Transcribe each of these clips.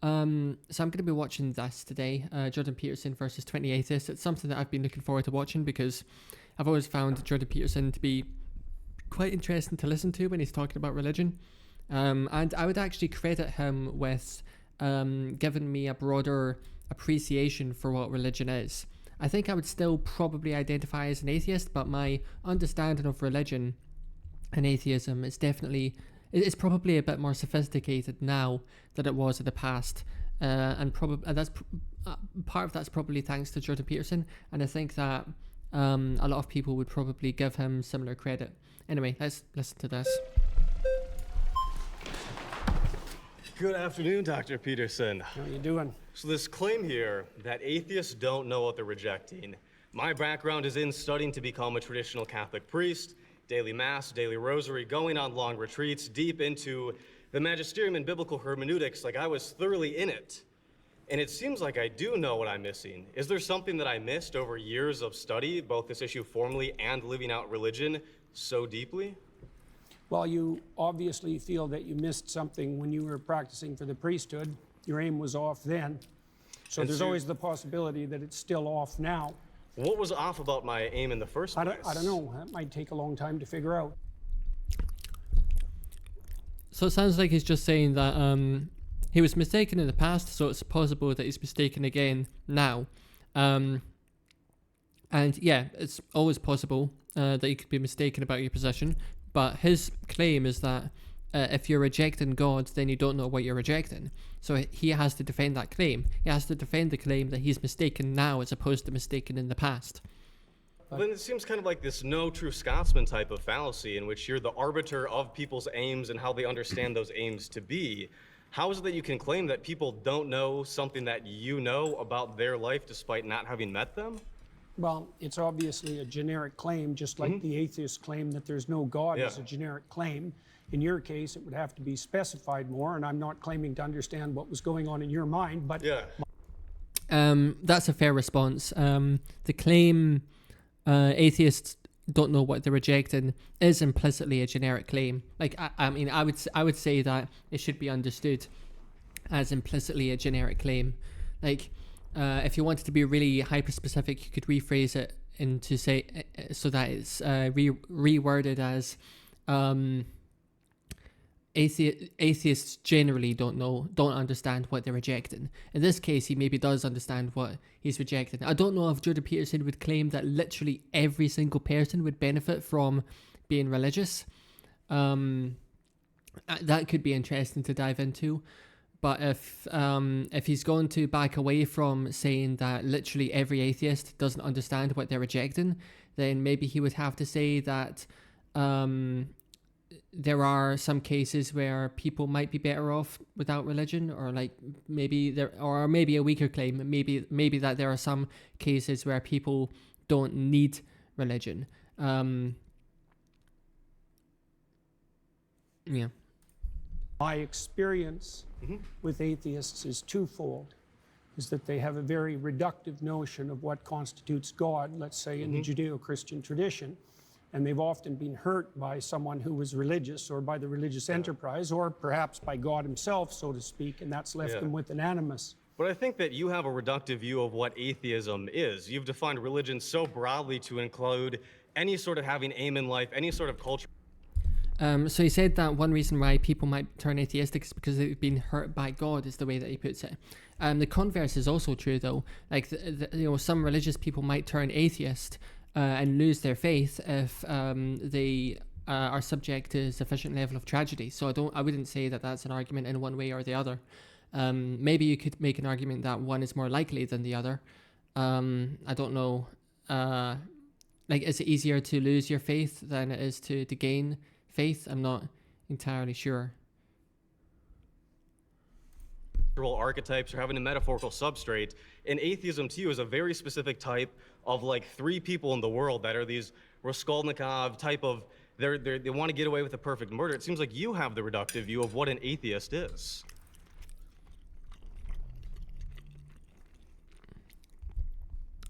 So I'm going to be watching this today, Jordan Peterson versus 20 Atheists. It's something that I've been looking forward to watching because I've always found Jordan Peterson to be quite interesting to listen to when he's talking about religion. And I would actually credit him with giving me a broader appreciation for what religion is. I think I would still probably identify as an atheist, but my understanding of religion and atheism is definitely, it's probably a bit more sophisticated now than it was in the past, and that's part of that's probably thanks to Jordan Peterson, and I think that a lot of people would probably give him similar credit. Anyway, let's listen to this. Good afternoon, Dr. Peterson. How are you doing? So this claim here that atheists don't know what they're rejecting. My background is in studying to become a traditional Catholic priest, daily mass, daily rosary, going on long retreats, deep into the magisterium and biblical hermeneutics, like I was thoroughly in it. And it seems like I do know what I'm missing. Is there something that I missed over years of study, both this issue formally and living out religion so deeply? Well, you obviously feel that you missed something when you were practicing for the priesthood. Your aim was off then. So there's always the possibility that it's still off now. What was off about my aim in the first place? I don't know. That might take a long time to figure out. So it sounds like he's just saying that he was mistaken in the past, so it's possible that he's mistaken again now. And yeah, it's always possible that you could be mistaken about your position. But his claim is that if you're rejecting God, then you don't know what you're rejecting. So he has to defend that claim. He has to defend the claim that he's mistaken now as opposed to mistaken in the past. Well, then it seems kind of like this no true Scotsman type of fallacy in which you're the arbiter of people's aims and how they understand those aims to be. How is it that you can claim that people don't know something that you know about their life despite not having met them? Well, it's obviously a generic claim, just like the atheist claim that there's no God is a generic claim. In your case, it would have to be specified more, and I'm not claiming to understand what was going on in your mind, but... Yeah. That's a fair response. The claim atheists don't know what they're rejecting is implicitly a generic claim. Like, I mean, I would say that it should be understood as implicitly a generic claim. Like, if you wanted to be really hyper-specific, you could rephrase it into say so that it's reworded as atheists generally don't understand what they're rejecting. In this case, he maybe does understand what he's rejecting. I don't know if Jordan Peterson would claim that literally every single person would benefit from being religious. That could be interesting to dive into. But if he's going to back away from saying that literally every atheist doesn't understand what they're rejecting, then maybe he would have to say that there are some cases where people might be better off without religion, or like maybe a weaker claim, maybe that there are some cases where people don't need religion. Yeah. My experience with atheists is twofold, is that they have a very reductive notion of what constitutes God, let's say in the Judeo-Christian tradition, and they've often been hurt by someone who was religious or by the religious enterprise or perhaps by God himself, so to speak, and that's left them with an animus. But I think that you have a reductive view of what atheism is. You've defined religion so broadly to include any sort of having aim in life, any sort of culture. So he said that one reason why people might turn atheistic is because they've been hurt by God, is the way that he puts it. The converse is also true, though. Like, some religious people might turn atheist and lose their faith if they are subject to a sufficient level of tragedy. So I wouldn't say that that's an argument in one way or the other. Maybe you could make an argument that one is more likely than the other. I don't know. Like, is it easier to lose your faith than it is to gain faith? I'm not entirely sure. Archetypes or having a metaphorical substrate, and atheism to you is a very specific type of like three people in the world that are these Raskolnikov type of, they want to get away with a perfect murder. It seems like you have the reductive view of what an atheist is.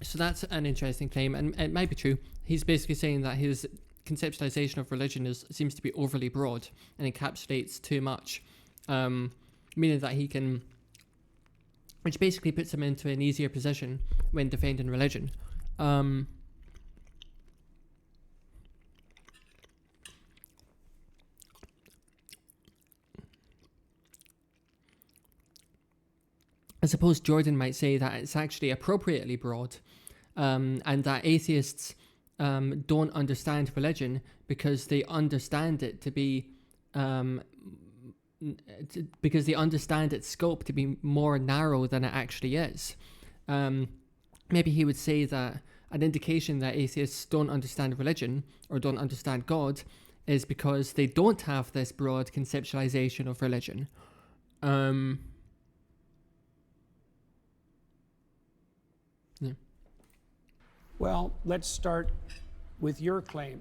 So that's an interesting claim, and it might be true. He's basically saying that his conceptualization of religion seems to be overly broad and encapsulates too much, meaning that he can which basically puts him into an easier position when defending religion. I suppose Jordan might say that it's actually appropriately broad, and that atheists don't understand religion because they understand it to be, because they understand its scope to be more narrow than it actually is. Maybe he would say that an indication that atheists don't understand religion or don't understand God is because they don't have this broad conceptualization of religion. Yeah. Well, let's start with your claim.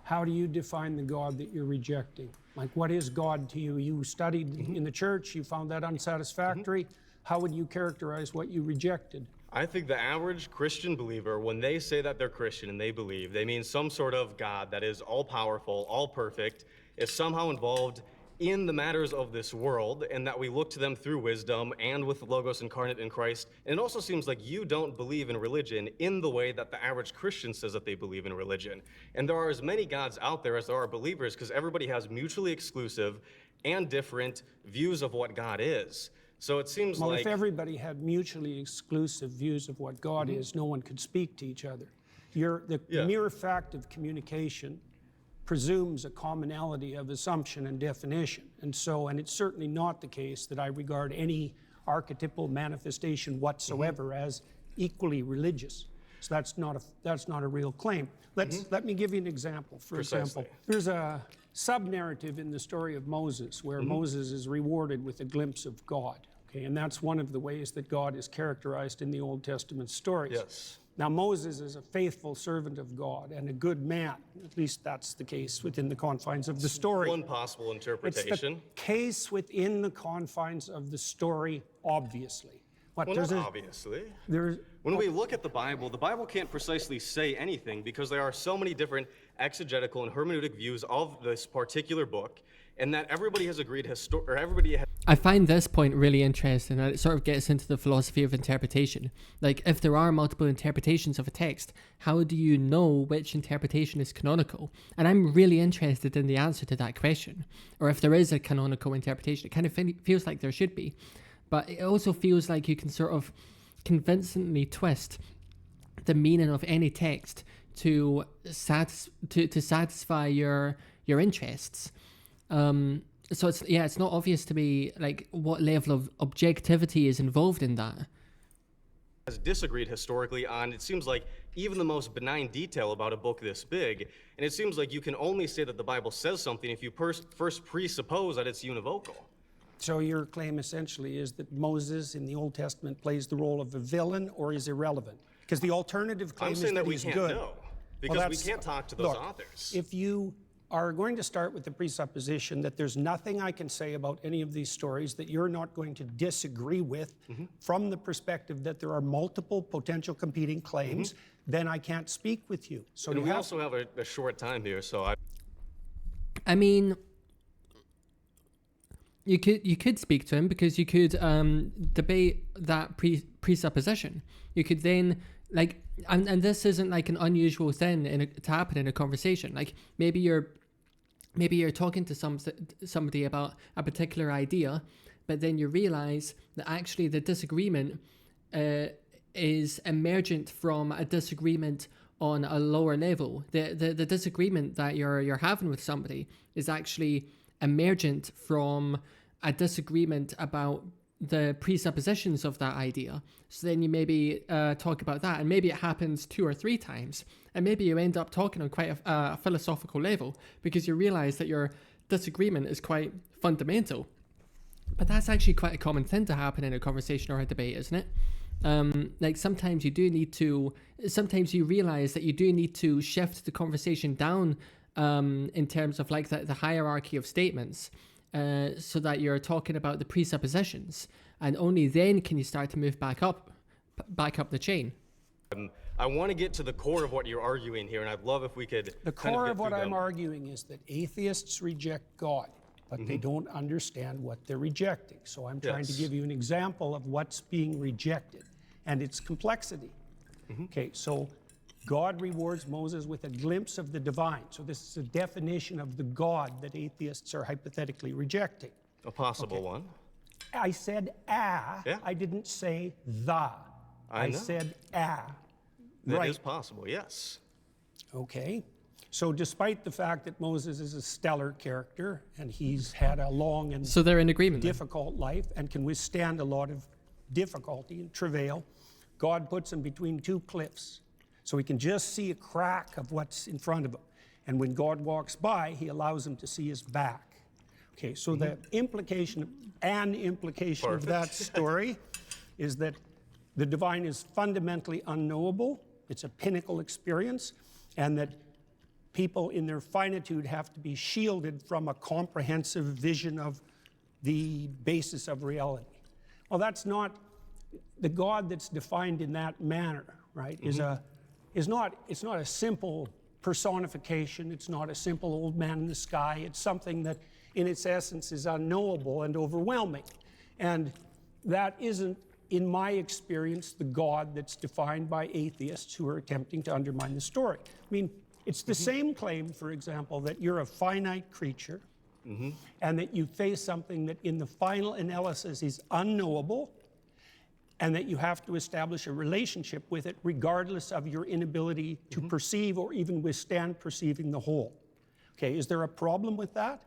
How do you define the God that you're rejecting? Like, what is God to you? You studied in the church, you found that unsatisfactory. How would you characterize what you rejected? I think the average Christian believer, when they say that they're Christian and they believe, they mean some sort of God that is all-powerful, all-perfect, is somehow involved in the matters of this world, and that we look to them through wisdom and with the Logos incarnate in Christ. And it also seems like you don't believe in religion in the way that the average Christian says that they believe in religion. And there are as many gods out there as there are believers, because everybody has mutually exclusive and different views of what God is. So it seems Well, like... if everybody had mutually exclusive views of what God is, no one could speak to each other. The mere fact of communication presumes a commonality of assumption and definition. And it's certainly not the case that I regard any archetypal manifestation whatsoever as equally religious. So that's not a real claim. Let me give you an example. For example, there's a sub-narrative in the story of Moses where Moses is rewarded with a glimpse of God. Okay, and that's one of the ways that God is characterized in the Old Testament stories. Yes. Now, Moses is a faithful servant of God and a good man. At least that's the case within the confines of the story. One possible interpretation. It's the case within the confines of the story, obviously. Well, not obviously. When we look at the Bible can't precisely say anything because there are so many different exegetical and hermeneutic views of this particular book, and that everybody has agreed, I find this point really interesting, and it sort of gets into the philosophy of interpretation. Like, if there are multiple interpretations of a text, how do you know which interpretation is canonical? And I'm really interested in the answer to that question. Or if there is a canonical interpretation, it kind of feels like there should be. But it also feels like you can sort of convincingly twist the meaning of any text to satisfy your interests. So it's not obvious to me like what level of objectivity is involved in that. Has disagreed historically on, it seems like, even the most benign detail about a book this big, and it seems like you can only say that the Bible says something if you first presuppose that it's univocal. So your claim essentially is that Moses in the Old Testament plays the role of a villain or is irrelevant? Because the alternative claim is that he's good. I'm saying that we can't know, because we can't talk to those authors. If you are going to start with the presupposition that there's nothing I can say about any of these stories that you're not going to disagree with from the perspective that there are multiple potential competing claims, then I can't speak with you. So we also have a short time here, so I mean, you could speak to him because you could debate that presupposition. You could then and this isn't like an unusual thing to happen in a conversation. Like maybe you're talking to somebody about a particular idea, but then you realize that actually the disagreement is emergent from a disagreement on a lower level. The disagreement that you're having with somebody is actually emergent from a disagreement about the presuppositions of that idea. So then you maybe talk about that, and maybe it happens 2 or 3 times, and maybe you end up talking on quite a philosophical level because you realize that your disagreement is quite fundamental. But that's actually quite a common thing to happen in a conversation or a debate, isn't it? Like sometimes you realize that you do need to shift the conversation down in terms of like the hierarchy of statements, so that you're talking about the presuppositions, and only then can you start to move back up the chain. I want to get to the core of what you're arguing here, and I'd love if we could... The core of what I'm arguing is that atheists reject God. but they don't understand what they're rejecting. So I'm trying to Yes. give you an example of what's being rejected and its complexity. Okay, so God rewards Moses with a glimpse of the divine. So this is a definition of the God that atheists are hypothetically rejecting. A possible one. I said ah, Yeah. I didn't say the. I know. said ah. That Right. is possible, yes. Okay. So despite the fact that Moses is a stellar character and he's had a long and So they're in agreement then? difficult life and can withstand a lot of difficulty and travail, God puts him between two cliffs. So he can just see a crack of what's in front of him. And when God walks by, he allows him to see his back. Okay, so the implication of that story is that the divine is fundamentally unknowable. It's a pinnacle experience, and that people in their finitude have to be shielded from a comprehensive vision of the basis of reality. Well, that's not the God that's defined in that manner, right? It's not a simple personification. It's not a simple old man in the sky. It's something that in its essence is unknowable and overwhelming. And that isn't, in my experience, the God that's defined by atheists who are attempting to undermine the story. I mean, it's the same claim, for example, that you're a finite creature and that you face something that in the final analysis is unknowable, and that you have to establish a relationship with it regardless of your inability to perceive or even withstand perceiving the whole. Okay, is there a problem with that?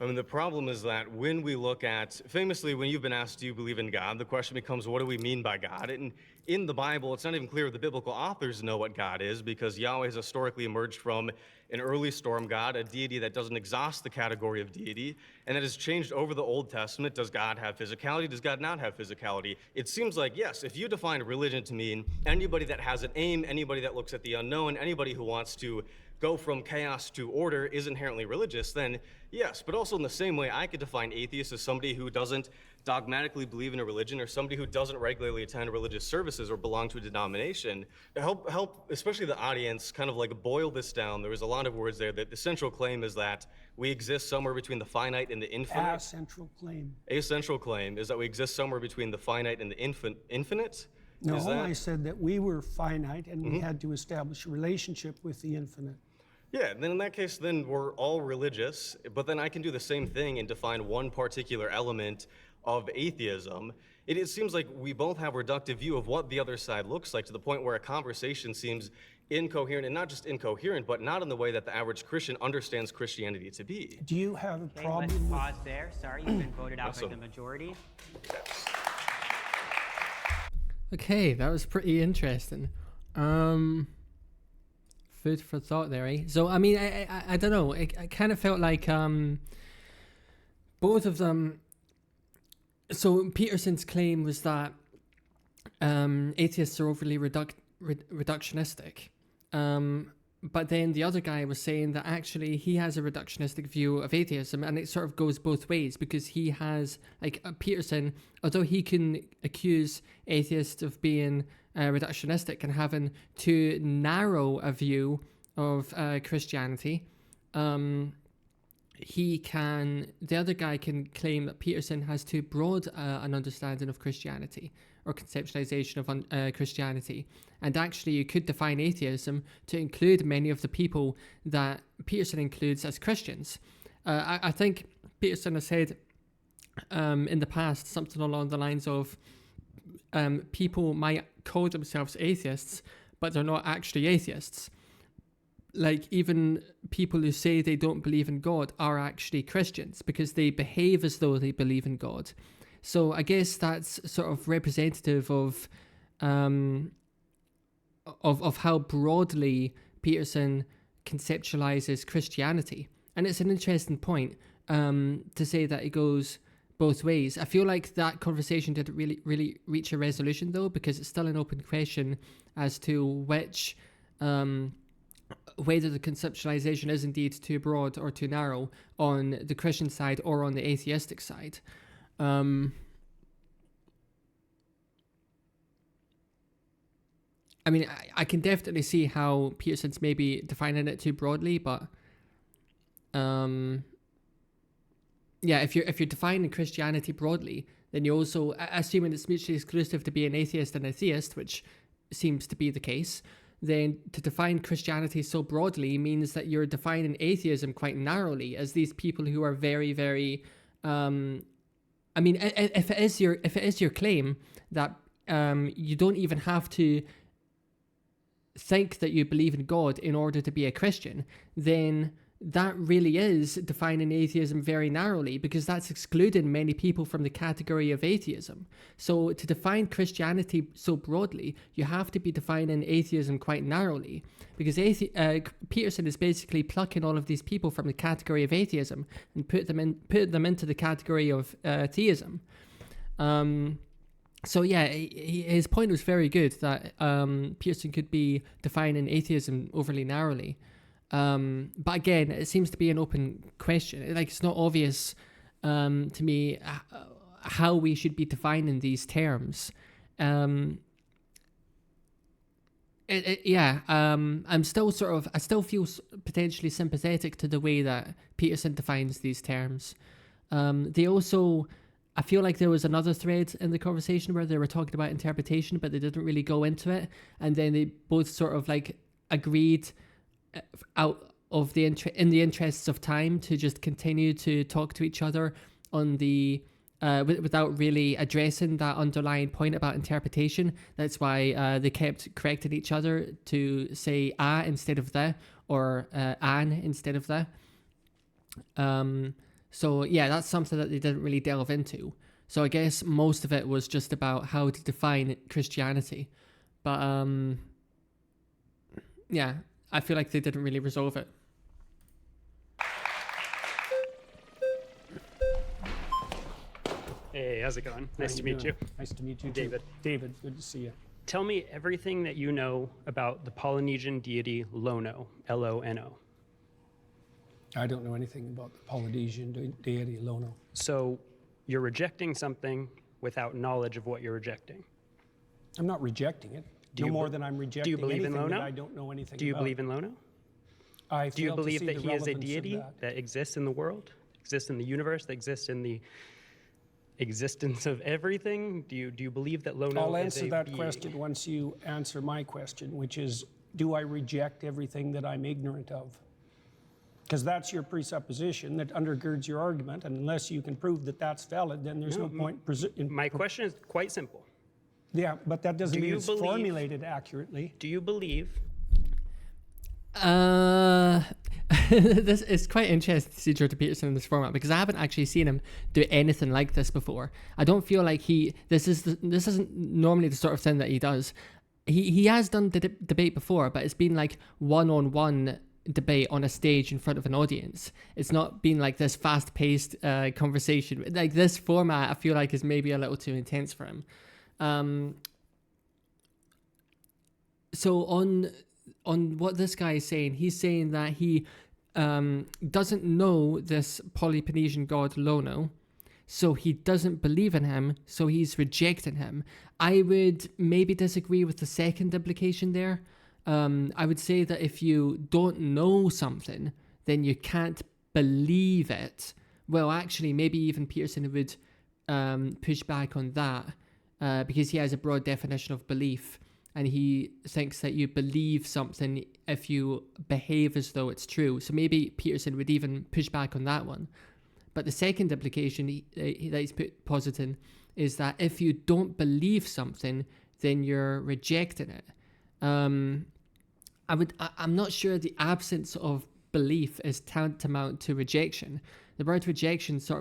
I mean, the problem is that when we look at, famously, when you've been asked, do you believe in God, the question becomes, what do we mean by God? And in the Bible, it's not even clear the biblical authors know what God is, because Yahweh has historically emerged from an early storm god, a deity that doesn't exhaust the category of deity, and that has changed over the Old Testament. Does God have physicality? Does God not have physicality? It seems like, yes, if you define religion to mean anybody that has an aim, anybody that looks at the unknown, anybody who wants to go from chaos to order is inherently religious, then yes. But also in the same way, I could define atheist as somebody who doesn't dogmatically believe in a religion, or somebody who doesn't regularly attend religious services or belong to a denomination. To help especially the audience kind of like boil this down, there was a lot of words there. That the central claim is that we exist somewhere between the finite and the infinite. A central claim. A central claim is that we exist somewhere between the finite and the infinite. No, Is that? I said that we were finite and we had to establish a relationship with the infinite. Yeah, then in that case, then we're all religious, but then I can do the same thing and define one particular element of atheism. It seems like we both have a reductive view of what the other side looks like, to the point where a conversation seems incoherent, and not just incoherent, but not in the way that the average Christian understands Christianity to be. Do you have a Okay, problem let's with... pause there. Sorry, you've been voted out by Awesome. the majority. Okay, that was pretty interesting. Food for thought there, eh? So, I mean, I don't know. I kind of felt like both of them... So, Peterson's claim was that atheists are overly reductionistic. But then the other guy was saying that actually he has a reductionistic view of atheism, and it sort of goes both ways, because he has, like, Peterson, although he can accuse atheists of being reductionistic and having too narrow a view of Christianity, the other guy can claim that Peterson has too broad an understanding of Christianity, or conceptualization of Christianity. And actually, you could define atheism to include many of the people that Peterson includes as Christians. I think Peterson has said in the past something along the lines of people might call themselves atheists, but they're not actually atheists. Like, even people who say they don't believe in God are actually Christians, because they behave as though they believe in God. So I guess that's sort of representative of how broadly Peterson conceptualizes Christianity. And it's an interesting point to say that it goes both ways. I feel like that conversation didn't really reach a resolution, though, because it's still an open question as to which whether the conceptualization is indeed too broad or too narrow on the Christian side or on the atheistic side. I mean, I can definitely see how Peterson's maybe defining it too broadly, but yeah, if you're defining Christianity broadly, then you also, assuming it's mutually exclusive to be an atheist and a theist, which seems to be the case, then to define Christianity so broadly means that you're defining atheism quite narrowly as these people who are very, very, I mean, if it is your claim that you don't even have to think that you believe in God in order to be a Christian, then that really is defining atheism very narrowly, because that's excluding many people from the category of atheism. So to define Christianity so broadly, you have to be defining atheism quite narrowly, because Peterson is basically plucking all of these people from the category of atheism and put them into the category of theism. So yeah, his point was very good that Peterson could be defining atheism overly narrowly. But again, it seems to be an open question. Like, it's not obvious to me how we should be defining these terms. I'm still I still feel potentially sympathetic to the way that Peterson defines these terms. They also, I feel like there was another thread in the conversation where they were talking about interpretation, but they didn't really go into it. And then they both sort of like agreed out of in the interests of time to just continue to talk to each other on the without really addressing that underlying point about interpretation. That's why they kept correcting each other to say instead of the, or an instead of the. So yeah, that's something that they didn't really delve into. So I guess most of it was just about how to define Christianity. But yeah, I feel like they didn't really resolve it. Hey, how's it going? Nice to meet you. Nice to meet you, David. David, good to see you. Tell me everything that you know about the Polynesian deity Lono, L-O-N-O. I don't know anything about the Polynesian deity Lono. So you're rejecting something without knowledge of what you're rejecting. I'm not rejecting it. No more than I'm rejecting anything that I don't know anything about. Do you believe in Lono? Do you believe that he is a deity that exists in the world, exists in the universe, that exists in the existence of everything? Do you believe that Lono is a being? I'll answer that question once you answer my question, which is, do I reject everything that I'm ignorant of? Because that's your presupposition that undergirds your argument, and unless you can prove that that's valid, then there's no point. My question is quite simple. Yeah, but that doesn't mean it's formulated accurately. Do you believe? This is quite interesting to see Jordan Peterson in this format, because I haven't actually seen him do anything like this before. I don't feel like this isn't normally the sort of thing that he does. He has done the debate before, but it's been like one-on-one debate on a stage in front of an audience. It's not been like this fast-paced conversation. Like, this format, I feel like, is maybe a little too intense for him. So on what this guy is saying, he's saying that he doesn't know this Polynesian god Lono, so he doesn't believe in him, so he's rejecting him. I would maybe disagree with the second implication there. I would say that if you don't know something, then you can't believe it. Well, actually, maybe even Peterson would push back on that, because he has a broad definition of belief, and he thinks that you believe something if you behave as though it's true. So maybe Peterson would even push back on that one. But the second implication that he's positing is that if you don't believe something, then you're rejecting it. I'm not sure the absence of belief is tantamount to rejection. The word rejection sort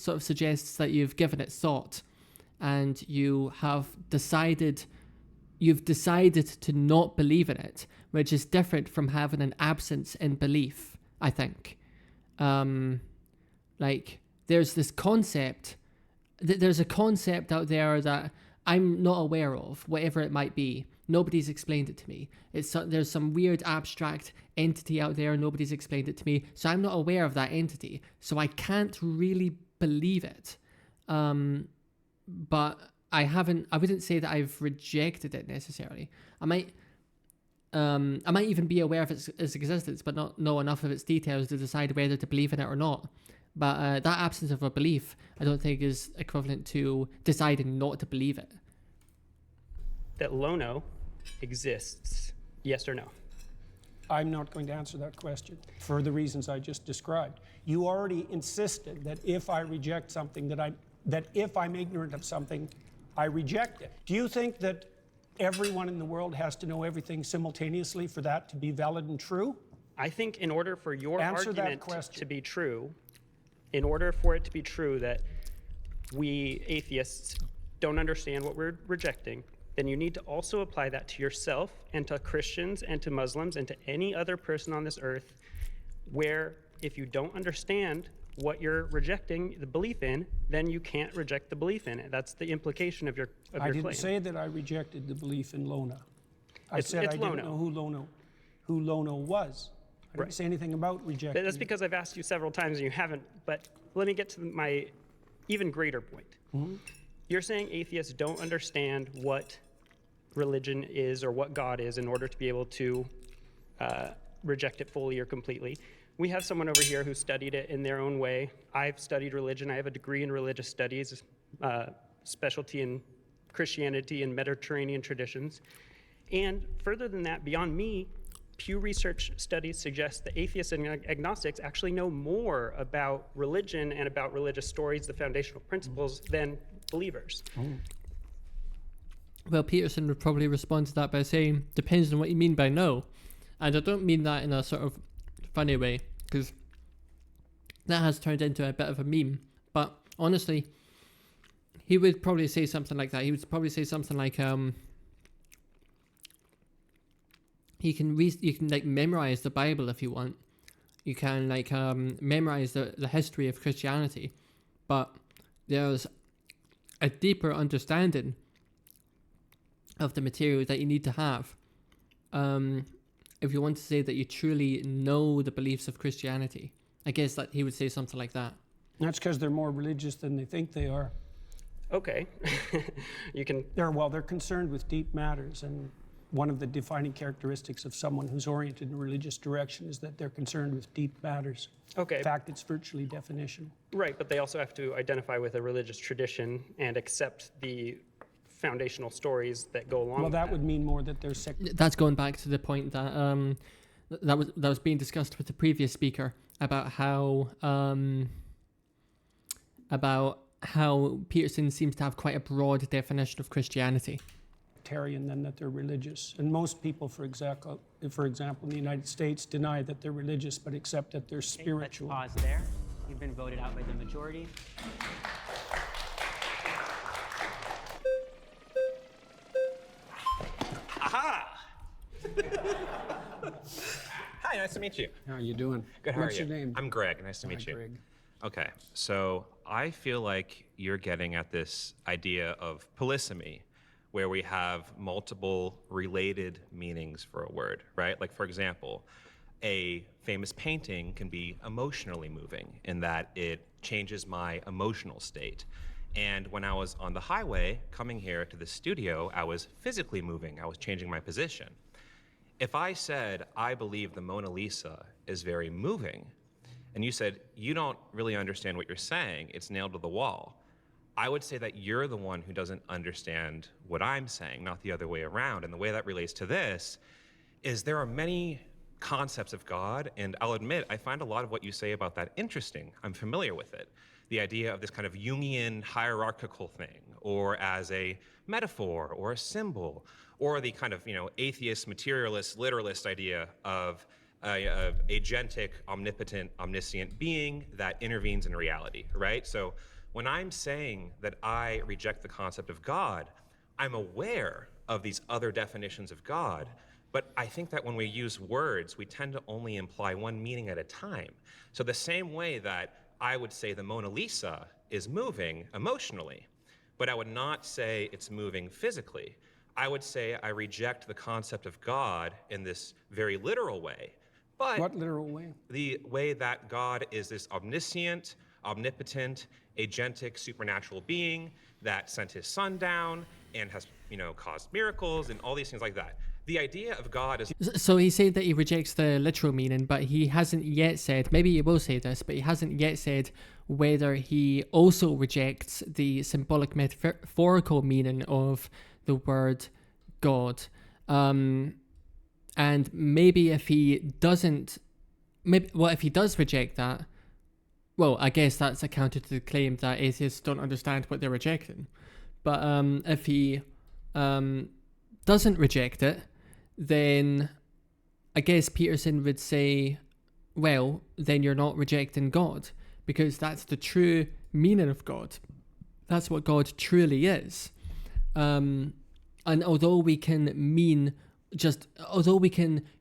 of suggests that you've given it thought, and you've decided to not believe in it, which is different from having an absence in belief, I think. Like, there's this concept, there's a concept out there that I'm not aware of, whatever it might be. Nobody's explained it to me. There's some weird abstract entity out there, nobody's explained it to me, so I'm not aware of that entity, so I can't really believe it. But I wouldn't say that I've rejected it necessarily. I might even be aware of its existence, but not know enough of its details to decide whether to believe in it or not. But that absence of a belief, I don't think is equivalent to deciding not to believe it. That Lono exists, yes or no? I'm not going to answer that question for the reasons I just described. You already insisted that if I reject something, that if I'm ignorant of something, I reject it. Do you think that everyone in the world has to know everything simultaneously for that to be valid and true? I think in order for your Answer that argument question. to be true, in order for it to be true that we atheists don't understand what we're rejecting, then you need to also apply that to yourself and to Christians and to Muslims and to any other person on this earth, where if you don't understand what you're rejecting the belief in, then you can't reject the belief in it. That's the implication of your claim. I didn't say that I rejected the belief in Lona. I said I didn't know who Lono was. I didn't say anything about rejecting. That's because I've asked you several times and you haven't, but let me get to my even greater point. Mm-hmm. You're saying atheists don't understand what religion is or what God is in order to be able to reject it fully or completely. We have someone over here who studied it in their own way. I've studied religion. I have a degree in religious studies, specialty in Christianity and Mediterranean traditions. And further than that, beyond me, Pew Research studies suggest that atheists and agnostics actually know more about religion and about religious stories, the foundational principles, than believers. Well, Peterson would probably respond to that by saying, depends on what you mean by no. And I don't mean that in a sort of funny way, because that has turned into a bit of a meme. But honestly, he would probably say something like that. He would probably say something like, you can like memorize the Bible if you want. You can like memorize the history of Christianity, but there's a deeper understanding of the material that you need to have if you want to say that you truly know the beliefs of Christianity. I guess that he would say something like that. That's because they're more religious than they think they are. Okay. You can... They're concerned with deep matters, and one of the defining characteristics of someone who's oriented in a religious direction is that they're concerned with deep matters. Okay. In fact, it's virtually definitional. Right, but they also have to identify with a religious tradition and accept the foundational stories that go along with that. Well, that would mean more that they're secular. That's going back to the point that that was being discussed with the previous speaker about how Peterson seems to have quite a broad definition of Christianity. Than that they're religious. And most people, for example, in the United States, deny that they're religious, but accept that they're spiritual. Let's pause there. You've been voted out by the majority. Aha! Hi, nice to meet you. How are you doing? Good, how are you? What's your name? I'm Greg, nice to meet you. Greg. Okay, so I feel like you're getting at this idea of polysemy, where we have multiple related meanings for a word, right? Like, for example, a famous painting can be emotionally moving in that it changes my emotional state. And when I was on the highway coming here to the studio, I was physically moving. I was changing my position. If I said, I believe the Mona Lisa is very moving, and you said, you don't really understand what you're saying, it's nailed to the wall, I would say that you're the one who doesn't understand what I'm saying, not the other way around. And the way that relates to this is there are many concepts of God, and I'll admit, I find a lot of what you say about that interesting. I'm familiar with it. The idea of this kind of Jungian hierarchical thing, or as a metaphor or a symbol, or the kind of, atheist, materialist, literalist idea of a agentic, omnipotent, omniscient being that intervenes in reality, right? So when I'm saying that I reject the concept of God, I'm aware of these other definitions of God, but I think that when we use words, we tend to only imply one meaning at a time. So the same way that I would say the Mona Lisa is moving emotionally, but I would not say it's moving physically. I would say I reject the concept of God in this very literal way. But what literal way? The way that God is this omniscient, omnipotent, agentic, supernatural being that sent his son down and has, caused miracles and all these things like that. The idea of God is So he said that he rejects the literal meaning, but he hasn't yet said, maybe he will say this, but he hasn't yet said whether he also rejects the symbolic metaphorical meaning of the word God. And maybe if he doesn't, if he does reject that, well, I guess that's a counter to the claim that atheists don't understand what they're rejecting. But if he doesn't reject it, then I guess Peterson would say, well, then you're not rejecting God, because that's the true meaning of God. That's what God truly is. And although we can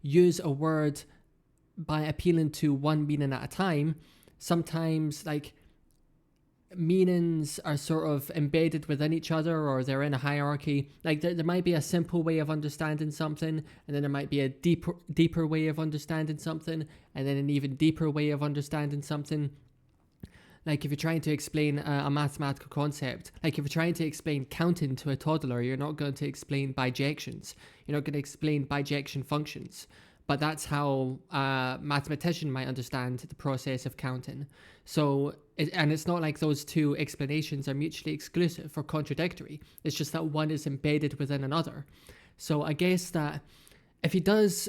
use a word by appealing to one meaning at a time, sometimes like meanings are sort of embedded within each other, or they're in a hierarchy. Like there might be a simple way of understanding something, and then there might be a deeper way of understanding something, and then an even deeper way of understanding something. Like if you're trying to explain a mathematical concept, like if you're trying to explain counting to a toddler, you're not going to explain bijections. You're not going to explain bijection functions. But that's how a mathematician might understand the process of counting. So, it's not like those two explanations are mutually exclusive or contradictory. It's just that one is embedded within another. So I guess that if he does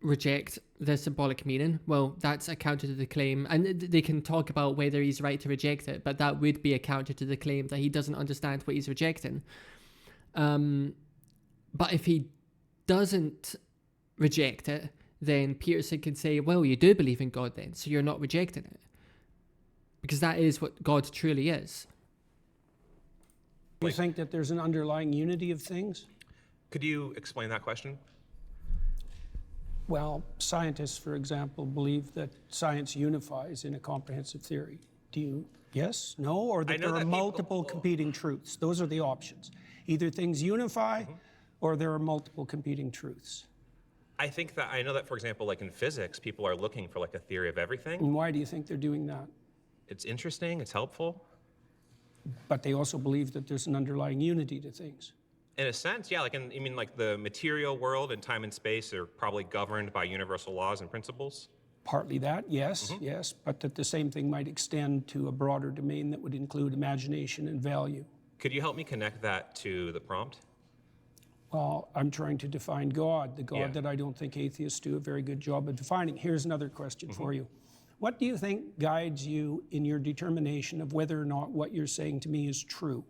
reject the symbolic meaning, well, that's a counter to the claim. And they can talk about whether he's right to reject it, but that would be a counter to the claim that he doesn't understand what he's rejecting. But if he doesn't reject it, then Peterson can say, well, you do believe in God then, so you're not rejecting it. Because that is what God truly is. Do you think that there's an underlying unity of things? Could you explain that question? Well, scientists, for example, believe that science unifies in a comprehensive theory. Do you, yes, no, or that there are multiple competing truths? Those are the options. Either things unify or there are multiple competing truths. I know that, for example, like in physics, people are looking for like a theory of everything. And why do you think they're doing that? It's interesting, it's helpful. But they also believe that there's an underlying unity to things. In a sense, yeah, like like the material world and time and space are probably governed by universal laws and principles. Partly that, yes, yes, but that the same thing might extend to a broader domain that would include imagination and value. Could you help me connect that to the prompt? Well, I'm trying to define God, the God that I don't think atheists do a very good job of defining. Here's another question for you. What do you think guides you in your determination of whether or not what you're saying to me is true?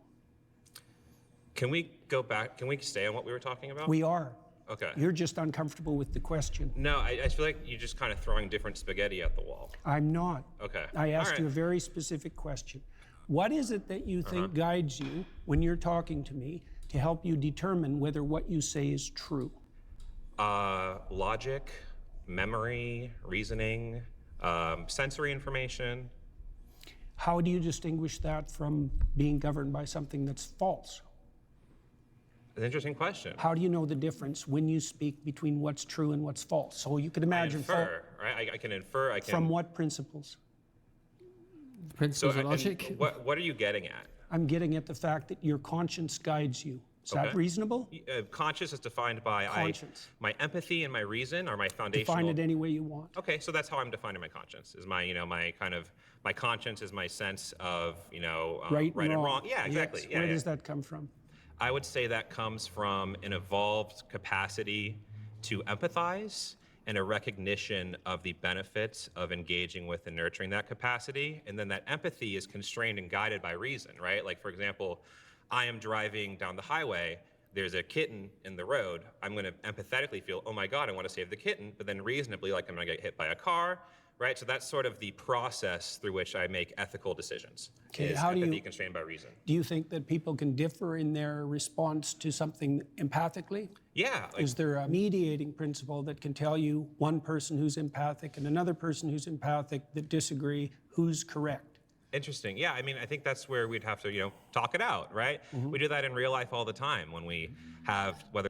Can we go back? Can we stay on what we were talking about? We are. Okay. You're just uncomfortable with the question. No, I feel like you're just kind of throwing different spaghetti at the wall. I'm not. Okay. I asked you a very specific question. What is it that you think guides you when you're talking to me to help you determine whether what you say is true? Logic, memory, reasoning, sensory information. How do you distinguish that from being governed by something that's false? An interesting question. How do you know the difference when you speak between what's true and what's false? So you could imagine. Right? I can infer. From what principles? Principles of logic. What are you getting at? I'm getting at the fact that your conscience guides you. Is that reasonable? Conscious is defined by my empathy and my reason are my foundational. Define it any way you want. Okay, so that's how I'm defining my conscience. Is my my conscience is my sense of right and wrong. Yeah, exactly. Yes. Yeah, Where does that come from? I would say that comes from an evolved capacity to empathize and a recognition of the benefits of engaging with and nurturing that capacity. And then that empathy is constrained and guided by reason, right? Like, for example, I am driving down the highway, there's a kitten in the road. I'm gonna empathetically feel, oh my God, I wanna save the kitten, but then reasonably, like I'm gonna get hit by a car, right? So that's sort of the process through which I make ethical decisions. Okay, is how do empathy you, constrained by reason. Do you think that people can differ in their response to something empathically? Yeah. Is there a mediating principle that can tell you one person who's empathic and another person who's empathic that disagree, who's correct? Interesting. Yeah, I mean, I think that's where we'd have to, talk it out, right? We do that in real life all the time when we have whether.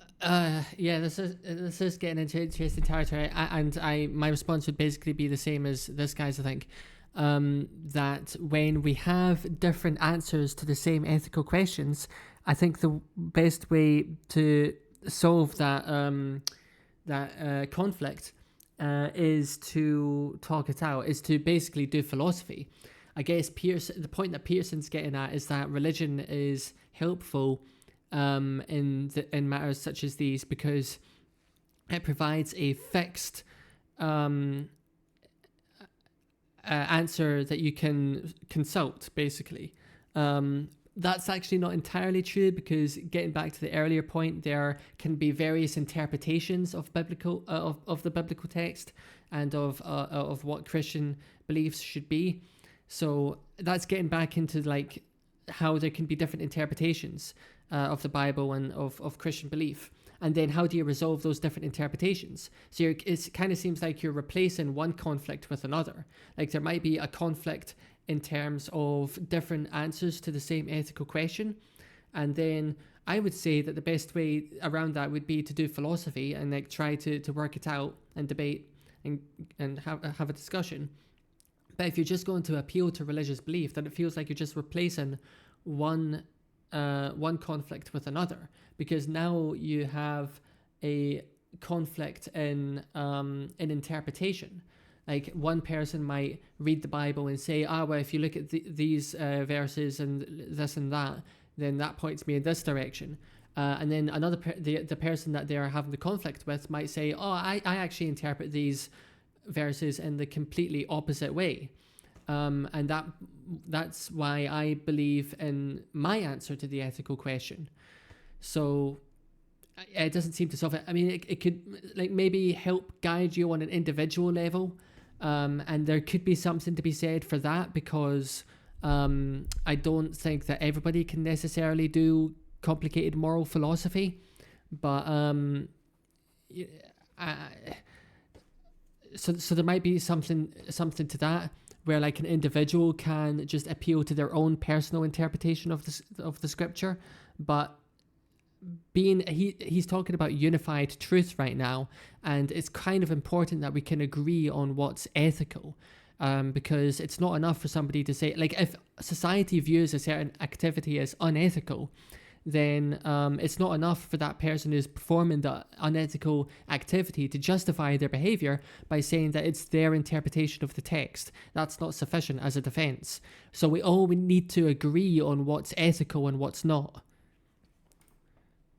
Yeah, this is getting into interesting territory, and my response would basically be the same as this guy's. I think that when we have different answers to the same ethical questions, I think the best way to solve that conflict is to talk it out, is to basically do philosophy. I guess the point that Peterson's getting at is that religion is helpful in matters such as these because it provides a fixed answer that you can consult, basically. That's actually not entirely true because, getting back to the earlier point, there can be various interpretations of biblical of the biblical text and of what Christian beliefs should be. So that's getting back into like how there can be different interpretations of the Bible and of Christian belief. And then how do you resolve those different interpretations? So it kind of seems like you're replacing one conflict with another. Like there might be a conflict in terms of different answers to the same ethical question. And then I would say that the best way around that would be to do philosophy and like try to work it out and debate and have a discussion. But if you're just going to appeal to religious belief, then it feels like you're just replacing one conflict with another, because now you have a conflict in interpretation. Like one person might read the Bible and say, well, if you look at these verses and this and that, then that points me in this direction. And then another the person that they are having the conflict with might say, I actually interpret these verses in the completely opposite way. And that's why I believe in my answer to the ethical question. So it doesn't seem to solve it. I mean, it could like maybe help guide you on an individual level. And there could be something to be said for that, because I don't think that everybody can necessarily do complicated moral philosophy. But so there might be something to that, where like an individual can just appeal to their own personal interpretation of the scripture. But he's talking about unified truth right now, and it's kind of important that we can agree on what's ethical, because it's not enough for somebody to say, like, if society views a certain activity as unethical, then it's not enough for that person who's performing the unethical activity to justify their behavior by saying that it's their interpretation of the text. That's not sufficient as a defense. So we need to agree on what's ethical and what's not.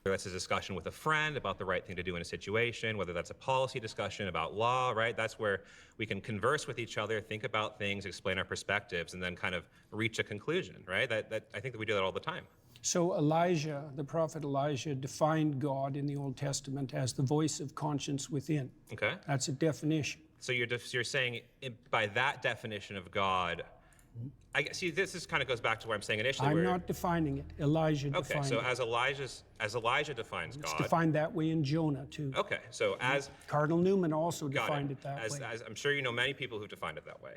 That's a discussion with a friend about the right thing to do in a situation, whether that's a policy discussion about law, right? That's where we can converse with each other, think about things, explain our perspectives, and then kind of reach a conclusion, right? That I think that we do that all the time. So Elijah, the prophet Elijah, defined God in the Old Testament as the voice of conscience within. Okay. That's a definition. So you're saying by that definition of God, I guess, see, this kind of goes back to where I'm saying initially. I'm not defining it. Elijah defined it. Okay, so as Elijah defines God. It's defined that way in Jonah, too. Okay, so as... Cardinal Newman also defined it that way. As I'm sure you know many people who've defined it that way.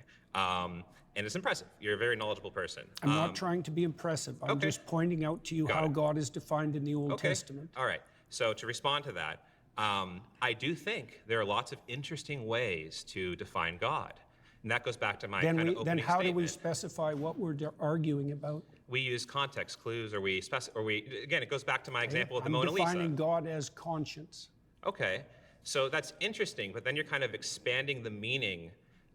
And it's impressive. You're a very knowledgeable person. I'm not trying to be impressive. I'm just pointing out to you how God is defined in the Old Testament. All right. So to respond to that, I do think there are lots of interesting ways to define God. And that goes back to my opening statement. Then how do we specify what we're arguing about? We use context clues, or again, it goes back to my example of the Mona Lisa. I'm defining God as conscience. Okay. So that's interesting, but then you're kind of expanding the meaning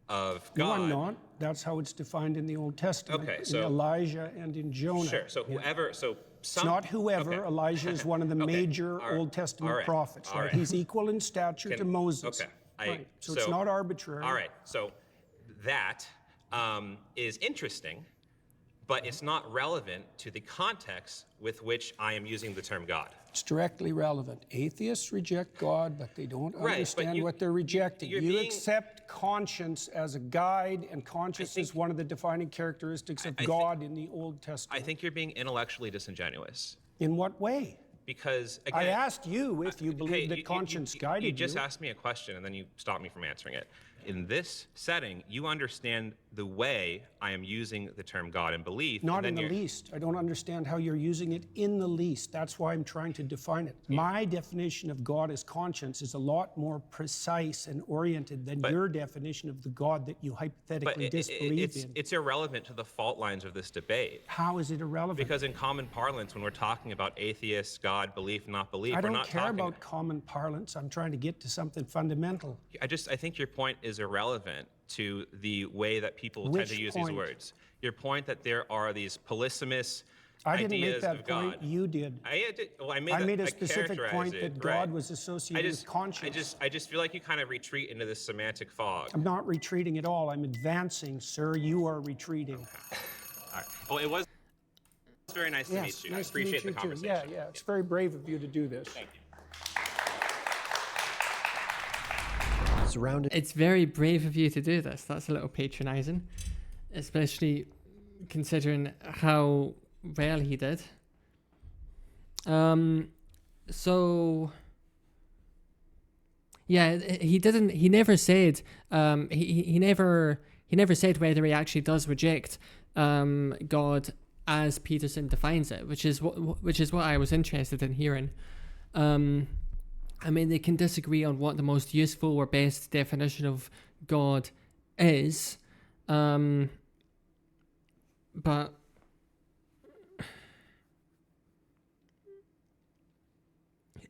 of God. No, I'm not. That's how it's defined in the Old Testament. Okay, so in Elijah and in Jonah. Sure. So whoever. So it's not whoever. Okay. Elijah is one of the major Old Testament prophets. Right? He's equal in stature to Moses. Okay. So it's not arbitrary. All right. So that is interesting, but it's not relevant to the context with which I am using the term God. It's directly relevant. Atheists reject God, but they don't understand what they're rejecting. You accept conscience as a guide, and conscience is one of the defining characteristics of God in the Old Testament. I think you're being intellectually disingenuous. In what way? Because, again, I asked you if you believe that conscience guided you. You just asked me a question, and then you stopped me from answering it. in this setting, you understand the way I am using the term God and belief. Not and in then the least. I don't understand how you're using it in the least. That's why I'm trying to define it. My definition of God as conscience is a lot more precise and oriented than your definition of the God that you But hypothetically disbelieve in. it's irrelevant to the fault lines of this debate. How is it irrelevant? Because in common parlance, when we're talking about atheists, God, belief, not belief, I we're don't not care talking. about common parlance. I'm trying to get to something fundamental. I think your point is irrelevant to the way that people tend Which to use point? these words. Your point that there are these polysemous I didn't make ideas that of point. God. You did. I made a specific characterized point it, that right. God was associated with conscience. I just feel like you kind of retreat into this semantic fog. I'm not retreating at all. I'm advancing, sir. You are retreating. All right. Well, it was very nice to meet you. Nice I appreciate to meet the you too. conversation. Yeah. It's very brave of you to do this. Thank you. Surrounded. It's very brave of you to do this. That's a little patronizing, especially considering how well he did. So yeah, he never said he never said whether he actually does reject God as Peterson defines it, which is what I was interested in hearing. I mean, they can disagree on what the most useful or best definition of God is, but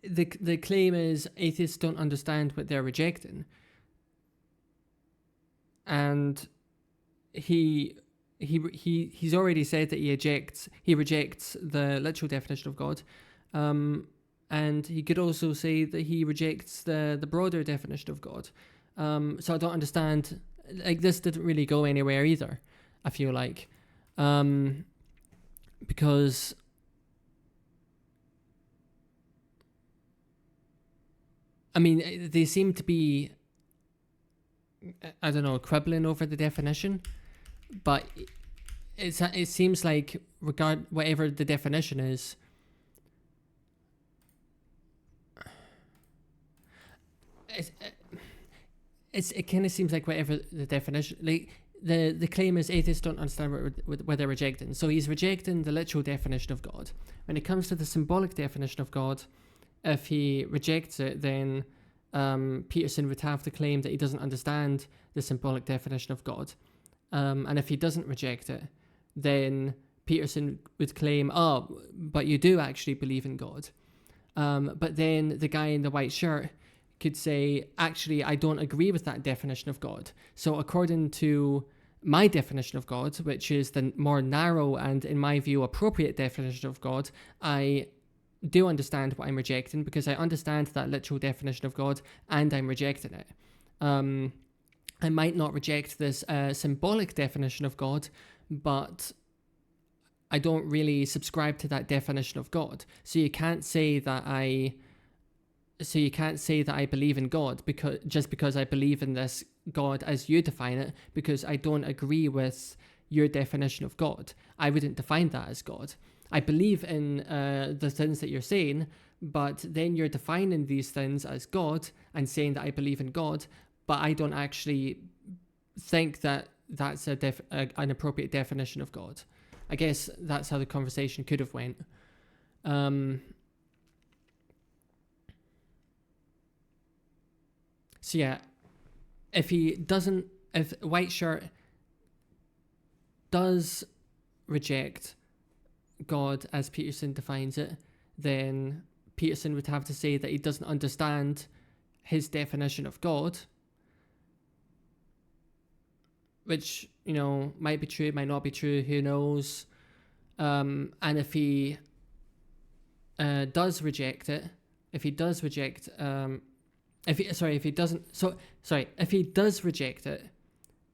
the claim is atheists don't understand what they're rejecting, and he's already said that he rejects the literal definition of God. And he could also say that he rejects the broader definition of God. So I don't understand. Like, this didn't really go anywhere either, I feel like. Because I mean, they seem to be, I don't know, quibbling over the definition. But it seems like whatever the definition is, it kind of seems like whatever the definition, like the claim is atheists don't understand what they're rejecting. So he's rejecting the literal definition of God. When it comes to the symbolic definition of God, if he rejects it, then Peterson would have to claim that he doesn't understand the symbolic definition of God. And if he doesn't reject it, then Peterson would claim, oh, but you do actually believe in God. But then the guy in the white shirt could say, actually, I don't agree with that definition of God. So according to my definition of God, which is the more narrow and, in my view, appropriate definition of God, I do understand what I'm rejecting because I understand that literal definition of God and I'm rejecting it. I might not reject this symbolic definition of God, but I don't really subscribe to that definition of God. So you can't say that I believe in God because I believe in this God as you define it, because I don't agree with your definition of God. I wouldn't define that as God. I believe in the things that you're saying, but then you're defining these things as God and saying that I believe in God, but I don't actually think that that's an appropriate definition of God. I guess that's how the conversation could have went. So yeah, if White Shirt does reject God as Peterson defines it, then Peterson would have to say that he doesn't understand his definition of God, which, might be true, might not be true, who knows. And if he does reject it, if he does reject it,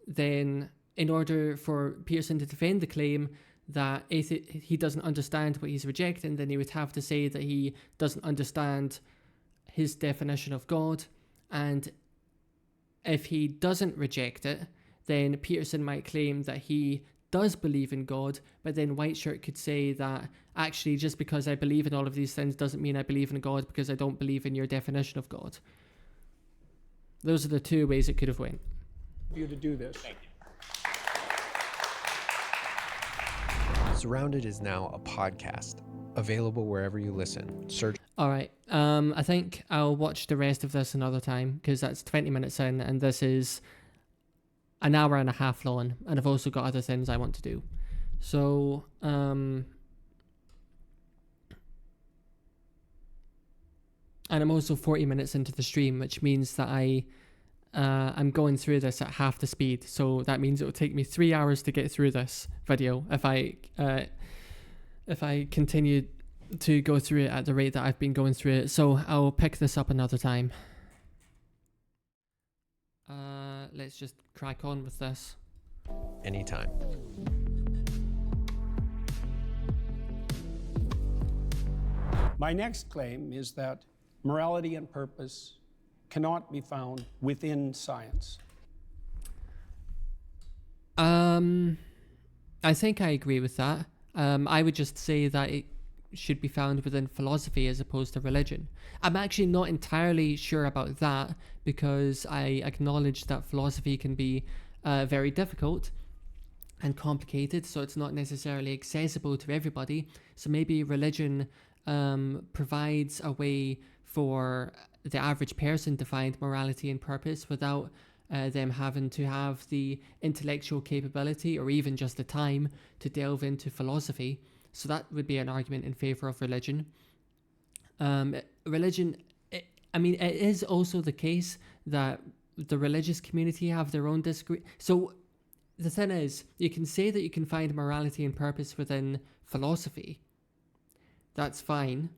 then in order for Peterson to defend the claim that he doesn't understand what he's rejecting, then he would have to say that he doesn't understand his definition of God. And if he doesn't reject it, then Peterson might claim that he does believe in God, but then Whiteshirt could say that actually just because I believe in all of these things doesn't mean I believe in God, because I don't believe in your definition of God. Those are the two ways it could have went. you to do this. Surrounded is now a podcast, available wherever you listen. Search. All right. I think I'll watch the rest of this another time because that's 20 minutes in, and this is an hour and a half long, and I've also got other things I want to do. So, and I'm also 40 minutes into the stream, which means that I'm going through this at half the speed. So that means it will take me 3 hours to get through this video if I continue to go through it at the rate that I've been going through it. So I'll pick this up another time. Let's just crack on with this. Anytime. My next claim is that morality and purpose cannot be found within science. I think I agree with that. I would just say that it should be found within philosophy as opposed to religion. I'm actually not entirely sure about that because I acknowledge that philosophy can be very difficult and complicated, so it's not necessarily accessible to everybody. So maybe religion provides a way for the average person to find morality and purpose without them having to have the intellectual capability or even just the time to delve into philosophy. So that would be an argument in favor of religion. Religion, it is also the case that the religious community have their own disagree. So the thing is, you can say that you can find morality and purpose within philosophy. That's fine.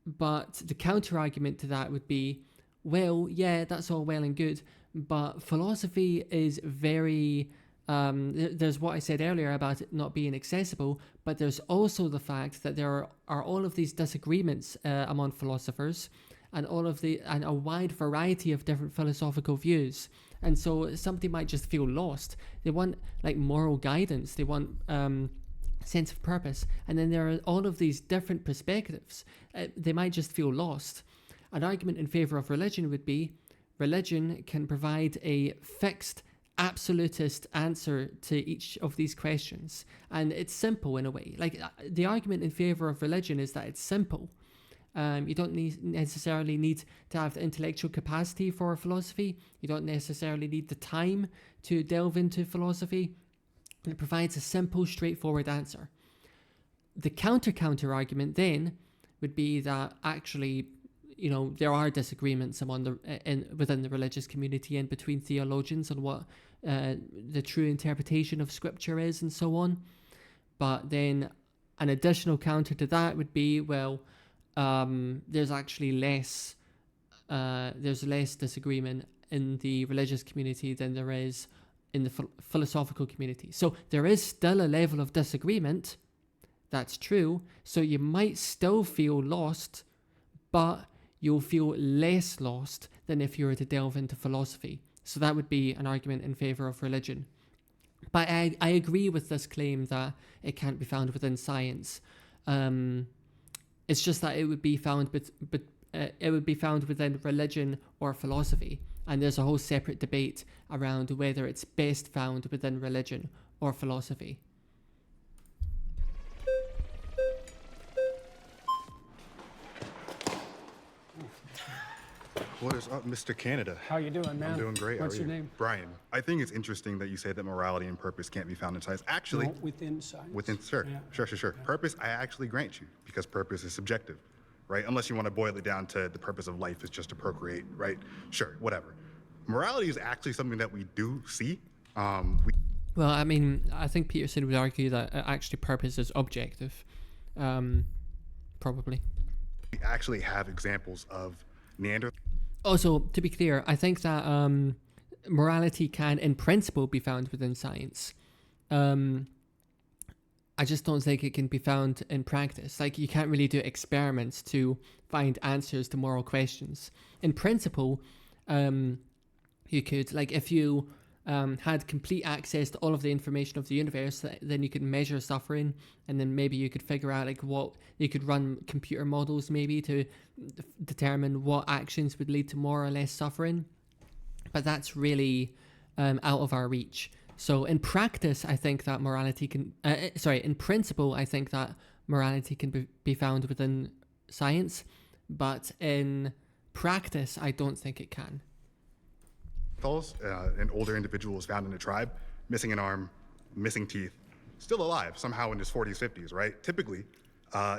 But the counter argument to that would be, well, yeah, that's all well and good, but philosophy is very... there's what I said earlier about it not being accessible, but there's also the fact that there are all of these disagreements among philosophers and and a wide variety of different philosophical views. And so somebody might just feel lost. They want like moral guidance. They want sense of purpose. And then there are all of these different perspectives. They might just feel lost. An argument in favor of religion would be religion can provide a fixed absolutist answer to each of these questions, and it's simple in a way. Like the argument in favor of religion is that it's simple. You don't necessarily need to have the intellectual capacity for philosophy. You don't necessarily need the time to delve into philosophy. And it provides a simple, straightforward answer. The counter argument then would be that actually, you know, there are disagreements within the religious community and between theologians on what the true interpretation of scripture is and so on. But then an additional counter to that would be, well, there's actually less disagreement in the religious community than there is in the philosophical community. So there is still a level of disagreement, that's true, so you might still feel lost, but you'll feel less lost than if you were to delve into philosophy. So that would be an argument in favor of religion. But I agree with this claim that it can't be found within science. It's just that it would be found, it would be found within religion or philosophy. And there's a whole separate debate around whether it's best found within religion or philosophy. What is up, Mr. Canada? How you doing, man? I'm doing great. What's How are your you? name? Brian. I think it's interesting that you say that morality and purpose can't be found in science. Actually, No, within science. sure. Yeah. Sure. Purpose, I actually grant you, because purpose is subjective, right? Unless you want to boil it down to the purpose of life is just to procreate, right? Sure, whatever. Morality is actually something that we do see. Well, I mean, I think Peterson would argue that actually purpose is objective. Probably. We actually have examples of Neanderthals. Also, to be clear, I think that morality can, in principle, be found within science. I just don't think it can be found in practice. Like, you can't really do experiments to find answers to moral questions. In principle, you could, like, if you had complete access to all of the information of the universe, then you could measure suffering, and then maybe you could figure out like what you could run computer models maybe to determine what actions would lead to more or less suffering. But that's really out of our reach. So in practice, I think that in principle, I think that morality can be found within science, but in practice, I don't think it can. An older individual was found in a tribe, missing an arm, missing teeth, still alive somehow in his 40s, 50s, right? Typically,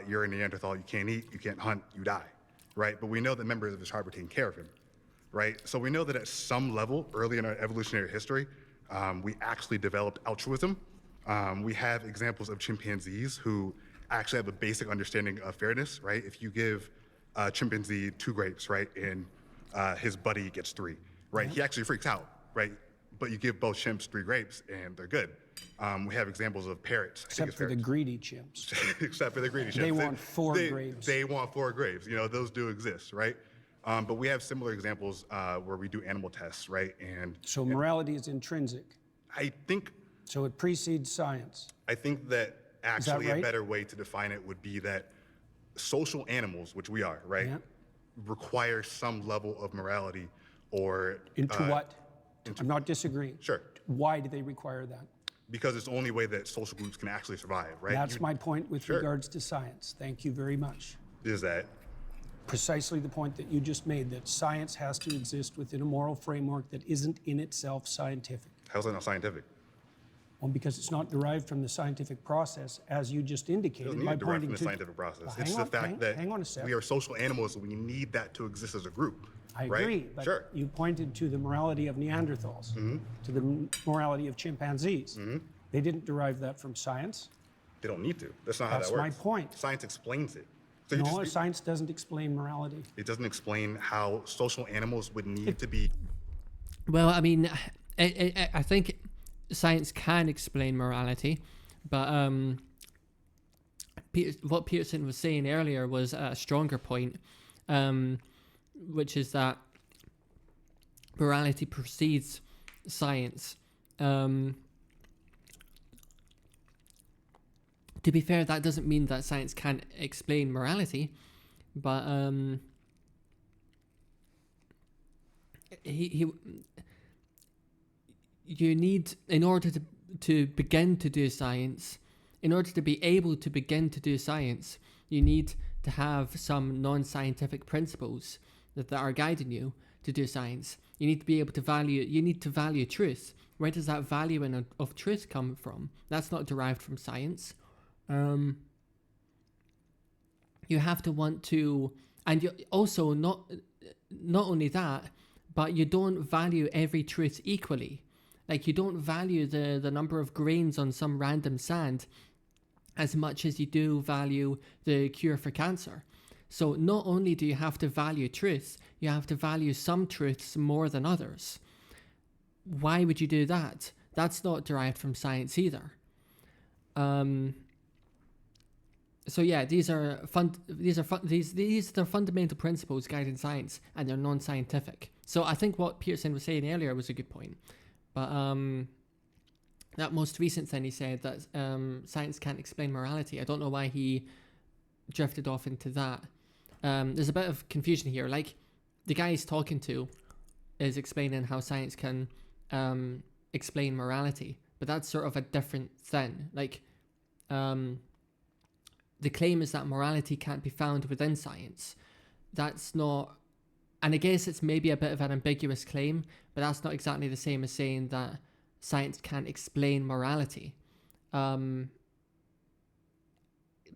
you're a Neanderthal, you can't eat, you can't hunt, you die, right? But we know that members of his tribe were taking care of him, right? So we know that at some level, early in our evolutionary history, we actually developed altruism. We have examples of chimpanzees who actually have a basic understanding of fairness, right? If you give a chimpanzee 2 grapes, right, and his buddy gets 3, right? He actually freaks out, right? But you give both chimps 3 grapes and they're good. We have examples of parrots. Except for the greedy chimps. Except for the greedy chimps. They want 4 grapes. They want 4 grapes. You know, those do exist, right? But we have similar examples where we do animal tests, right? So morality is intrinsic. I think. So it precedes science. I think that actually right? a better way to define it would be that social animals, which we are, right, require some level of morality or. Into what? I'm not disagreeing. Sure. Why do they require that? Because it's the only way that social groups can actually survive, right? That's my point with regards to science. Thank you very much. Is that? Precisely the point that you just made, that science has to exist within a moral framework that isn't in itself scientific. How's that not scientific? Well, because it's not derived from the scientific process, as you just indicated. It doesn't need to derive from the scientific process. Well, it's the fact that hang on a sec. we are social animals, and we need that to exist as a group. I right? agree, but sure. you pointed to the morality of Neanderthals, to the morality of chimpanzees. They didn't derive that from science. They don't need to. That's not how that works. That's my point. Science explains it. So No, science doesn't explain morality. It doesn't explain how social animals would need to be. Well, I mean, I think science can explain morality, but what Peterson was saying earlier was a stronger point, which is that morality precedes science. To be fair, that doesn't mean that science can't explain morality, but you need, in order to begin to do science, in order to be able to begin to do science, you need to have some non-scientific principles that are guiding you to do science. You need to be able to value truth. Where does that valuing of truth come from? That's not derived from science. You have to want to, and you also not only that, but you don't value every truth equally. Like, you don't value the number of grains on some random sand as much as you do value the cure for cancer. So not only do you have to value truth, you have to value some truths more than others. Why would you do that? That's not derived from science either. So yeah, these are the fundamental principles guiding science, and they're non-scientific. So I think what Peterson was saying earlier was a good point, but that most recent thing he said, that science can't explain morality, I don't know why he drifted off into that. There's a bit of confusion here. Like, the guy he's talking to is explaining how science can explain morality, but that's sort of a different thing. Like, the claim is that morality can't be found within science. That's not, and I guess it's maybe a bit of an ambiguous claim, but that's not exactly the same as saying that science can't explain morality.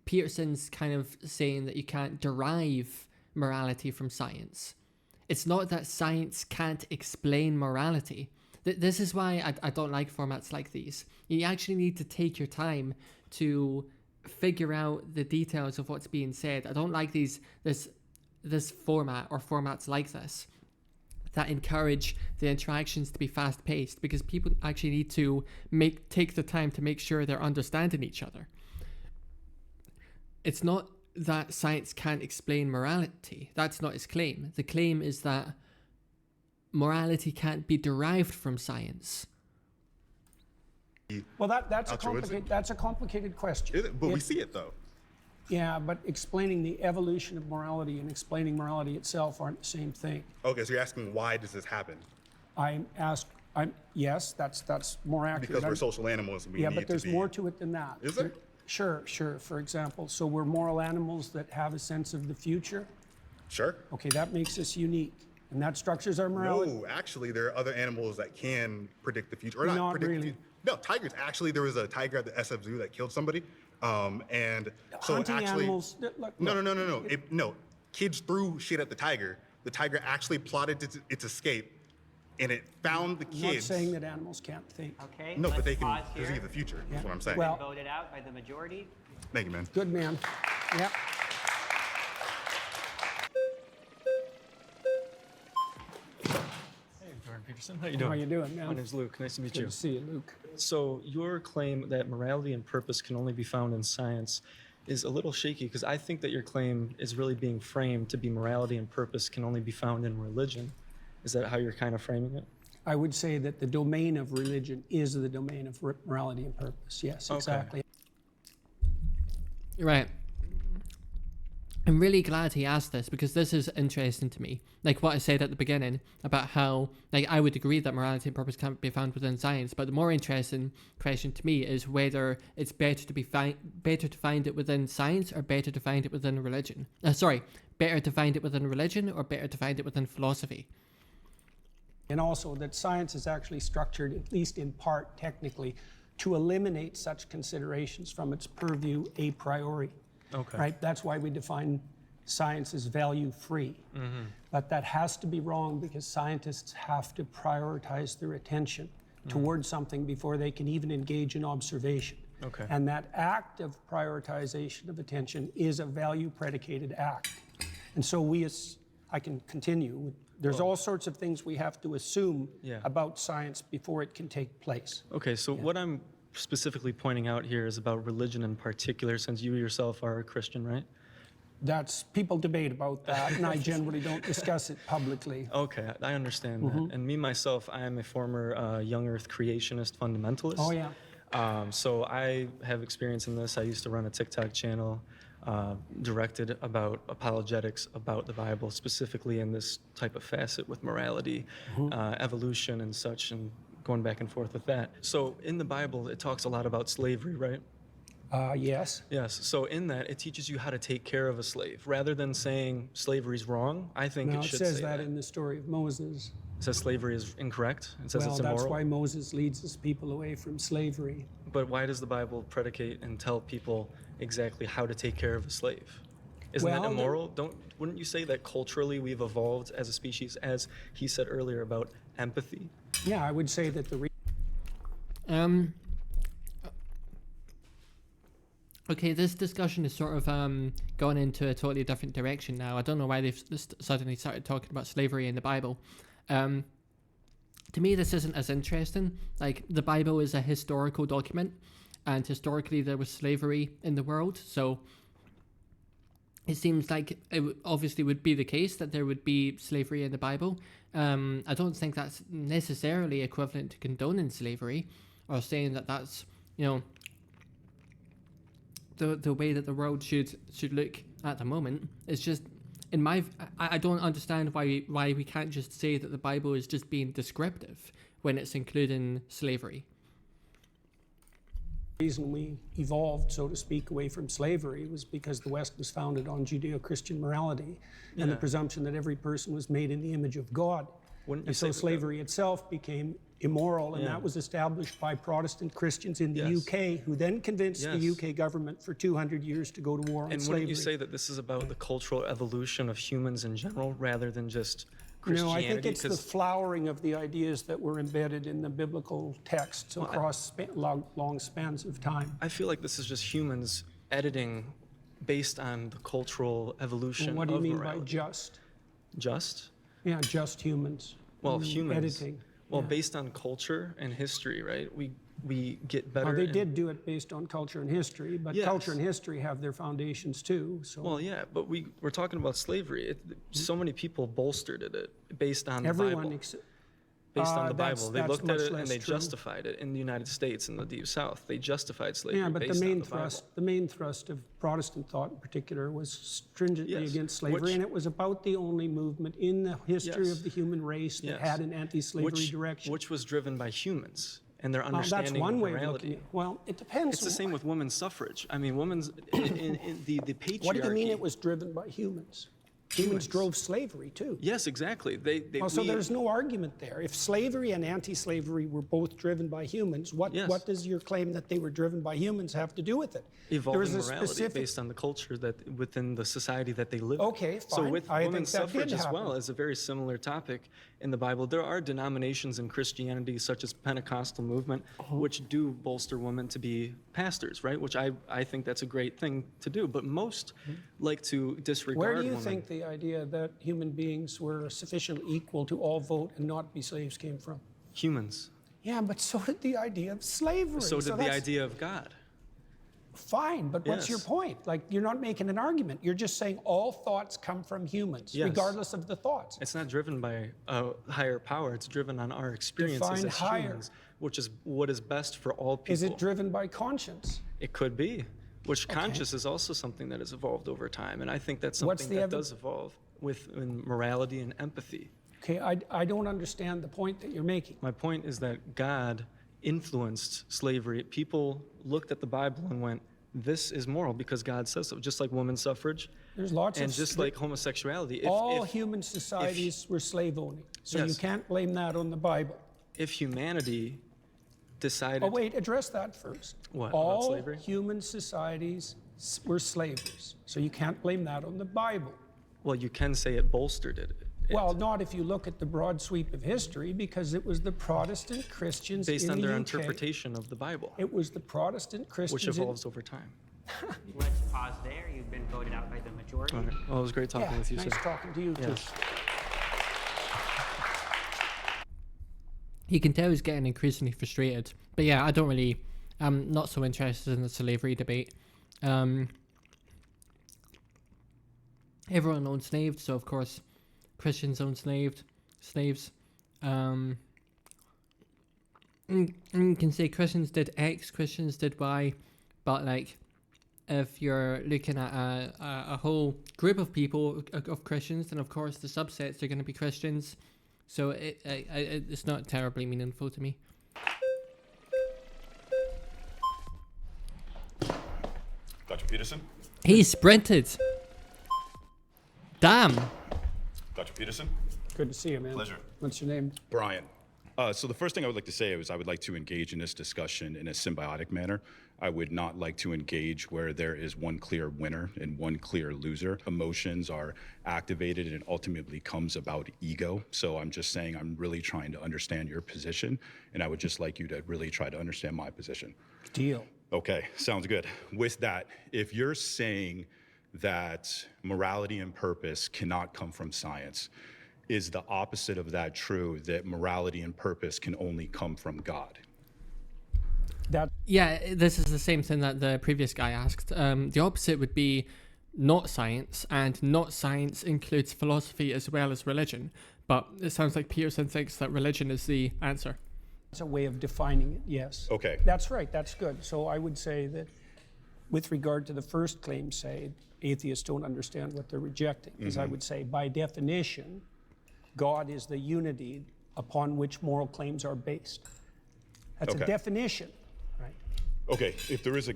Peterson's kind of saying that you can't derive morality from science. It's not that science can't explain morality. This is why I don't like formats like these. You actually need to take your time to figure out the details of what's being said. I don't like this format or formats like this that encourage the interactions to be fast-paced, because people actually need to take the time to make sure they're understanding each other. It's not that science can't explain morality. That's not his claim. The claim is that morality can't be derived from science. Well, that's a complicated question. But we see it, though. Yeah, but explaining the evolution of morality and explaining morality itself aren't the same thing. Okay, so you're asking, why does this happen? I ask, Yes, that's more accurate. Because we're social animals and we Yeah, need but there's to be... more to it than that. Is there? Sure. For example, so we're moral animals that have a sense of the future. Sure. Okay, that makes us unique. And that structures our morality. No, actually, there are other animals that can predict the future. Or Not predict really. the future. No, tigers. Actually, there was a tiger at the SF Zoo that killed somebody. And so Hunting actually... animals. Look, No. Kids threw shit at the tiger. The tiger actually plotted its escape, and it found the I'm not kids. saying that animals can't think. Okay, No, but let's they can pause here. perceive the future. That's what I'm saying. Well- Voted out by the majority. Thank you, man. Good man. Yeah. Jordan Peterson, how you How doing? you doing, man? My name's Luke. Nice to meet Good you. to see you, Luke. So your claim that morality and purpose can only be found in science is a little shaky because I think that your claim is really being framed to be morality and purpose can only be found in religion. Is that how you're kind of framing it? I would say that the domain of religion is the domain of morality and purpose. Yes, Okay. exactly. Right. I'm really glad he asked this because this is interesting to me. Like what I said at the beginning about how, like, I would agree that morality and purpose can't be found within science, but the more interesting question to me is whether it's better to find it within science or better to find it within religion. Better to find it within religion or better to find it within philosophy. And also that science is actually structured, at least in part technically, to eliminate such considerations from its purview a priori. Okay. Right? That's why we define science as value-free. But that has to be wrong because scientists have to prioritize their attention towards something before they can even engage in observation. Okay. And that act of prioritization of attention is a value-predicated act. And so I can continue. There's all sorts of things we have to assume Yeah. about science before it can take place. Okay, so what I'm specifically pointing out here is about religion in particular, since you yourself are a Christian, right? People debate about that, and I generally don't discuss it publicly. Okay, I understand that. And me, myself, I am a former young earth creationist fundamentalist. Oh, yeah. So I have experience in this. I used to run a TikTok channel directed about apologetics about the Bible, specifically in this type of facet with morality, evolution and such, and going back and forth with that. So in the Bible, it talks a lot about slavery, right? Yes. Yes. So in that, it teaches you how to take care of a slave. Rather than saying slavery's wrong, I think No, it it should says say that in the story of Moses. It says slavery is incorrect. It says Well, it's immoral. that's why Moses leads his people away from slavery. But why does the Bible predicate and tell people exactly how to take care of a slave? Isn't Well, that immoral? Wouldn't you say that culturally we've evolved as a species, as he said earlier about empathy? Yeah, I would say that Okay, this discussion is sort of gone into a totally different direction now. I don't know why they've suddenly started talking about slavery in the Bible. To me, this isn't as interesting. Like, the Bible is a historical document, and historically there was slavery in the world, so it seems like it obviously would be the case that there would be slavery in the Bible. I don't think that's necessarily equivalent to condoning slavery or saying that that's, you know, the way that the world should look at the moment. It's just, I don't understand why we can't just say that the Bible is just being descriptive when it's including slavery. The reason we evolved, so to speak, away from slavery was because the West was founded on Judeo-Christian morality and the presumption that every person was made in the image of God. Wouldn't you And say so that slavery itself became immoral, and Yeah. that was established by Protestant Christians in the Yes. UK, who then convinced the Yes. UK government for 200 years to go to war on And slavery. wouldn't you say that this is about the cultural evolution of humans in general rather than just Christianity? No, I think it's the 'Cause- flowering of the ideas that were embedded in the biblical texts across long spans of time. I feel like this is just humans editing based on the cultural evolution And what do you of mean morality. by just? Just? Yeah, just humans. Well, Mm, humans. Editing. Well, yeah. based on culture and history, right? We get better. Well, they and- did do it based on culture and history, but Yes. culture and history have their foundations too. So Well, yeah, but we're talking about slavery. So many people bolstered it based on the everyone, Bible. based on the That's- Bible. They that's looked at much it and less they true. justified it in the United States and the Deep South. They justified slavery Yeah, but based the main on the thrust, Bible. the main thrust of Protestant thought in particular was stringently Yes, against slavery, which- and it was about the only movement in the history Yes. of the human race that Yes. had an anti-slavery which, direction. which was driven by humans and their Well, understanding that's one of way of morality. looking at it. Well, it depends. It's the same with women's suffrage. I mean, women's in the patriarchy. What do you mean it was driven by humans? Humans drove slavery too. Yes, exactly. They Well, so we- there's no argument there. If slavery and anti-slavery were both driven by humans, what does your claim that they were driven by humans have to do with it? evolving There is a morality specific- based on the culture that within the society that they live Okay, in. So fine. with I think women's that did suffrage as well happen. is a very similar topic in the Bible. There are denominations in Christianity such as Pentecostal movement Uh-huh. which do bolster women to be pastors, right? Which I think that's a great thing to do. But most like to disregard Where do you women. think the idea that human beings were sufficiently equal to all vote and not be slaves came from? Humans. Yeah, but so did the idea of slavery. So did the that's idea of God. Fine, but what's your Yes. point? Like, you're not making an argument. You're just saying all thoughts come from humans, Yes. regardless of the thoughts. It's not driven by a higher power. It's driven on our experiences Define as higher. humans, which is what is best for all people. Is it driven by conscience? It could be, which conscious is also something that has evolved over time. And I think that's What's something the that does evolve in morality and empathy. Okay, I don't understand the point that you're making. My point is that God influenced slavery. People looked at the Bible and went, this is moral because God says so, just like women's suffrage. There's lots and of just like homosexuality. all human societies were slave owning, so you Yes. can't blame that on the Bible. if humanity decided Oh wait, address that first. What, about All slavery? human societies were slavers, so you can't blame that on the Bible. well, you can say it bolstered it. Well, not if you look at the broad sweep of history, because it was the Protestant Christians Based in on the their UK. interpretation of the Bible, It was the Protestant Christians. which in- evolves over time. Let's pause there. You've been voted out by the majority. All right. Well, it was great talking Yeah, with you, nice sir. talking to you too. Yes. You can tell he's getting increasingly frustrated. But yeah, I'm not so interested in the slavery debate. Everyone owned slaves, so of course Christians owned slaves. You can say Christians did X, Christians did Y, but like if you're looking at a whole group of people of Christians, then of course the subsets are going to be Christians. So it's not terribly meaningful to me. Dr. Peterson? He sprinted. Damn. Dr. Peterson? Good to see you, man. Pleasure. What's your name? Brian. So the first thing I would like to say is I would like to engage in this discussion in a symbiotic manner. I would not like to engage where there is one clear winner and one clear loser. Emotions are activated and it ultimately comes about ego. So I'm just saying I'm really trying to understand your position, and I would just like you to really try to understand my position. Deal. Okay, sounds good. With that, if you're saying that morality and purpose cannot come from science, is the opposite of that true, that morality and purpose can only come from God? Yeah, this is the same thing that the previous guy asked. The opposite would be not science, and not science includes philosophy as well as religion. But it sounds like Peterson thinks that religion is the answer. It's a way of defining it, yes. Okay. That's right, that's good. So I would say that with regard to the first claim, say, atheists don't understand what they're rejecting. Because I would say, by definition, God is the unity upon which moral claims are based. That's Okay. a definition, right? Okay, if there is a...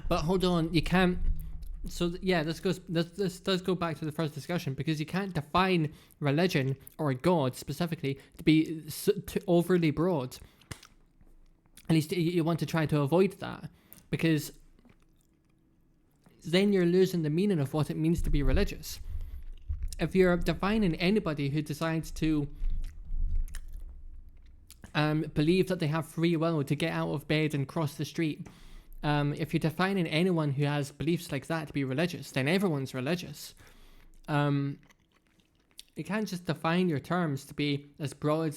But hold on, you can't. So yeah, this does go back to the first discussion, because you can't define religion or God specifically to be too overly broad. At least you want to try to avoid that, because then you're losing the meaning of what it means to be religious. If you're defining anybody who decides to believe that they have free will to get out of bed and cross the street, if you're defining anyone who has beliefs like that to be religious, then everyone's religious. You can't just define your terms to be as broad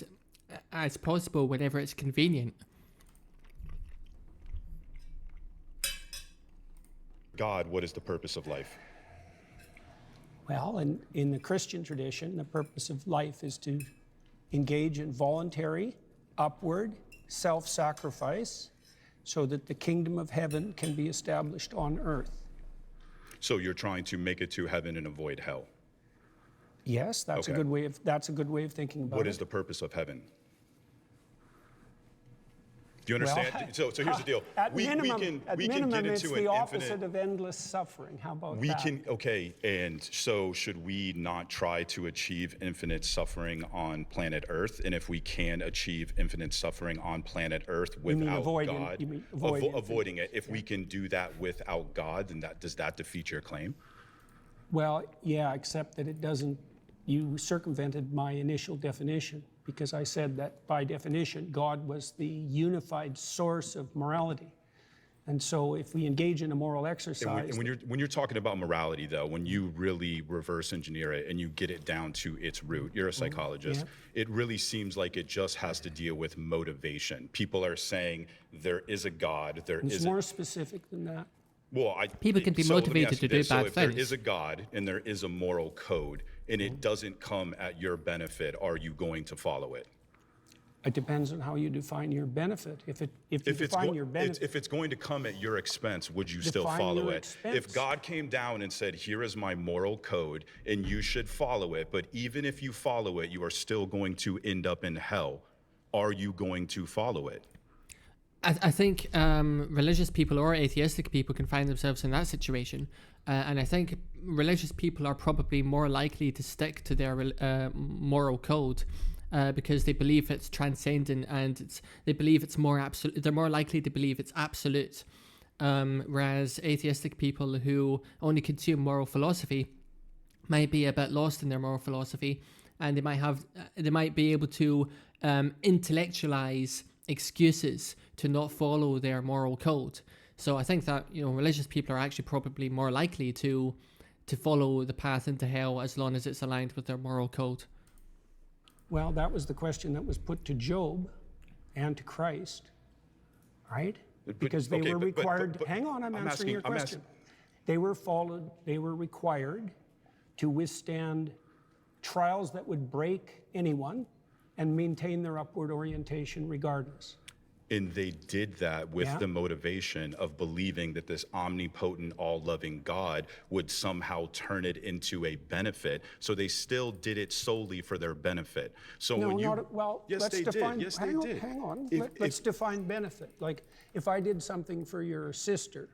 as possible whenever it's convenient. God, what is the purpose of life? Well, in the Christian tradition, the purpose of life is to engage in voluntary, upward self-sacrifice so that the kingdom of heaven can be established on earth. So you're trying to make it to heaven and avoid hell. Yes, that's Okay. a good way of thinking about What it. is the purpose of heaven? Do you understand? So here's the deal. At We minimum, can at get minimum, it's into the an opposite infinite. of endless suffering. How about We that? can, okay, and so should we not try to achieve infinite suffering on planet Earth? And if we can achieve infinite suffering on planet Earth mean without avoiding- God, you mean avoiding avoiding it, if we can do that without God, then does that defeat your claim? Well, yeah, except that it doesn't, you circumvented my initial definition because I said that by definition, God was the unified source of morality. And so if we engage in a moral exercise. And when you're talking about morality, though, when you really reverse engineer it and you get it down to its root, you're a psychologist. It really seems like it just has to deal with motivation. People are saying there is a God, It's more specific than that. Well, People can be so let me motivated ask you to do this. So bad if there things. is a God and there is a moral code and it doesn't come at your benefit, are you going to follow it? It depends on how you define your benefit. If you define your benefit. If it's going to come at your expense, would you still Define follow your it? expense. If God came down and said, here is my moral code and you should follow it, but even if you follow it, you are still going to end up in hell, are you going to follow it? I think religious people or atheistic people can find themselves in that situation. And I think religious people are probably more likely to stick to their moral code because they believe it's transcendent and they believe it's more absolute. They're more likely to believe it's absolute. Whereas atheistic people who only consume moral philosophy might be a bit lost in their moral philosophy, and they might be able to intellectualize excuses to not follow their moral code. So I think that religious people are actually probably more likely to follow the path into hell as long as it's aligned with their moral code. Well, that was the question that was put to Job and to Christ, right? Because they were required. Hang on, I'm answering your question. They were required to withstand trials that would break anyone and maintain their upward orientation regardless. And they did that with the motivation of believing that this omnipotent, all-loving God would somehow turn it into a benefit. So they still did it solely for their benefit. So Yes, let's define. Yes, they did. Hang on. Let's define benefit. Like, if I did something for your sister,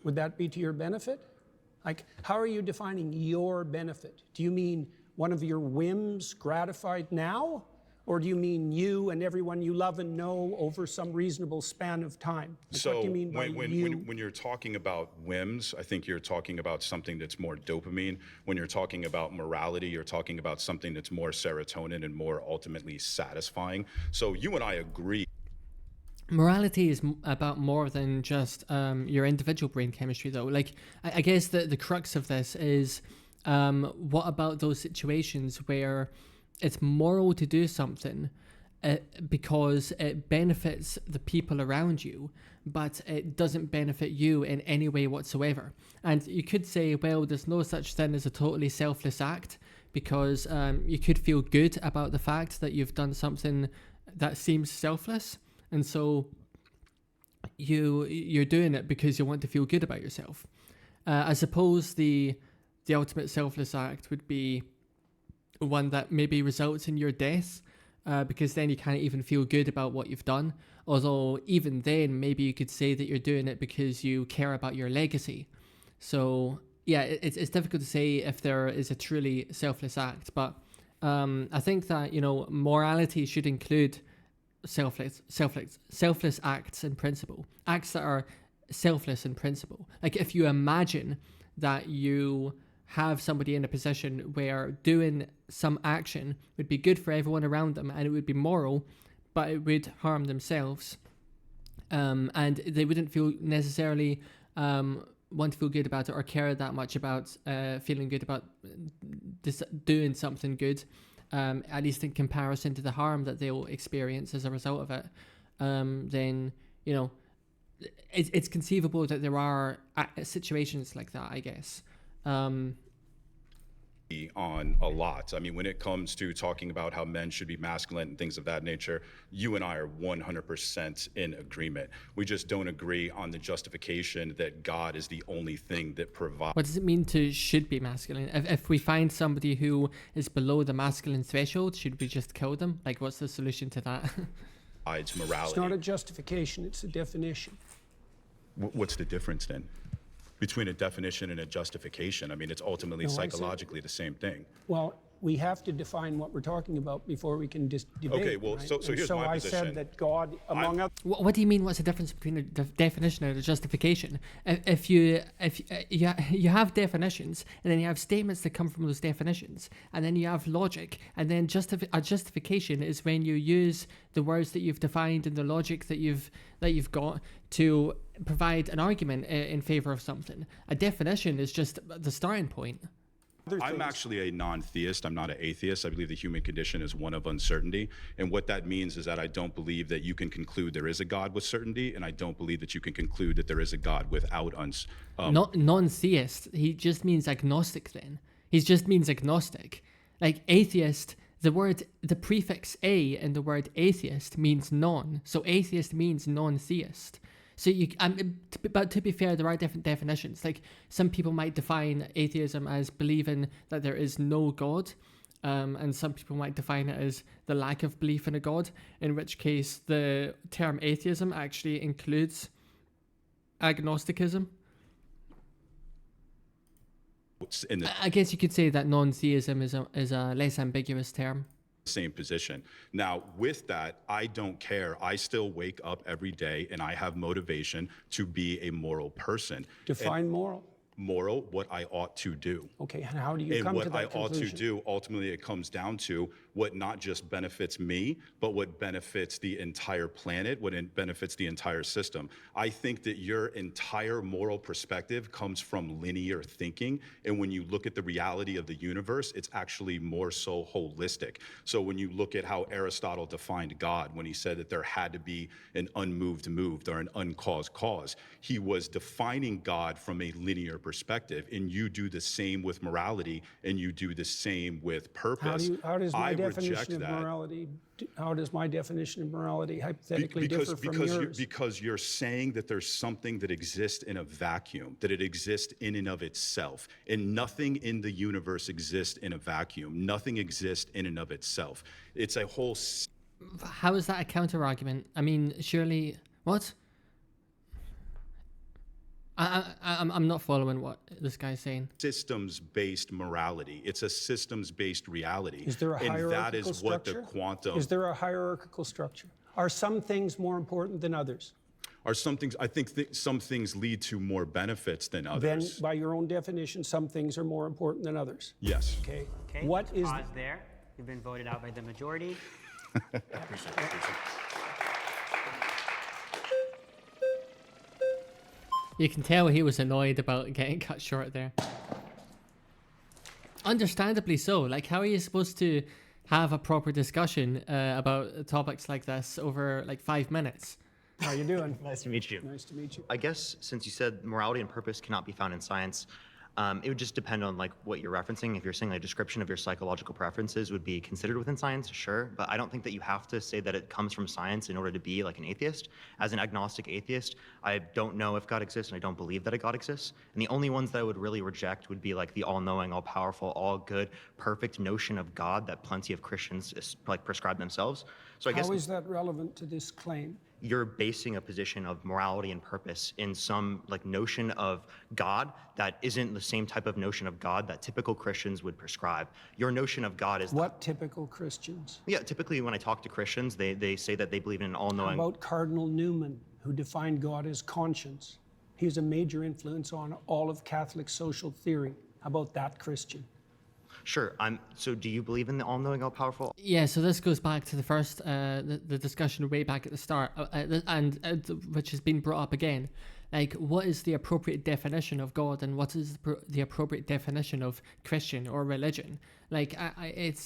would that be to your benefit? Like, how are you defining your benefit? Do you mean one of your whims gratified now? Or do you mean you and everyone you love and know over some reasonable span of time? Like, so what do you mean by when you're talking about whims, I think you're talking about something that's more dopamine. When you're talking about morality, you're talking about something that's more serotonin and more ultimately satisfying. So you and I agree. Morality is about more than just your individual brain chemistry, though. Like, I guess the crux of this is what about those situations where it's moral to do something because it benefits the people around you, but it doesn't benefit you in any way whatsoever. And you could say, well, there's no such thing as a totally selfless act, because you could feel good about the fact that you've done something that seems selfless, and so you're doing it because you want to feel good about yourself. I suppose the ultimate selfless act would be one that maybe results in your death, because then you can't even feel good about what you've done. Although even then, maybe you could say that you're doing it because you care about your legacy. So yeah, it's difficult to say if there is a truly selfless act, but I think that morality should include selfless acts in principle, acts that are selfless in principle. Like, if you imagine that you have somebody in a position where doing some action would be good for everyone around them and it would be moral, but it would harm themselves, and they wouldn't feel necessarily want to feel good about it or care that much about feeling good about doing something good, at least in comparison to the harm that they'll experience as a result of it, then it's conceivable that there are situations like that, I guess. on a lot. I mean, when it comes to talking about how men should be masculine and things of that nature, you and I are 100% in agreement. We just don't agree on the justification that God is the only thing that provides. What does it mean to should be masculine? If we find somebody who is below the masculine threshold, should we just kill them? Like, what's the solution to that? Morality. It's not a justification, it's a definition. What's the difference then between a definition and a justification? I mean, it's ultimately psychologically the same thing. Well, we have to define what we're talking about before we can debate. Okay, well, right? so here's my I position. said that God, among other. What do you mean? What's the difference between a definition and a justification? If you have definitions, and then you have statements that come from those definitions, and then you have logic, and then a justification is when you use the words that you've defined and the logic that you've got to provide an argument in favor of something. A definition is just the starting point. I'm actually a non-theist. I'm not an atheist. I believe the human condition is one of uncertainty. And what that means is that I don't believe that you can conclude there is a God with certainty, and I don't believe that you can conclude that there is a God without Not non-theist. He just means agnostic then. He just means agnostic. Like atheist, the prefix a in the word atheist means non. So atheist means non-theist. So but to be fair, there are different definitions. Like some people might define atheism as believing that there is no God, and some people might define it as the lack of belief in a God. In which case, the term atheism actually includes agnosticism. I guess you could say that non-theism is a less ambiguous term. Same position. Now, with that, I don't care. I still wake up every day and I have motivation to be a moral person. Define moral. Moral, what I ought to do. Okay, and how do you come to that conclusion? And what I ought to do, ultimately, it comes down to what not just benefits me, but what benefits the entire planet, what benefits the entire system. I think that your entire moral perspective comes from linear thinking, and when you look at the reality of the universe, it's actually more so holistic. So when you look at how Aristotle defined God, when he said that there had to be an unmoved moved or an uncaused cause, he was defining God from a linear perspective, and you do the same with morality, and you do the same with purpose. How does my definition of morality? How does my definition of morality hypothetically differ from yours? Because you're saying that there's something that exists in a vacuum, that it exists in and of itself, and nothing in the universe exists in a vacuum. Nothing exists in and of itself. It's a whole. How is that a counter argument? I mean, surely what? I'm not following what this guy's saying. Systems-based morality. It's a systems-based reality. Is there a hierarchical structure? And that is what the quantum... Is there a hierarchical structure? Are some things more important than others? Are some things... I think some things lead to more benefits than others. Then, by your own definition, some things are more important than others. Yes. Okay. Okay, What is... pause there. You've been voted out by the majority. You can tell he was annoyed about getting cut short there. Understandably so. Like, how are you supposed to have a proper discussion about topics like this over like 5 minutes? How are you doing? Nice to meet you. Nice to meet you. I guess since you said morality and purpose cannot be found in science, it would just depend on like what you're referencing. If you're saying a description of your psychological preferences would be considered within science, sure. But I don't think that you have to say that it comes from science in order to be like an atheist. As an agnostic atheist, I don't know if God exists and I don't believe that a God exists. And the only ones that I would really reject would be like the all-knowing, all-powerful, all-good, perfect notion of God that plenty of Christians like prescribe themselves. So I guess How is that relevant to this claim? You're basing a position of morality and purpose in some like notion of God that isn't the same type of notion of God that typical Christians would prescribe. Your notion of God is what typical Christians? Yeah, typically when I talk to Christians, they say that they believe in an all-knowing. How about Cardinal Newman, who defined God as conscience? He's a major influence on all of Catholic social theory. How about that Christian? Sure. So do you believe in the all-knowing, all-powerful? Yeah, so this goes back to the first, the discussion way back at the start, which has been brought up again. Like, what is the appropriate definition of God, and what is the appropriate definition of Christian or religion? Like, it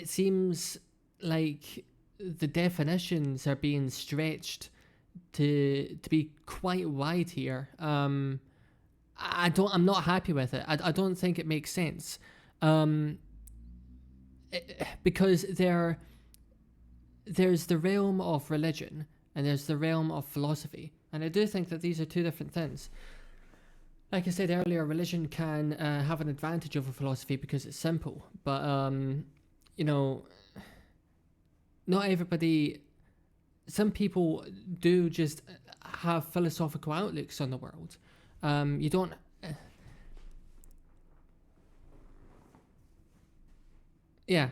seems like the definitions are being stretched to be quite wide here. I'm not happy with it. I don't think it makes sense. Because there's the realm of religion and there's the realm of philosophy, and I do think that these are two different things. Like I said earlier, religion can have an advantage over philosophy because it's simple, but you know, not everybody. Some people do just have philosophical outlooks on the world. You don't. Yeah,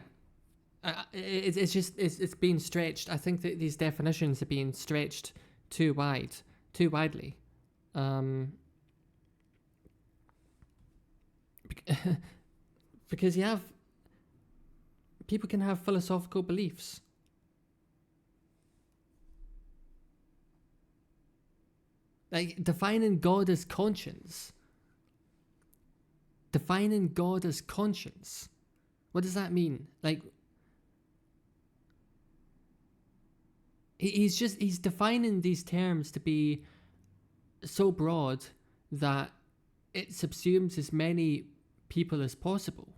it's just it's being stretched. I think that these definitions are being stretched too widely. Because people can have philosophical beliefs. Like defining God as conscience. Defining God as conscience. What does that mean? Like, he's defining these terms to be so broad that it subsumes as many people as possible.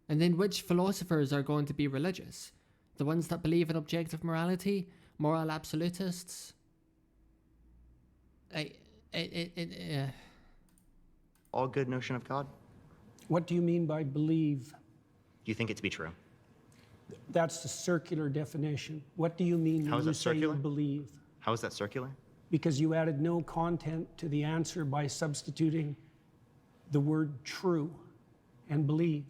And then which philosophers are going to be religious? The ones that believe in objective morality? Moral absolutists? All good notion of God? What do you mean by believe? Do you think it to be true? That's the circular definition. What do you mean How when is you that say you circular? believe? How is that circular? Because you added no content to the answer by substituting the word true and believe.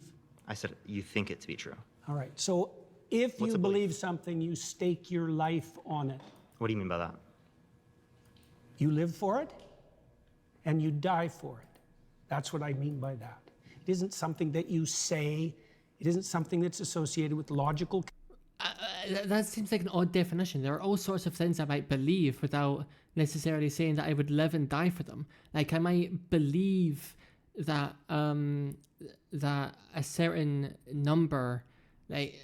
I said you think it to be true. All right. So if What's you a belief? believe something, you stake your life on it. What do you mean by that? You live for it and you die for it. That's what I mean by that. It isn't something that you say. It isn't something that's associated with logical. That seems like an odd definition. There are all sorts of things I might believe without necessarily saying that I would live and die for them. Like I might believe that that a certain number, like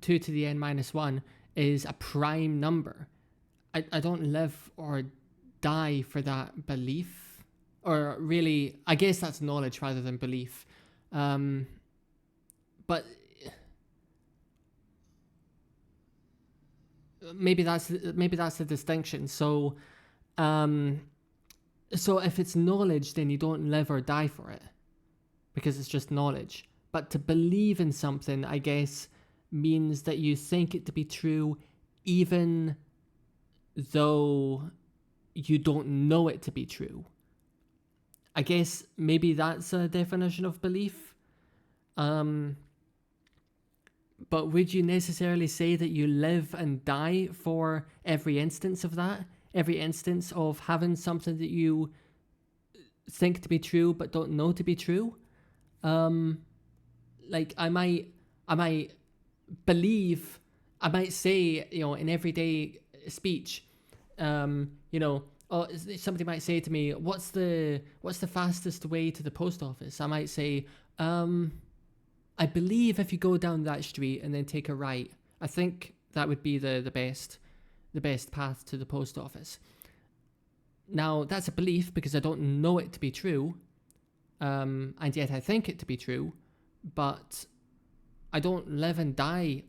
2 to the n minus 1, is a prime number. I don't live or die for that belief. Or really, I guess that's knowledge rather than belief. But maybe that's the distinction. So if it's knowledge, then you don't live or die for it because it's just knowledge. But to believe in something, I guess, means that you think it to be true even though you don't know it to be true. I guess maybe that's a definition of belief. But would you necessarily say that you live and die for every instance of that? Every instance of having something that you think to be true but don't know to be true? Like I might believe, I might say, in everyday speech, somebody might say to me, what's the fastest way to the post office? I might say, I believe if you go down that street and then take a right, I think that would be the best path to the post office. Now, that's a belief because I don't know it to be true, and yet I think it to be true, but I don't live and die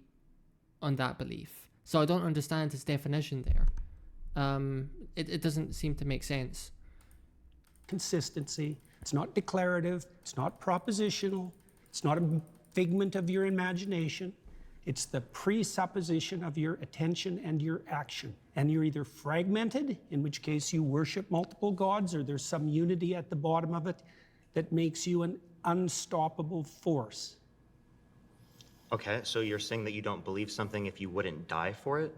on that belief. So I don't understand its definition there. It doesn't seem to make sense. Consistency. It's not declarative. It's not propositional. It's not a figment of your imagination. It's the presupposition of your attention and your action. And you're either fragmented, in which case you worship multiple gods, or there's some unity at the bottom of it that makes you an unstoppable force. Okay, so you're saying that you don't believe something if you wouldn't die for it?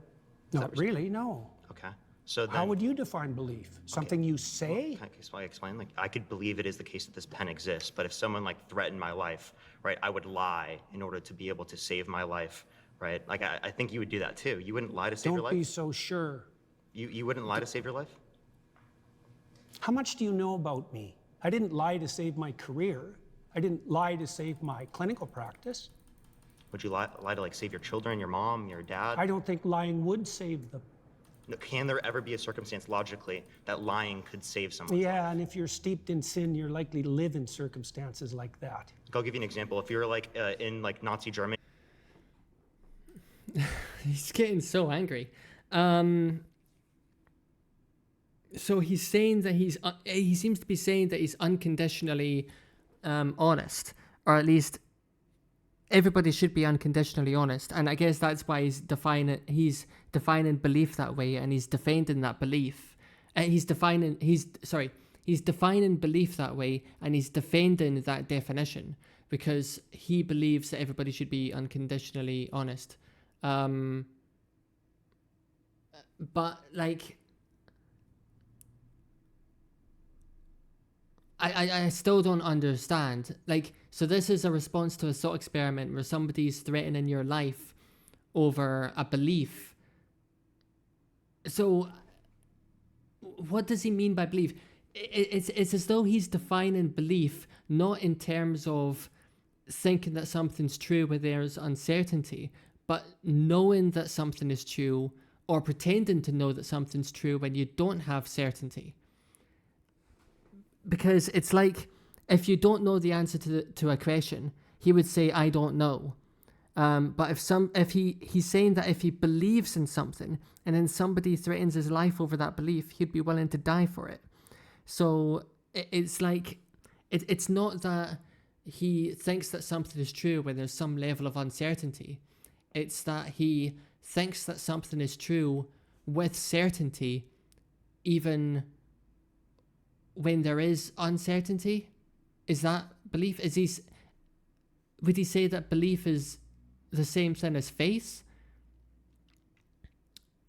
Not really, no. Okay. So then, How would you define belief? Something you say? Can I explain? Like, I could believe it is the case that this pen exists, but if someone threatened my life, right, I would lie in order to be able to save my life, right? Like, I think you would do that too. You wouldn't lie to save your life? Don't be so sure. You wouldn't lie to save your life? How much do you know about me? I didn't lie to save my career. I didn't lie to save my clinical practice. Would you lie to like save your children, your mom, your dad? I don't think lying would save them. No, can there ever be a circumstance logically that lying could save someone? Yeah, and if you're steeped in sin, you're likely to live in circumstances like that. I'll give you an example. If you're like in like Nazi Germany. He's getting so angry. So he's saying that he seems to be saying that he's unconditionally honest, or at least everybody should be unconditionally honest. And I guess that's why he's defining belief that way, and he's defending that belief. He's defining belief that way, and he's defending that definition because he believes that everybody should be unconditionally honest. But like, I still don't understand. Like, so this is a response to a thought experiment where somebody's threatening your life over a belief. So what does he mean by belief? It's as though he's defining belief not in terms of thinking that something's true where there's uncertainty, but knowing that something is true or pretending to know that something's true when you don't have certainty. Because it's like, if you don't know the answer to a question, he would say, I don't know. But if he's saying that if he believes in something and then somebody threatens his life over that belief, he'd be willing to die for it. So it's like, it's not that he thinks that something is true when there's some level of uncertainty. It's that he thinks that something is true with certainty, even when there is uncertainty. Is that belief? Would he say that belief is the same thing as faith?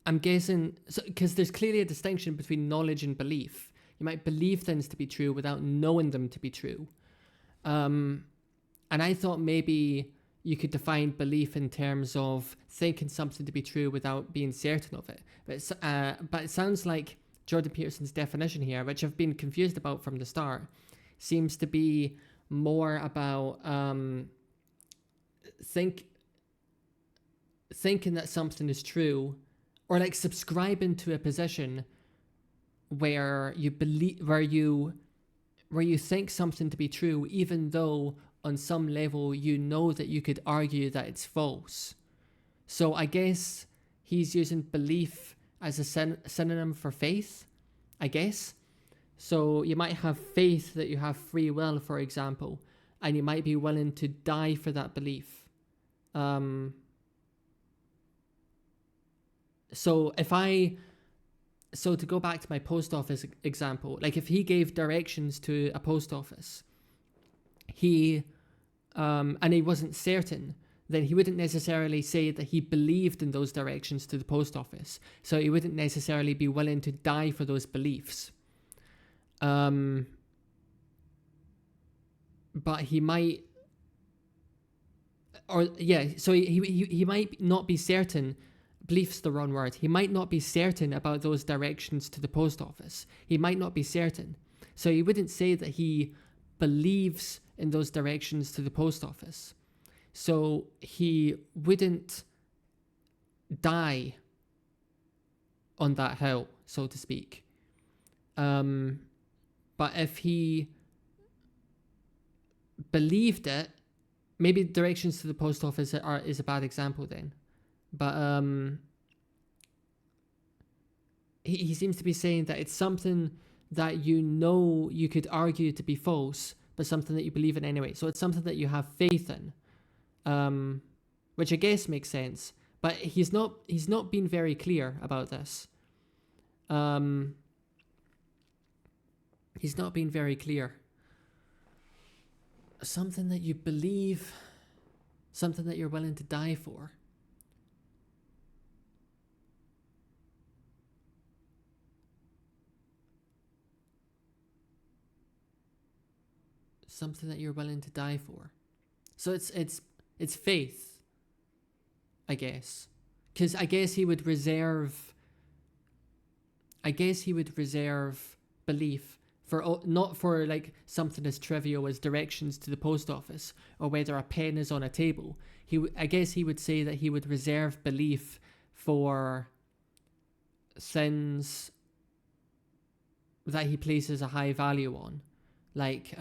I'm guessing, because there's clearly a distinction between knowledge and belief. You might believe things to be true without knowing them to be true. And I thought maybe you could define belief in terms of thinking something to be true without being certain of it. But it sounds like Jordan Peterson's definition here, which I've been confused about from the start, seems to be more about thinking that something is true, or like subscribing to a position where you believe, where you think something to be true, even though on some level you know that you could argue that it's false. So I guess he's using belief as a synonym for faith, I guess. So you might have faith that you have free will, for example, and you might be willing to die for that belief. So to go back to my post office example, like if he gave directions to a post office, and he wasn't certain, then he wouldn't necessarily say that he believed in those directions to the post office. So he wouldn't necessarily be willing to die for those beliefs. But he might, so he might not be certain. Belief's the wrong word. He might not be certain about those directions to the post office. He might not be certain. So he wouldn't say that he believes in those directions to the post office. So he wouldn't die on that hill, so to speak. But if he believed it, maybe directions to the post office is a bad example then. But he seems to be saying that it's something that you know you could argue to be false, but something that you believe in anyway. So it's something that you have faith in, which I guess makes sense. But he's not been very clear about this. He's not been very clear. Something that you believe, something that you're willing to die for. Something that you're willing to die for. So it's faith, I guess. Because I guess he would reserve belief not for like something as trivial as directions to the post office or whether a pen is on a table. I guess he would say that he would reserve belief for things that he places a high value on. Like,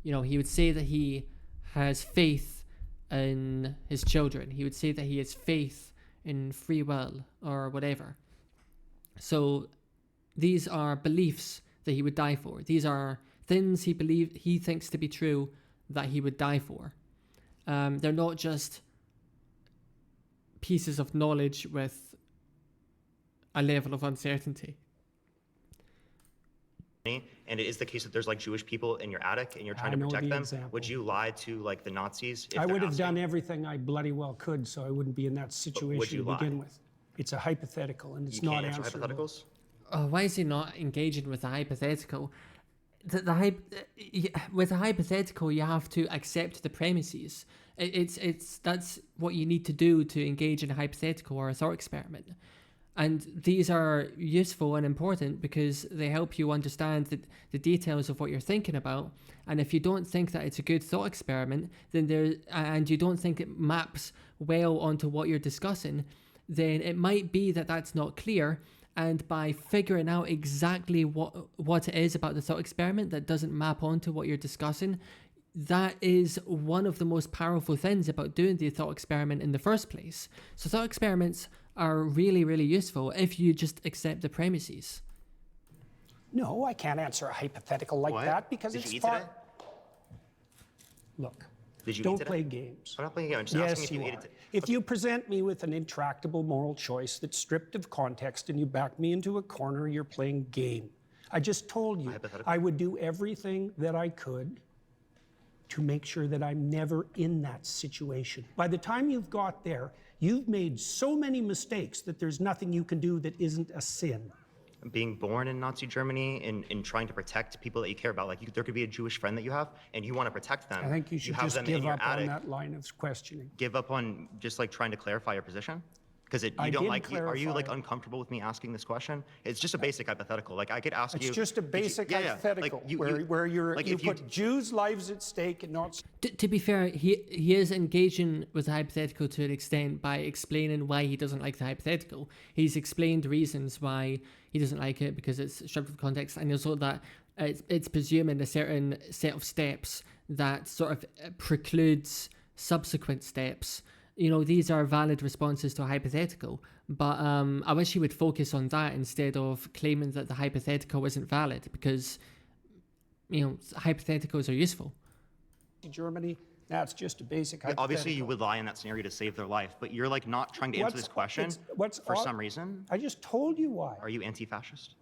he would say that he has faith in his children. He would say that he has faith in free will or whatever. So these are beliefs that he would die for. These are things he thinks to be true that he would die for. They're not just pieces of knowledge with a level of uncertainty. And it is the case that there's like Jewish people in your attic and you're trying to protect them. Would you lie to like the Nazis? I would have done everything I bloody well could, so I wouldn't be in that situation to begin with. It's a hypothetical, and it's not answerable. Hypotheticals? Why is he not engaging with a hypothetical? With a hypothetical, you have to accept the premises. That's what you need to do to engage in a hypothetical or a thought experiment. And these are useful and important because they help you understand the details of what you're thinking about. And if you don't think that it's a good thought experiment, and you don't think it maps well onto what you're discussing, then it might be that that's not clear. And by figuring out exactly what it is about the thought experiment that doesn't map onto what you're discussing, that is one of the most powerful things about doing the thought experiment in the first place. So thought experiments are really, really useful if you just accept the premises. No, I can't answer a hypothetical like that because Did it's you eat far. today? Look, Did you don't eat today? play games. I'm not playing a game. I'm just Yes, asking if you you ate are. it. If you present me with an intractable moral choice that's stripped of context and you back me into a corner, you're playing game. I just told you I would do everything that I could to make sure that I'm never in that situation. By the time you've got there, you've made so many mistakes that there's nothing you can do that isn't a sin. Being born in Nazi Germany and trying to protect people that you care about, like there could be a Jewish friend that you have and you want to protect them. I think you should have just them give in your up on attic. that line of questioning. Give up on just like trying to clarify your position? Because I you don't did like, are you like clarify. uncomfortable with me asking this question? It's just a basic hypothetical. Like I could ask you. It's just a basic hypothetical where you put Jews' lives at stake and not. To be fair, he is engaging with the hypothetical to an extent by explaining why he doesn't like the hypothetical. He's explained reasons why he doesn't like it because it's stripped of context, and also that it's presuming a certain set of steps that sort of precludes subsequent steps. These are valid responses to a hypothetical, but I wish he would focus on that instead of claiming that the hypothetical isn't valid because, hypotheticals are useful. Germany, that's just a basic hypothetical. Obviously, you would lie in that scenario to save their life, but you're like not trying to answer this question for some reason. I just told you why. Are you anti-fascist?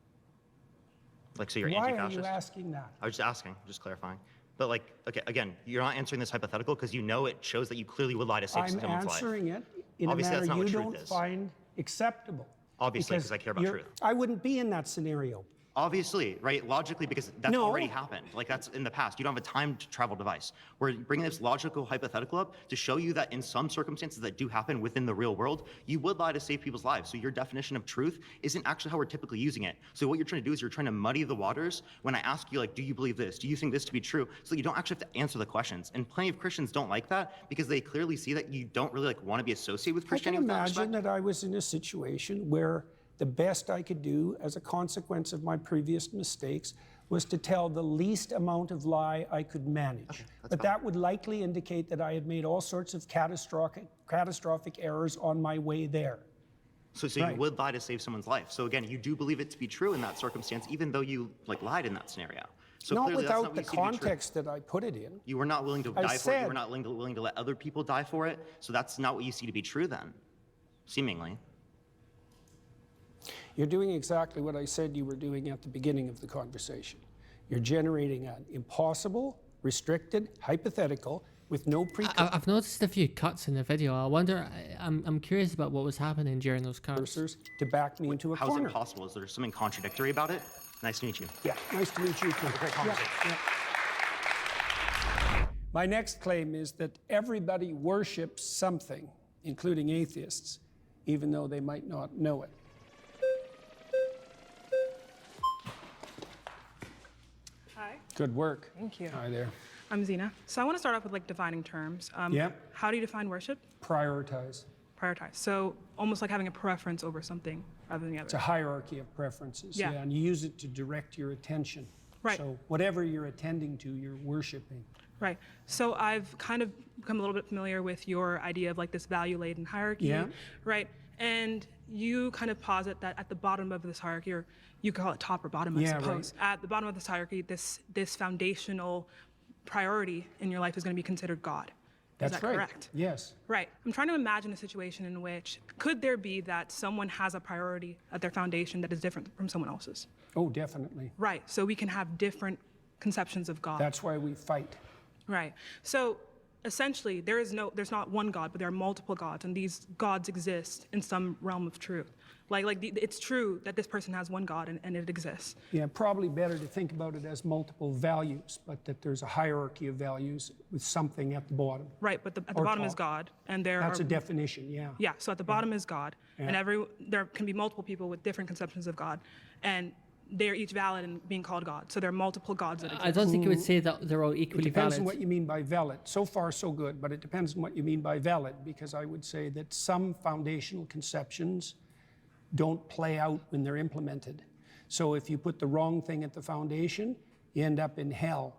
Like, so you're Why anti-fascist? are you asking that? I was just asking, just clarifying. But like, okay, again, you're not answering this hypothetical because you know it shows that you clearly would lie to save someone's life. I'm answering it in Obviously, a that's not manner what you truth don't is. find acceptable. Obviously, because I care about truth. I wouldn't be in that scenario. Obviously, right? Logically, because that's already happened. Like that's in the past. You don't have a time travel device. We're bringing this logical hypothetical up to show you that in some circumstances that do happen within the real world, you would lie to save people's lives. So your definition of truth isn't actually how we're typically using it. So what you're trying to do is you're trying to muddy the waters when I ask you, like, do you believe this? Do you think this to be true? So you don't actually have to answer the questions. And plenty of Christians don't like that because they clearly see that you don't really like want to be associated with Christianity. I can imagine that I was in a situation where the best I could do as a consequence of my previous mistakes was to tell the least amount of lie I could manage. But that would likely indicate that I had made all sorts of catastrophic errors on my way there. So you would lie to save someone's life. So again, you do believe it to be true in that circumstance, even though you like lied in that scenario. So not clearly without that's not the what you see to be true. context that I put it in. You were not willing to die for it. You were not willing to let other people die for it. So that's not what you see to be true then, seemingly. You're doing exactly what I said you were doing at the beginning of the conversation. You're generating an impossible, restricted, hypothetical with no I've noticed a few cuts in the video. I wonder, I'm curious about what was happening during those cuts. To back me into a How's corner. it possible? Is there something contradictory about it? Nice to meet you. Yeah, nice to meet you too. Great conversation. Yeah. My next claim is that everybody worships something, including atheists, even though they might not know it. Hi. Good work. Thank you. Hi there. I'm Zena. So I want to start off with like defining terms. Yeah. How do you define worship? Prioritize. Prioritize. So almost like having a preference over something rather than the other. It's a hierarchy of preferences. Yeah. And you use it to direct your attention. Right. So whatever you're attending to, you're worshiping. Right. So I've kind of become a little bit familiar with your idea of like this value-laden hierarchy. Yeah. Right. And you kind of posit that at the bottom of this hierarchy, or you could call it top or bottom, I Yeah, suppose. right. At the bottom of this hierarchy, this foundational priority in your life is going to be considered God. That's is that right. correct? Yes. Right. I'm trying to imagine a situation in which could there be that someone has a priority at their foundation that is different from someone else's? Oh, definitely. Right. So we can have different conceptions of God. That's why we fight. Right. So essentially, there's not one God, but there are multiple gods, and these gods exist in some realm of truth. It's true that this person has one God and it exists. Yeah, probably better to think about it as multiple values, but that there's a hierarchy of values with something at the bottom. At the bottom is God, and That's a definition, yeah. Yeah. So at the bottom is God, and there can be multiple people with different conceptions of God, and they're each valid in being called God. So there are multiple gods that exist. I don't think you would say that they're all equally It depends valid. on what you mean by valid. So far, so good, but it depends on what you mean by valid, because I would say that some foundational conceptions don't play out when they're implemented. So if you put the wrong thing at the foundation, you end up in hell,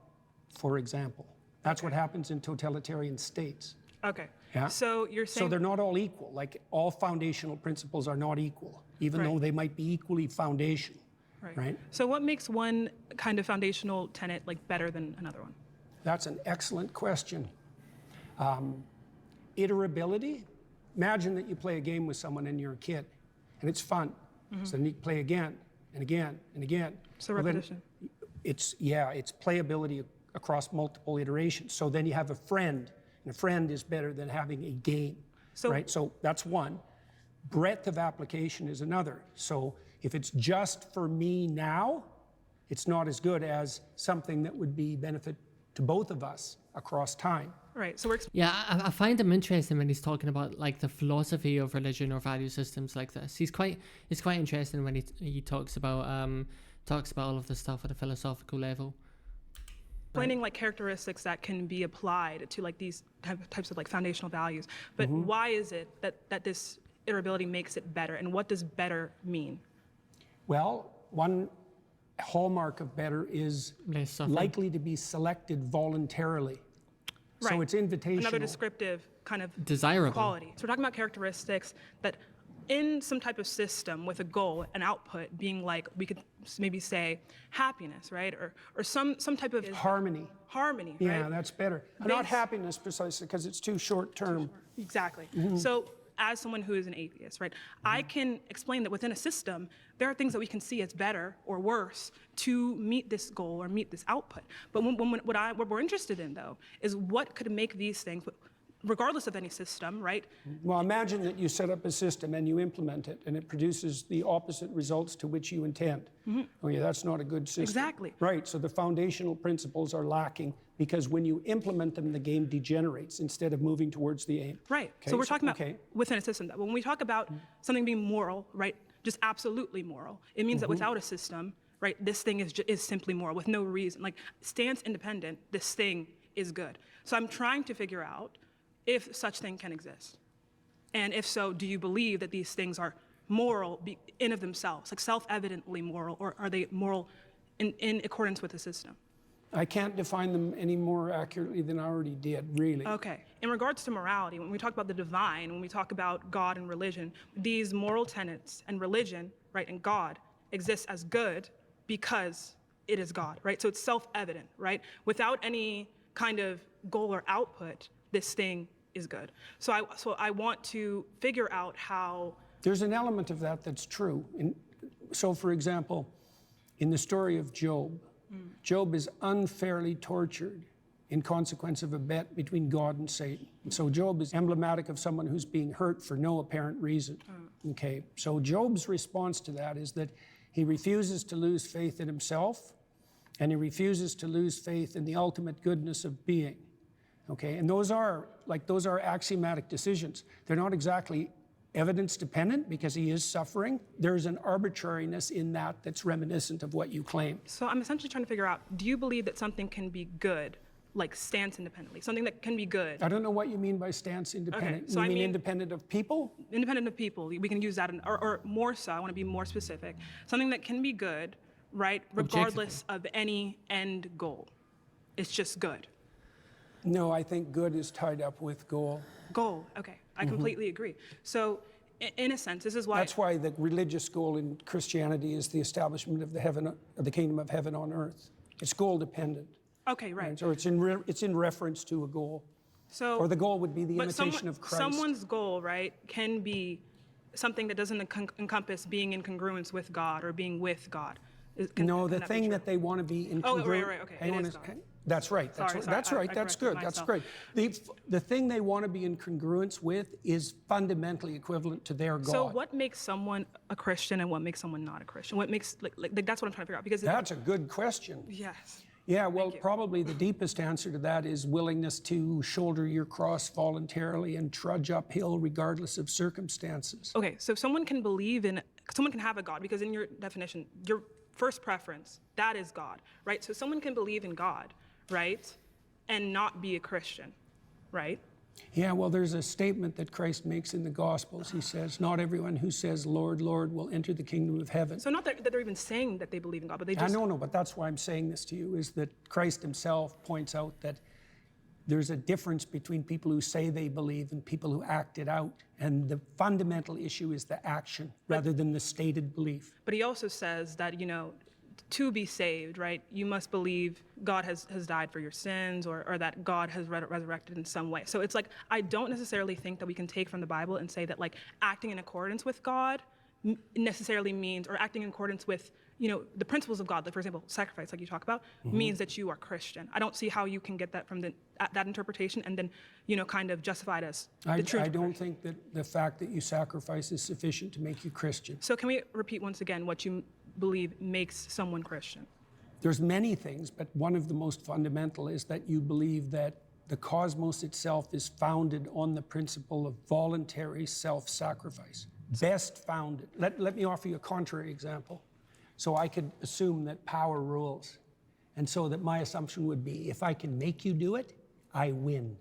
for example. That's what happens in totalitarian states. Okay. Yeah. So you're saying... So they're not all equal. Like, all foundational principles are not equal, even though they might be equally foundational. Right. So what makes one kind of foundational tenet like better than another one? That's an excellent question. Iterability. Imagine that you play a game with someone and you're a kid, and it's fun. So then you play again and again and again. So Well, then repetition. it's playability across multiple iterations. So then you have a friend, and a friend is better than having a game. Right. So that's one. Breadth of application is another. So if it's just for me now, it's not as good as something that would be benefit to both of us across time. Right. So we're Yeah, I find him interesting when he's talking about like the philosophy of religion or value systems like this. It's quite interesting when he talks about all of the stuff at a philosophical level. explaining like characteristics that can be applied to like these types of like foundational values. But why is it that this iterability makes it better, and what does better mean? Well, one hallmark of better is likely to be selected voluntarily. Right. So it's invitational. Another descriptive kind of Desirable. quality. So we're talking about characteristics that in some type of system with a goal, an output being like, we could maybe say happiness, right? Or some type of harmony. Harmony, Yeah, right? that's better. Not happiness precisely, because it's too short term. Exactly. So as someone who is an atheist, right, I can explain that within a system, there are things that we can see as better or worse to meet this goal or meet this output. But what we're interested in, though, is what could make these things, regardless of any system, right? Well, imagine that you set up a system and you implement it, and it produces the opposite results to which you intend. Oh yeah, that's not a good system. Exactly. Right, so the foundational principles are lacking because when you implement them, the game degenerates instead of moving towards the aim. Right, Okay, so we're talking about okay. within a system. When we talk about something being moral, right, just absolutely moral, it means that without a system, right, this thing is simply moral with no reason. Like, stands independent, this thing is good. So I'm trying to figure out if such thing can exist. And if so, do you believe that these things are moral in of themselves, like self-evidently moral, or are they moral in accordance with the system? I can't define them any more accurately than I already did, really. Okay. In regards to morality, when we talk about the divine, when we talk about God and religion, these moral tenets and religion, right, and God exists as good because it is God, right? So it's self-evident, right? Without any kind of goal or output, this thing is good. So I want to figure out how... There's an element of that that's true. So, for example, in the story of Job, Job is unfairly tortured in consequence of a bet between God and Satan. And so Job is emblematic of someone who's being hurt for no apparent reason. Okay, so Job's response to that is that he refuses to lose faith in himself, and he refuses to lose faith in the ultimate goodness of being. Okay, and those are axiomatic decisions. They're not exactly evidence dependent because he is suffering. There's an arbitrariness in that that's reminiscent of what you claim. So I'm essentially trying to figure out, do you believe that something can be good, like stance independently, something that can be good? I don't know what you mean by stance independent. Okay, so you I mean mean independent of people? Independent of people, we can use that, or more so, I want to be more specific. Something that can be good, right, regardless of any end goal. It's just good. No, I think good is tied up with goal. Goal, okay, I completely agree. So in a sense, this is why. That's why the religious goal in Christianity is the establishment of the kingdom of heaven on earth. It's goal dependent. Okay, right. So it's in reference to a goal. So, or the goal would be the but imitation of Christ. Someone's goal, right, can be something that doesn't encompass being in congruence with God or being with God. No, the thing that they want to be in congruence. Oh, right, okay. Hang on. That's right. That's right. That's right. That's good. That's great. The thing they want to be in congruence with is fundamentally equivalent to their God. So what makes someone a Christian and what makes someone not a Christian? What makes like that's what I'm trying to figure out because that's a good question. Yes. Yeah, well, probably the deepest answer to that is willingness to shoulder your cross voluntarily and trudge uphill regardless of circumstances. Okay, so someone can have a God because in your definition, your first preference, that is God, right? So someone can believe in God, right, and not be a Christian, right? Yeah, well, there's a statement that Christ makes in the Gospels. He says, not everyone who says, Lord, Lord, will enter the kingdom of heaven. So not that they're even saying that they believe in God, but they just... No, but that's why I'm saying this to you, is that Christ himself points out that there's a difference between people who say they believe and people who act it out. And the fundamental issue is the action rather than the stated belief. But he also says that, to be saved, right, you must believe God has died for your sins or that God has resurrected in some way. So it's like, I don't necessarily think that we can take from the Bible and say that like acting in accordance with God necessarily means, or acting in accordance with, the principles of God, like for example, sacrifice, like you talk about, means that you are Christian. I don't see how you can get that from that interpretation and then, kind of justify it as the truth. I don't think that the fact that you sacrifice is sufficient to make you Christian. So can we repeat once again what you believe makes someone Christian? There's many things, but one of the most fundamental is that you believe that the cosmos itself is founded on the principle of voluntary self-sacrifice. Best founded. Let me offer you a contrary example. So I could assume that power rules. And so that my assumption would be, if I can make you do it, I win.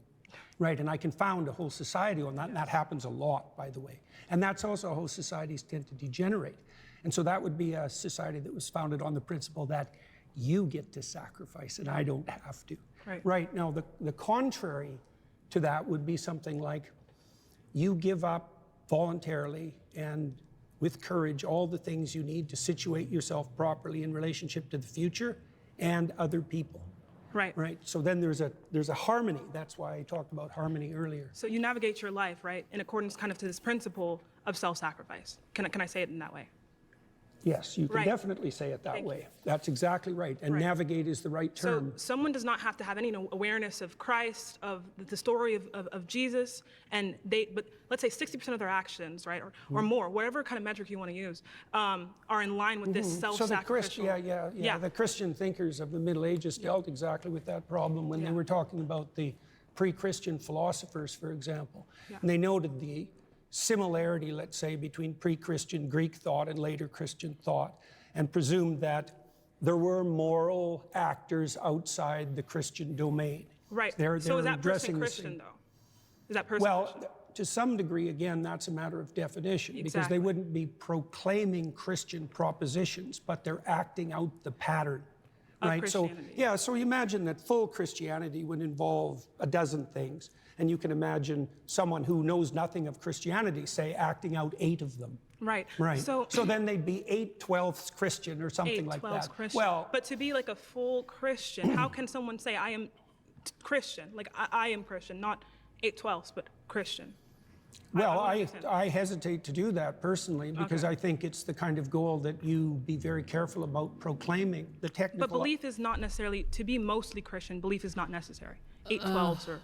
Right, and I can found a whole society on that, and that happens a lot, by the way. And that's also how societies tend to degenerate. And so that would be a society that was founded on the principle that you get to sacrifice and I don't have to. Right, now the contrary to that would be something like you give up voluntarily and with courage all the things you need to situate yourself properly in relationship to the future and other people. Right. So then there's a harmony. That's why I talked about harmony earlier. So you navigate your life, right, in accordance kind of to this principle of self-sacrifice. Can I say it in that way? Yes, you can definitely say it that way. That's exactly right. And navigate is the right term. So someone does not have to have any awareness of Christ, of the story of Jesus, but let's say 60% of their actions, right, or more, whatever kind of metric you want to use, are in line with this self-sacrificial. So the Christian thinkers of the Middle Ages dealt exactly with that problem when they were talking about the pre-Christian philosophers, for example. And they noted the similarity, let's say, between pre-Christian Greek thought and later Christian thought, and presumed that there were moral actors outside the Christian domain. Right. So is that person Christian, though? Is that person Christian? Well, to some degree, again, that's a matter of definition, because they wouldn't be proclaiming Christian propositions, but they're acting out the pattern. Right. So so you imagine that full Christianity would involve a dozen things. And you can imagine someone who knows nothing of Christianity, say, acting out 8 of them. Right. So then they'd be 8/12 Christian or something like that. Christian. Well, but to be like a full Christian, how can someone say, I am Christian? Like, I am Christian, not 8/12, but Christian. Well, I hesitate to do that personally, because I think it's the kind of goal that you be very careful about proclaiming. The technical. But belief is not necessarily, to be mostly Christian, belief is not necessary. 8/12s or...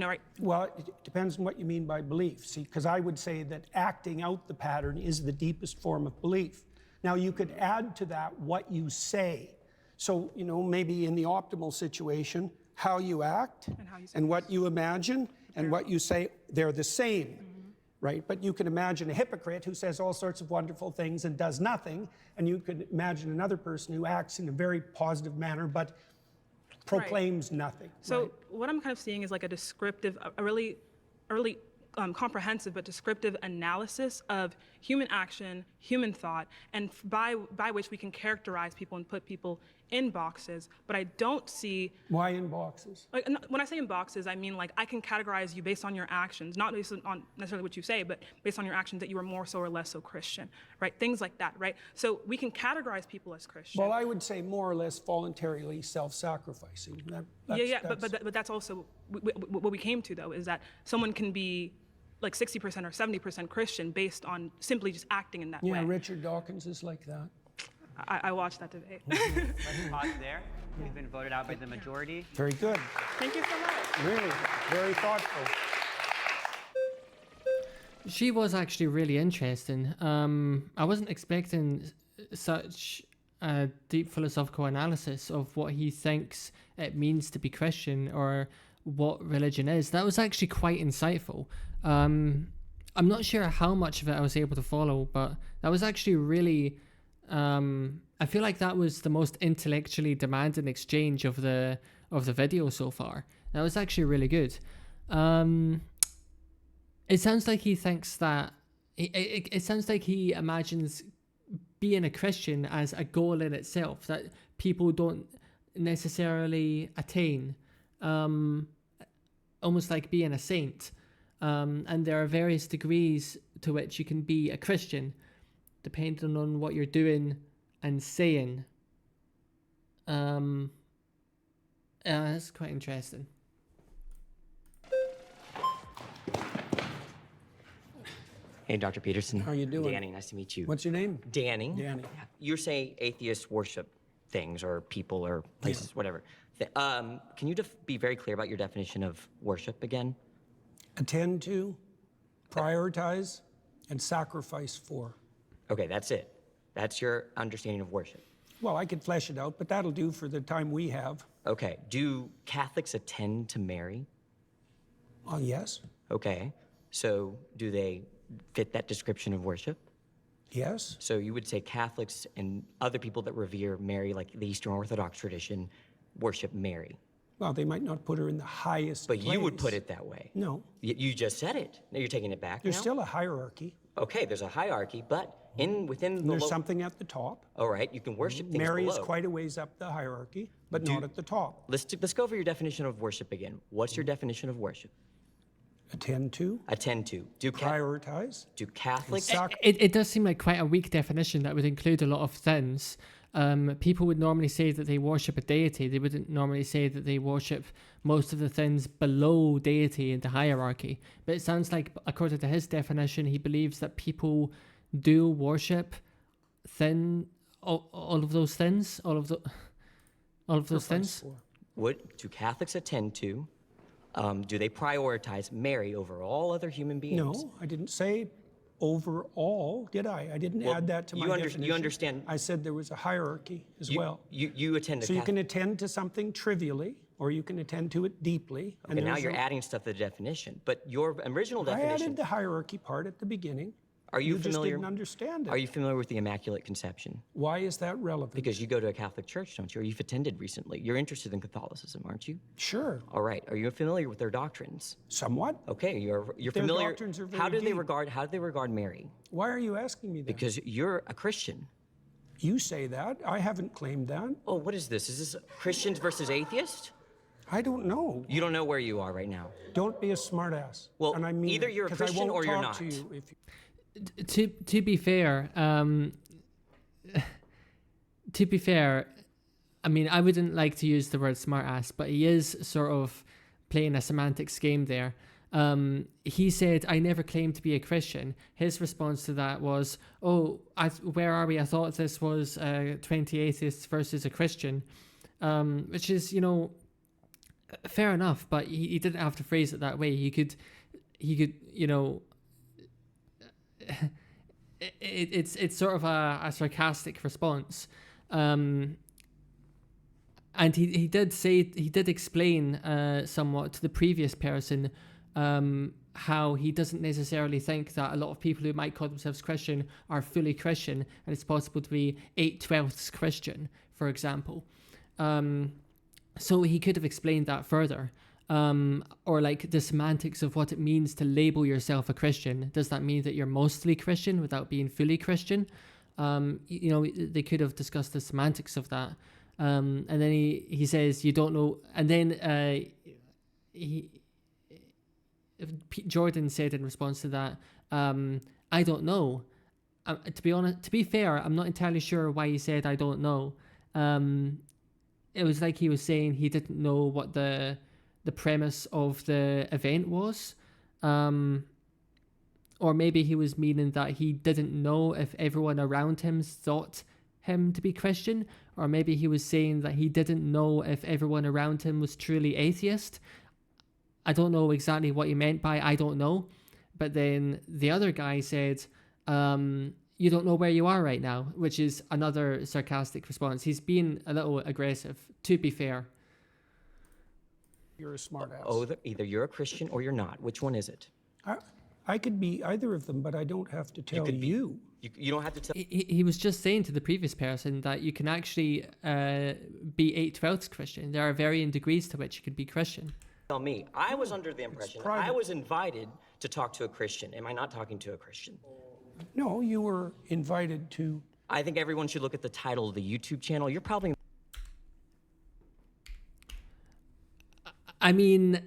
right? Well, it depends on what you mean by belief. See, because I would say that acting out the pattern is the deepest form of belief. Now, you could add to that what you say. So, maybe in the optimal situation, how you act and what you imagine and what you say, they're the same. right? But you can imagine a hypocrite who says all sorts of wonderful things and does nothing, and you could imagine another person who acts in a very positive manner but proclaims nothing. So right? what I'm kind of seeing is like a descriptive, a really early, comprehensive but descriptive analysis of human action, human thought, and by which we can characterize people and put people in boxes. But I don't see Why in boxes? like when I say in boxes, I mean like I can categorize you based on your actions, not based on necessarily what you say, but based on your actions that you are more so or less so Christian, right? Things like that, right? So we can categorize people as Christian. Well, I would say more or less voluntarily self-sacrificing. But that's also what we came to, though, is that someone can be like 60% or 70% Christian based on simply just acting in that way. Yeah, Richard Dawkins is like that. I watched that debate. Let's pause there. We've been voted out by the majority. Very good. Thank you so much. Really, very thoughtful. She was actually really interesting. I wasn't expecting such a deep philosophical analysis of what he thinks it means to be Christian or what religion is. That was actually quite insightful. I'm not sure how much of it I was able to follow, but that was actually really... I feel like that was the most intellectually demanding exchange of the video so far. That was actually really good. It sounds like he thinks that it sounds like he imagines being a Christian as a goal in itself that people don't necessarily attain, almost like being a saint. And there are various degrees to which you can be a Christian, depending on what you're doing and saying. That's quite interesting. Hey, Dr. Peterson. How you doing? Danny, nice to meet you. What's your name? Danny. Danny. You're saying atheists worship things or people or places, whatever. Can you be very clear about your definition of worship again? Attend to, prioritize, and sacrifice for. Okay, that's it. That's your understanding of worship. Well, I could flesh it out, but that'll do for the time we have. Okay. Do Catholics attend to Mary? Yes. Okay. So do they fit that description of worship? Yes. So you would say Catholics and other people that revere Mary, like the Eastern Orthodox tradition, worship Mary. Well, they might not put her in the highest But place. you would put it that way. No. You just said it. Now you're taking it back There's now? still a hierarchy. Okay, there's a hierarchy, but within And the there's something at the top. All right, you can worship things Mary below. is quite a ways up the hierarchy, but not at the top. Let's go over your definition of worship again. What's your definition of worship? Attend to. Attend to. Prioritize. Do Catholics... It does seem like quite a weak definition that would include a lot of things. People would normally say that they worship a deity. They wouldn't normally say that they worship most of the things below deity in the hierarchy. But it sounds like, according to his definition, he believes that people do worship all of those things, all of those things. What do Catholics attend to? Do they prioritize Mary over all other human beings? No, I didn't say overall, did I? I didn't add that to my definition. You understand? I said there was a hierarchy as well. You attend to So you can attend to something trivially, or you can attend to it deeply. Okay, now you're adding stuff to the definition. But your original definition... I added the hierarchy part at the beginning. Are you just didn't understand it. Are you familiar with the Immaculate Conception? Why is that relevant? Because you go to a Catholic church, don't you? Or you've attended recently. You're interested in Catholicism, aren't you? Sure. All right. Are you familiar with their doctrines? Somewhat. Okay, you're Their familiar. doctrines are very How do they deep. regard Mary? Why are you asking me that? Because you're a Christian. You say that. I haven't claimed that. Oh, what is this? Is this Christians versus atheists? I don't know. You don't know where you are right now. Don't be a smartass. Well, and I mean either you're a 'cause I Christian won't or you're talk not. To you if you... To be fair, I mean, I wouldn't like to use the word smartass, but he is sort of playing a semantics game there. He said, "I never claimed to be a Christian." His response to that was, "Oh, where are we? I thought this was 20 atheists versus a Christian," which is, fair enough. But he didn't have to phrase it that way. He could, It's sort of a sarcastic response, and he did explain somewhat to the previous person how he doesn't necessarily think that a lot of people who might call themselves Christian are fully Christian, and it's possible to be 8/12 Christian, for example. So he could have explained that further. Or like the semantics of what it means to label yourself a Christian. Does that mean that you're mostly Christian without being fully Christian? You know, they could have discussed the semantics of that. And then he says, you don't know. And then Jordan said in response to that, I don't know. To be fair, I'm not entirely sure why he said I don't know. It was like he was saying he didn't know what the premise of the event was. Or maybe he was meaning that he didn't know if everyone around him thought him to be Christian. Or maybe he was saying that he didn't know if everyone around him was truly atheist. I don't know exactly what he meant by I don't know. But then the other guy said, you don't know where you are right now, which is another sarcastic response. He's being a little aggressive, to be fair. You're a smart ass. Oh, either you're a Christian or you're not. Which one is it? I could be either of them, but I don't have to tell you. You don't have to tell. He was just saying to the previous person that you can actually be 8/12 Christian. There are varying degrees to which you could be Christian. Tell me. I was under the impression I was invited to talk to a Christian. Am I not talking to a Christian? No, you were invited to. I think everyone should look at the title of the YouTube channel. You're probably. I mean,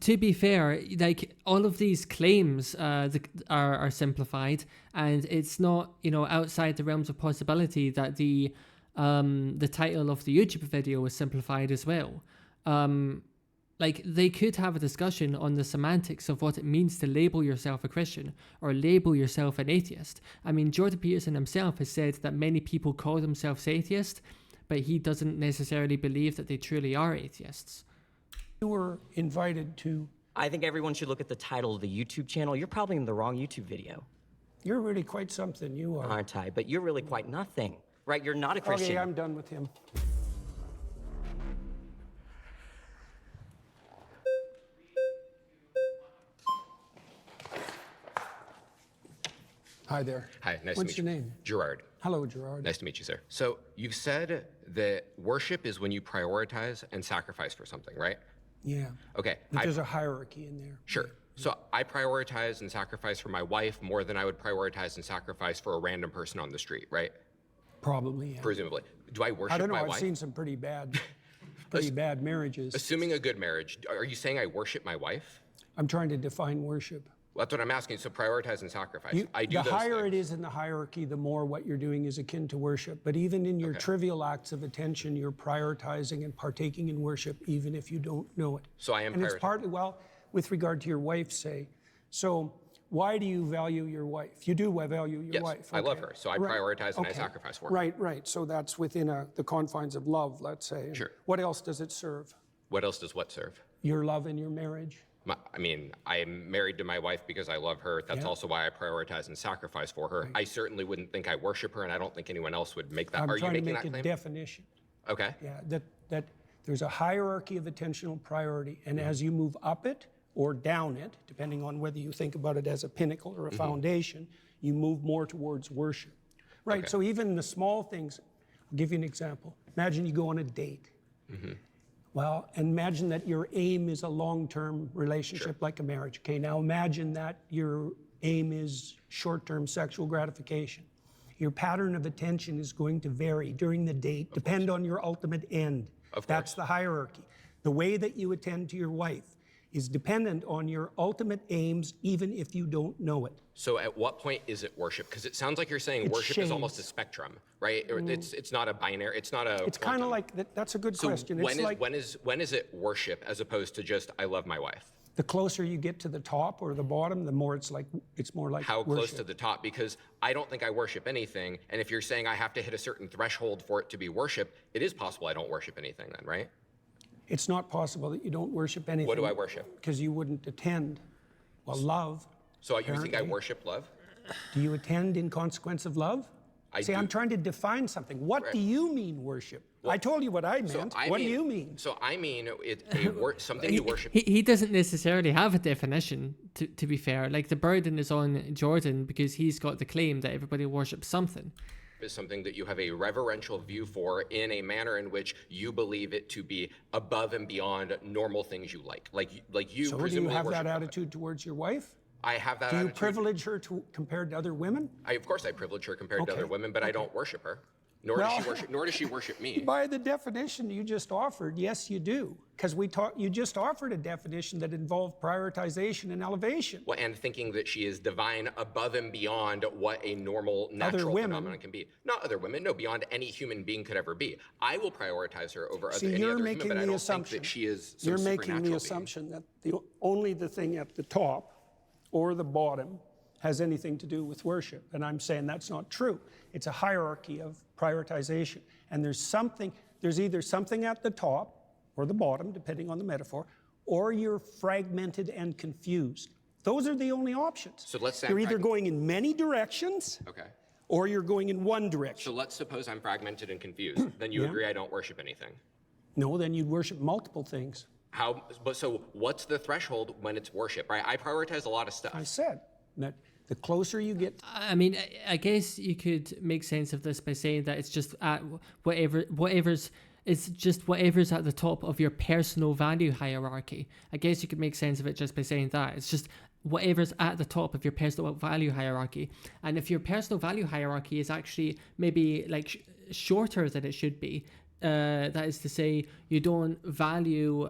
to be fair, like all of these claims are simplified, and it's not, you know, outside the realms of possibility that the title of the YouTube video is simplified as well. Like they could have a discussion on the semantics of what it means to label yourself a Christian or label yourself an atheist. I mean, Jordan Peterson himself has said that many people call themselves atheist, but he doesn't necessarily believe that they truly are atheists. You were invited to. I think everyone should look at the title of the YouTube channel. You're probably in the wrong YouTube video. You're really quite something, you are. Aren't I? But you're really quite nothing, right? You're not a Christian. Okay, I'm done with him. Hi there. Hi, nice to meet you. What's your name? Gerard. Hello, Gerard. Nice to meet you, sir. So you've said that worship is when you prioritize and sacrifice for something, right? Yeah. Okay. But there's a hierarchy in there. Sure. So I prioritize and sacrifice for my wife more than I would prioritize and sacrifice for a random person on the street, right? Probably, yeah. Presumably. Do I worship I don't know, my I've wife? seen some pretty bad marriages. Assuming a good marriage, are you saying I worship my wife? I'm trying to define worship. Well, that's what I'm asking. So prioritize and sacrifice. I do the those higher things. it is in the hierarchy, the more what you're doing is akin to worship. But even in your trivial acts of attention, you're prioritizing and partaking in worship, even if you don't know it. So I am And it's partly, well, with regard to your wife, say. So why do you value your wife? You do value your wife. I love her. So I prioritize and I sacrifice for her. Right. So that's within the confines of love, let's say. Sure. What else does it serve? What else does what serve? Your love in your marriage. I mean, I'm married to my wife because I love her. That's also why I prioritize and sacrifice for her. I certainly wouldn't think I worship her, and I don't think anyone else would make that. I'm Are you trying to making make that a claim? definition. Okay. Yeah, that there's a hierarchy of attentional priority, and as you move up it or down it, depending on whether you think about it as a pinnacle or a foundation, you move more towards worship. Right, so even the small things, I'll give you an example. Imagine you go on a date. Well, imagine that your aim is a long-term relationship like a marriage. Okay, now imagine that your aim is short-term sexual gratification. Your pattern of attention is going to vary during the date, depend on your ultimate end. That's the hierarchy. The way that you attend to your wife is dependent on your ultimate aims, even if you don't know it. So at what point is it worship? Because it sounds like you're saying It's worship is almost a spectrum, right? Or it's not a binary. It's not a. It's kind of like that's a good question. When It's when is it worship as opposed to just I love my wife? The closer you get to the top or the bottom, the more it's more like How worship. close to the top? Because I don't think I worship anything. And if you're saying I have to hit a certain threshold for it to be worship, it is possible I don't worship anything then, right? It's not possible that you don't worship anything. What do I worship? Because you wouldn't attend. Well, love. So you think I apparently. worship love? Do you attend in consequence of love? See, I'm trying to define something. What do you mean worship? I told you what I meant. What do you mean? So I mean something you worship. He doesn't necessarily have a definition, to be fair. Like, the burden is on Jordan because he's got the claim that everybody worships something. Is something that you have a reverential view for in a manner in which you believe it to be above and beyond normal things you like. Like you So do you presumably have worship that attitude towards your wife? I have that Do you attitude. privilege her compared to other women? Of course I privilege her compared to other women, but I don't worship her. Nor does she worship me. By the definition you just offered, yes, you do. Because you just offered a definition that involved prioritization and elevation. Well, and thinking that she is divine above and beyond what a normal natural phenomenon can be. Not other women, no, beyond any human being could ever be. I will prioritize her over any other human, but I don't think that she is some You're making supernatural the assumption that only the thing at the top or the bottom has anything to do with worship. And I'm saying that's not true. It's a hierarchy of prioritization. And there's either something at the top or the bottom, depending on the metaphor, or you're fragmented and confused. Those are the only options. So let's say you're either going in many directions, or you're going in one direction. So let's suppose I'm fragmented and confused. Then you agree I don't worship anything. No, then you'd worship multiple things. So what's the threshold when it's worship, right? I prioritize a lot of stuff. I said that the closer you get. I mean, I guess you could make sense of this by saying that it's just at whatever's at the top of your personal value hierarchy. I guess you could make sense of it just by saying that. It's just whatever's at the top of your personal value hierarchy. And if your personal value hierarchy is actually maybe like shorter than it should be, that is to say, you don't value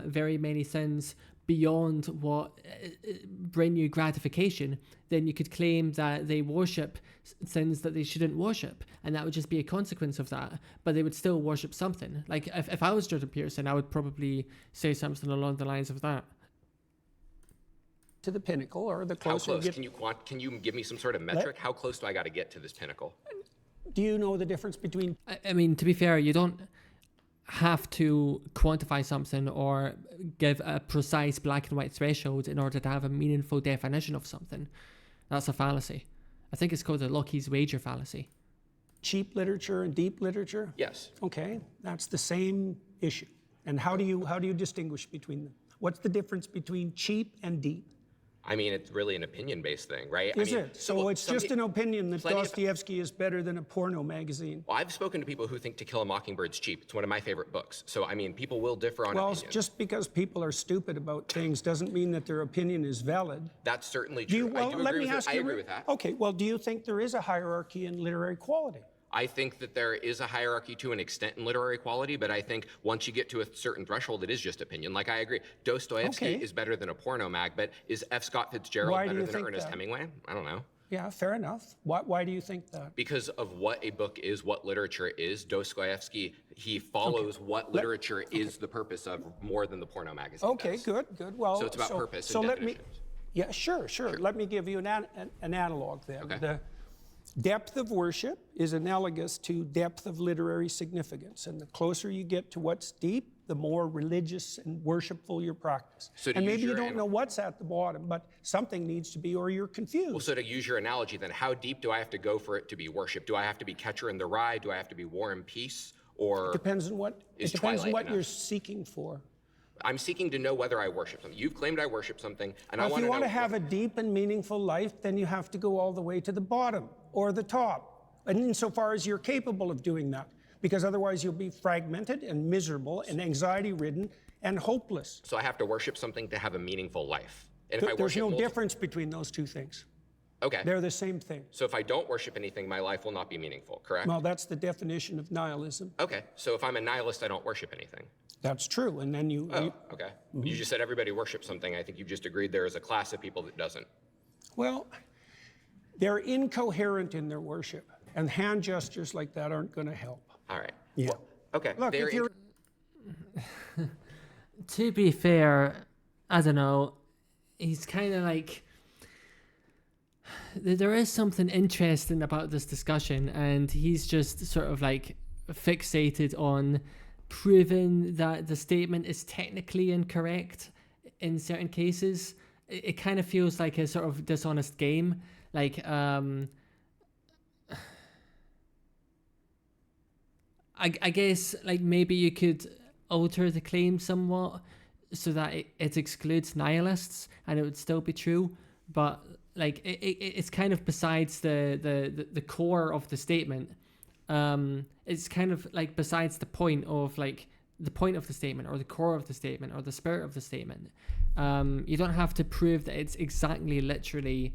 very many things beyond what bring you gratification, then you could claim that they worship things that they shouldn't worship, and that would just be a consequence of that. But they would still worship something. Like, if I was Jordan Peterson, I would probably say something along the lines of that. To the pinnacle, or the closer. How close? Can you give me some sort of metric? How close do I got to get to this pinnacle? Do you know the difference between? I mean, to be fair, you don't have to quantify something or give a precise black and white threshold in order to have a meaningful definition of something. That's a fallacy. I think it's called the Lockheed's wager fallacy. Cheap literature and deep literature? Yes. Okay, that's the same issue. And how do you distinguish between them? What's the difference between cheap and deep? I mean, it's really an opinion-based thing, right? Is it? So it's just an opinion that Dostoevsky is better than a porno magazine. Well, I've spoken to people who think To Kill a Mockingbird's cheap. It's one of my favorite books. So, I mean, people will differ on opinions. Well, just because people are stupid about things doesn't mean that their opinion is valid. That's certainly true. I agree with that. Okay, well, do you think there is a hierarchy in literary quality? I think that there is a hierarchy to an extent in literary quality, but I think once you get to a certain threshold, it is just opinion. Like, I agree. Dostoevsky is better than a porno mag, but is F. Scott Fitzgerald better than Ernest Hemingway? I don't know. Yeah, fair enough. Why do you think that? Because of what a book is, what literature is. Dostoevsky, he follows what literature is the purpose of more than the porno magazine does. Good. Well, so it's about purpose and definitions. Sure. Let me give you an analog then. Okay. The depth of worship is analogous to depth of literary significance. And the closer you get to what's deep, the more religious and worshipful your practice. So and maybe you don't know what's at the bottom, but something needs to be, or you're confused. Well, so to use your analogy then, how deep do I have to go for it to be worship? Do I have to be Catcher in the Rye? Do I have to be War and Peace? Or it depends on what you're seeking for. I'm seeking to know whether I worship something. You've claimed I worship something, and I want to know. If you want to have a deep and meaningful life, then you have to go all the way to the bottom or the top, and insofar as you're capable of doing that, because otherwise you'll be fragmented and miserable and anxiety-ridden and hopeless. So I have to worship something to have a meaningful life. And There's no difference between those two things. Okay. They're the same thing. So if I don't worship anything, my life will not be meaningful, correct? Well, that's the definition of nihilism. Okay. So if I'm a nihilist, I don't worship anything. That's true, and then you... okay. You just said everybody worships something. I think you just agreed there is a class of people that doesn't. Well, they're incoherent in their worship, and hand gestures like that aren't going to help. All right. Yeah. Well, okay. Look, if you're... To be fair, I don't know, he's kind of like... There is something interesting about this discussion, and he's just sort of like fixated on proving that the statement is technically incorrect in certain cases. It kind of feels like a sort of dishonest game. Like, I guess like maybe you could alter the claim somewhat so that it excludes nihilists and it would still be true, but like it's kind of besides the core of the statement. It's kind of like besides the point of the statement or the core of the statement or the spirit of the statement. You don't have to prove that it's exactly literally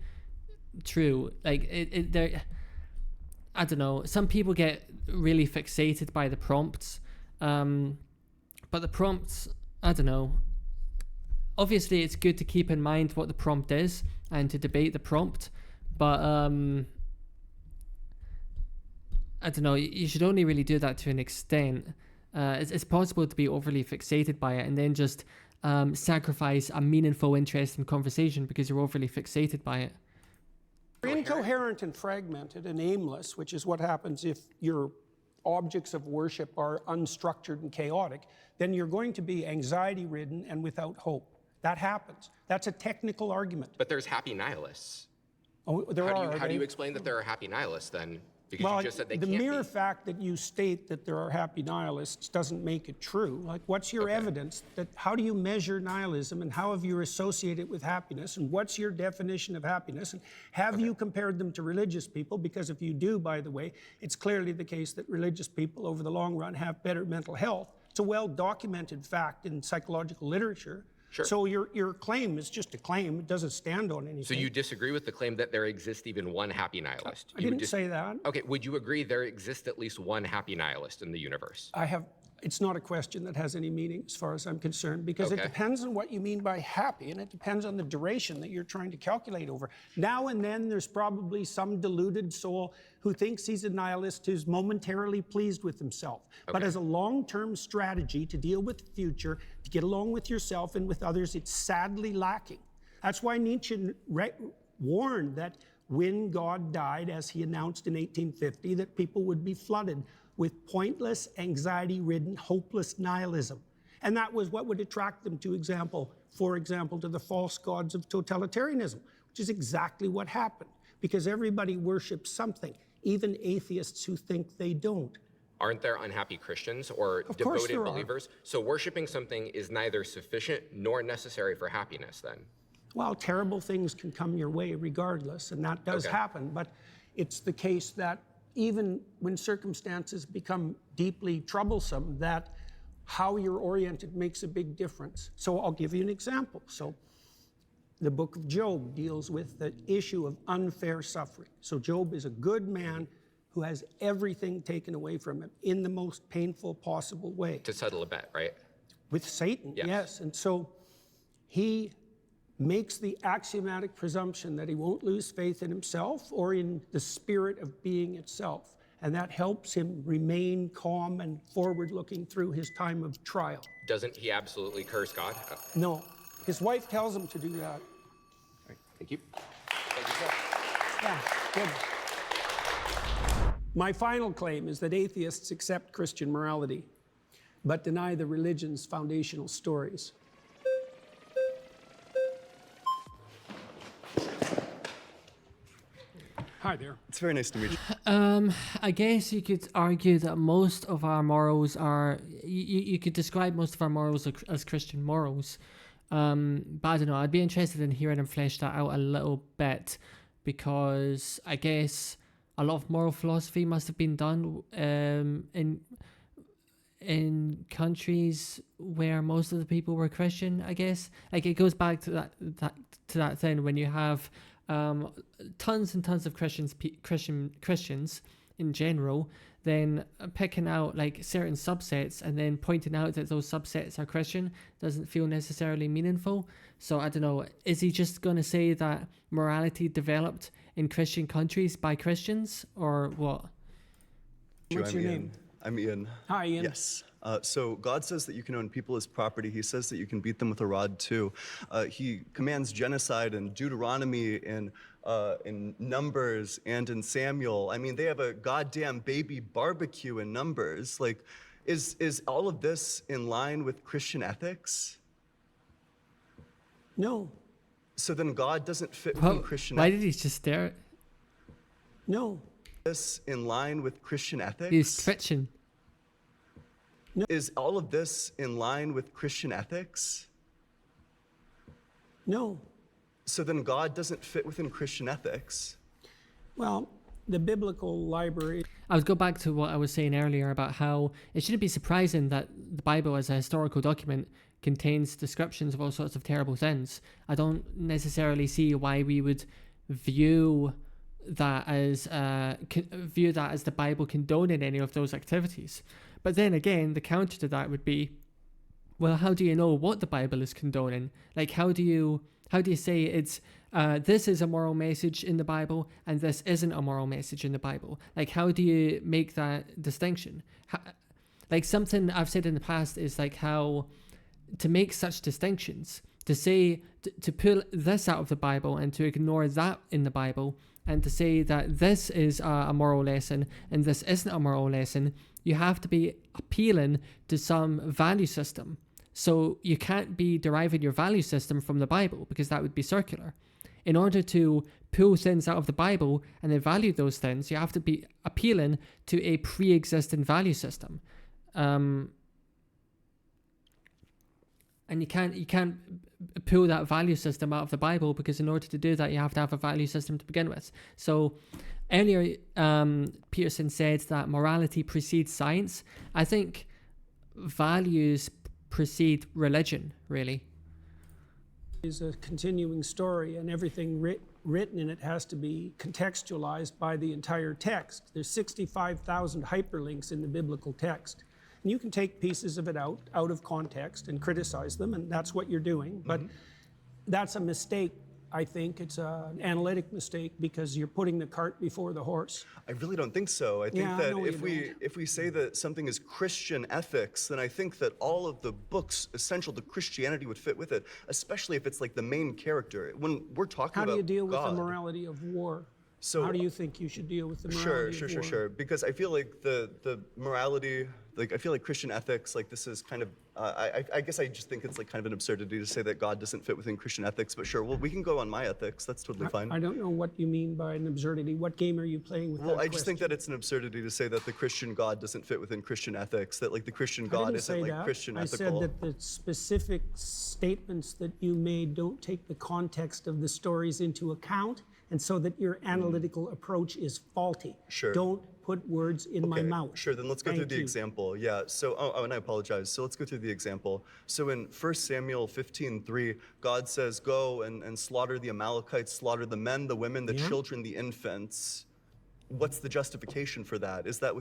true. Like I don't know. Some people get really fixated by the prompts, but the prompts, I don't know. Obviously, it's good to keep in mind what the prompt is and to debate the prompt, but I don't know. You should only really do that to an extent. It's possible to be overly fixated by it and then just sacrifice a meaningful, interesting conversation because you're overly fixated by it. Incoherent and fragmented and aimless, which is what happens if your objects of worship are unstructured and chaotic, then you're going to be anxiety-ridden and without hope. That happens. That's a technical argument. But there's happy nihilists. Oh, How do you explain that there are happy nihilists then? Because well, you just said they the can't mere be. fact that you state that there are happy nihilists doesn't make it true. Like, what's your evidence that, how do you measure nihilism and how have you associated it with happiness and what's your definition of happiness and have you compared them to religious people? Because if you do, by the way, it's clearly the case that religious people over the long run have better mental health. It's a well-documented fact in psychological literature. Sure. So your claim is just a claim. It doesn't stand on anything. So you disagree with the claim that there exists even one happy nihilist? I didn't say that. Okay, would you agree there exists at least one happy nihilist in the universe? It's not a question that has any meaning as far as I'm concerned, because it depends on what you mean by happy, and it depends on the duration that you're trying to calculate over. Now and then there's probably some deluded soul who thinks he's a nihilist who's momentarily pleased with himself. But as a long-term strategy to deal with the future, to get along with yourself and with others, it's sadly lacking. That's why Nietzsche warned that when God died, as he announced in 1850, that people would be flooded with pointless, anxiety-ridden, hopeless nihilism. And that was what would attract them to, for example, to the false gods of totalitarianism, which is exactly what happened, because everybody worships something, even atheists who think they don't. Aren't there unhappy Christians or devoted believers? So worshiping something is neither sufficient nor necessary for happiness then? Well, terrible things can come your way regardless, and that does happen, but it's the case that even when circumstances become deeply troublesome, that how you're oriented makes a big difference. So I'll give you an example. So the book of Job deals with the issue of unfair suffering. So Job is a good man who has everything taken away from him in the most painful possible way. To settle a bet, right? With Satan, yes. And so he makes the axiomatic presumption that he won't lose faith in himself or in the spirit of being itself. And that helps him remain calm and forward-looking through his time of trial. Doesn't he absolutely curse God? No. His wife tells him to do that. All right, thank you. Thank you, sir. Yeah, good. My final claim is that atheists accept Christian morality, but deny the religion's foundational stories. Hi there. It's very nice to meet you. I guess you could argue that most of our morals are, you could describe most of our morals as Christian morals. But I don't know, I'd be interested in hearing him flesh that out a little bit, because I guess a lot of moral philosophy must have been done in countries where most of the people were Christian, I guess. Like, it goes back to that thing when you have tons and tons of Christians in general, then picking out like certain subsets and then pointing out that those subsets are Christian doesn't feel necessarily meaningful. So I don't know, is he just going to say that morality developed in Christian countries by Christians, or what? What's your name? I'm Ian. Hi, Ian. Yes. So God says that you can own people as property. He says that you can beat them with a rod too. He commands genocide in Deuteronomy, in Numbers, and in Samuel. I mean, they have a goddamn baby barbecue in Numbers. Like, is all of this in line with Christian ethics? No. So then God doesn't fit within Christian ethics? Why did he just stare at? No. This in line with Christian ethics? He's twitching. Is all of this in line with Christian ethics? No. So then God doesn't fit within Christian ethics. Well, the biblical library. I would go back to what I was saying earlier about how it shouldn't be surprising that the Bible as a historical document contains descriptions of all sorts of terrible things. I don't necessarily see why we would view that as the Bible condoning any of those activities. But then again, the counter to that would be, well, how do you know what the Bible is condoning? Like, how do you say it's this is a moral message in the Bible and this isn't a moral message in the Bible? Like, how do you make that distinction? Like, something I've said in the past is like how to make such distinctions, to say, to pull this out of the Bible and to ignore that in the Bible, and to say that this is a moral lesson and this isn't a moral lesson, you have to be appealing to some value system. So you can't be deriving your value system from the Bible, because that would be circular. In order to pull things out of the Bible and then value those things, you have to be appealing to a pre-existing value system. And you can't pull that value system out of the Bible, because in order to do that, you have to have a value system to begin with. So earlier, Peterson said that morality precedes science. I think values precede religion, really. Is a continuing story, and everything written in it has to be contextualized by the entire text. There's 65,000 hyperlinks in the biblical text. And you can take pieces of it out of context and criticize them, and that's what you're doing. But that's a mistake, I think. It's an analytic mistake, because you're putting the cart before the horse. I really don't think so. I think that if we say that something is Christian ethics, then I think that all of the books essential to Christianity would fit with it, especially if it's like the main character. When we're talking about How do you deal with God, the morality of war? So how do you think you should deal with the morality of war? Sure. Because I feel like the morality, like I feel like Christian ethics, like this is kind of, I guess I just think it's like kind of an absurdity to say that God doesn't fit within Christian ethics, but sure, well, we can go on my ethics, that's totally fine. I don't know what you mean by an absurdity. What game are you playing with that I just think that it's an absurdity to say that the Christian God doesn't fit within Christian ethics, that like the Christian God isn't like Christian ethical. I said that the specific statements that you made don't take the context of the stories into account, and so that your analytical approach is faulty. Sure. Don't put words in my mouth. Sure, then let's go through the example. Yeah, so, and I apologize. So let's go through the example. So in 1 Samuel 15:3, God says, go and slaughter the Amalekites, slaughter the men, the women, the children, the infants. What's the justification for that? Is that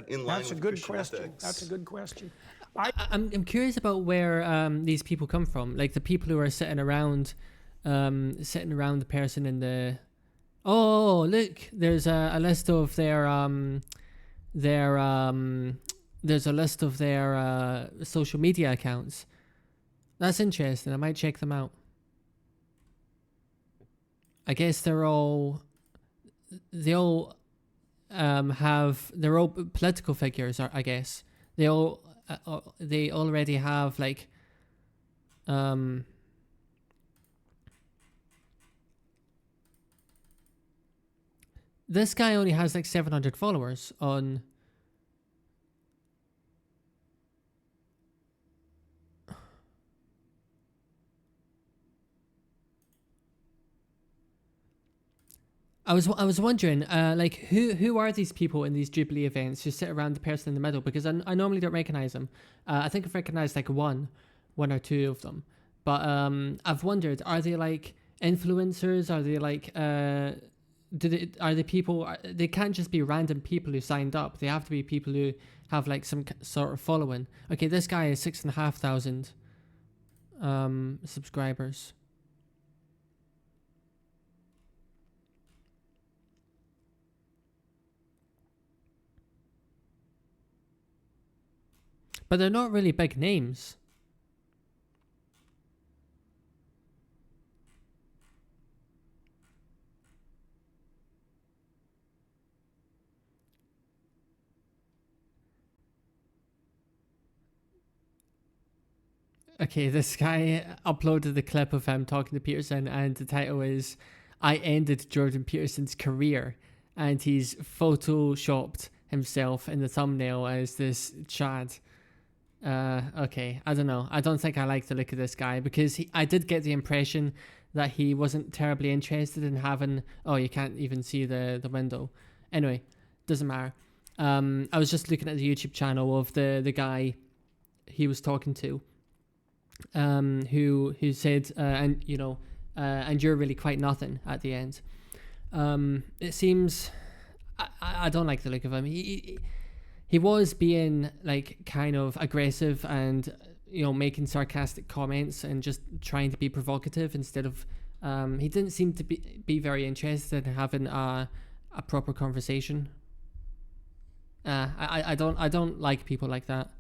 in line with Christian ethics? That's a good question. That's a good question. I'm curious about where these people come from, like the people who are sitting around the person in the... Oh, look, there's a list of their social media accounts. That's interesting. I might check them out. I guess they're all political figures, I guess. They already have like this guy only has like 700 followers on... I was wondering, like, who are these people in these Jubilee events who sit around the person in the middle? Because I normally don't recognize them. I think I've recognized like one or two of them. But I've wondered, are they like influencers? Are they like... are the people? They can't just be random people who signed up. They have to be people who have like some sort of following. Okay, this guy is 6,500 subscribers. But they're not really big names. Okay, this guy uploaded the clip of him talking to Peterson, and the title is "I ended Jordan Peterson's career," and he's photoshopped himself in the thumbnail as this Chad. Okay, I don't know. I don't think I like the look of this guy because I did get the impression that he wasn't terribly interested in having. Oh, you can't even see the window. Anyway, doesn't matter. I was just looking at the YouTube channel of the guy he was talking to, who said, and you're really quite nothing at the end. It seems I don't like the look of him. He was being like kind of aggressive and making sarcastic comments and just trying to be provocative instead of he didn't seem to be very interested in having a proper conversation. I don't like people like that.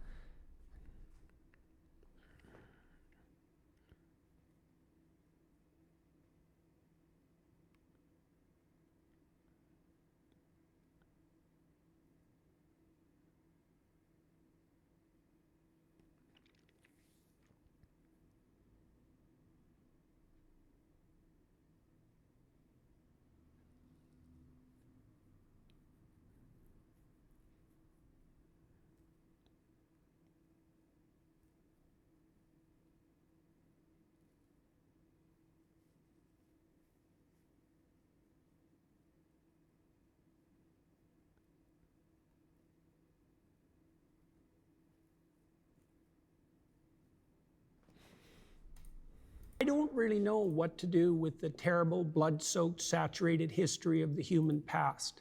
I don't really know what to do with the terrible, blood-soaked, saturated history of the human past.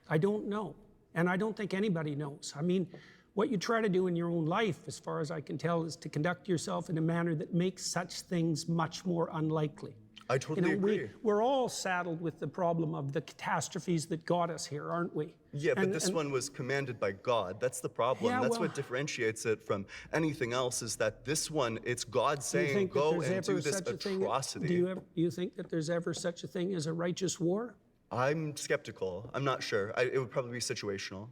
I don't know. And I don't think anybody knows. I mean, what you try to do in your own life, as far as I can tell, is to conduct yourself in a manner that makes such things much more unlikely. I totally agree. We're all saddled with the problem of the catastrophes that got us here, aren't we? Yeah, but this one was commanded by God. That's the problem. Yeah, That's what differentiates it from anything else, is that this one, it's God saying, go and do this atrocity. Do you think that there's ever such a thing as a righteous war? I'm skeptical. I'm not sure. It would probably be situational.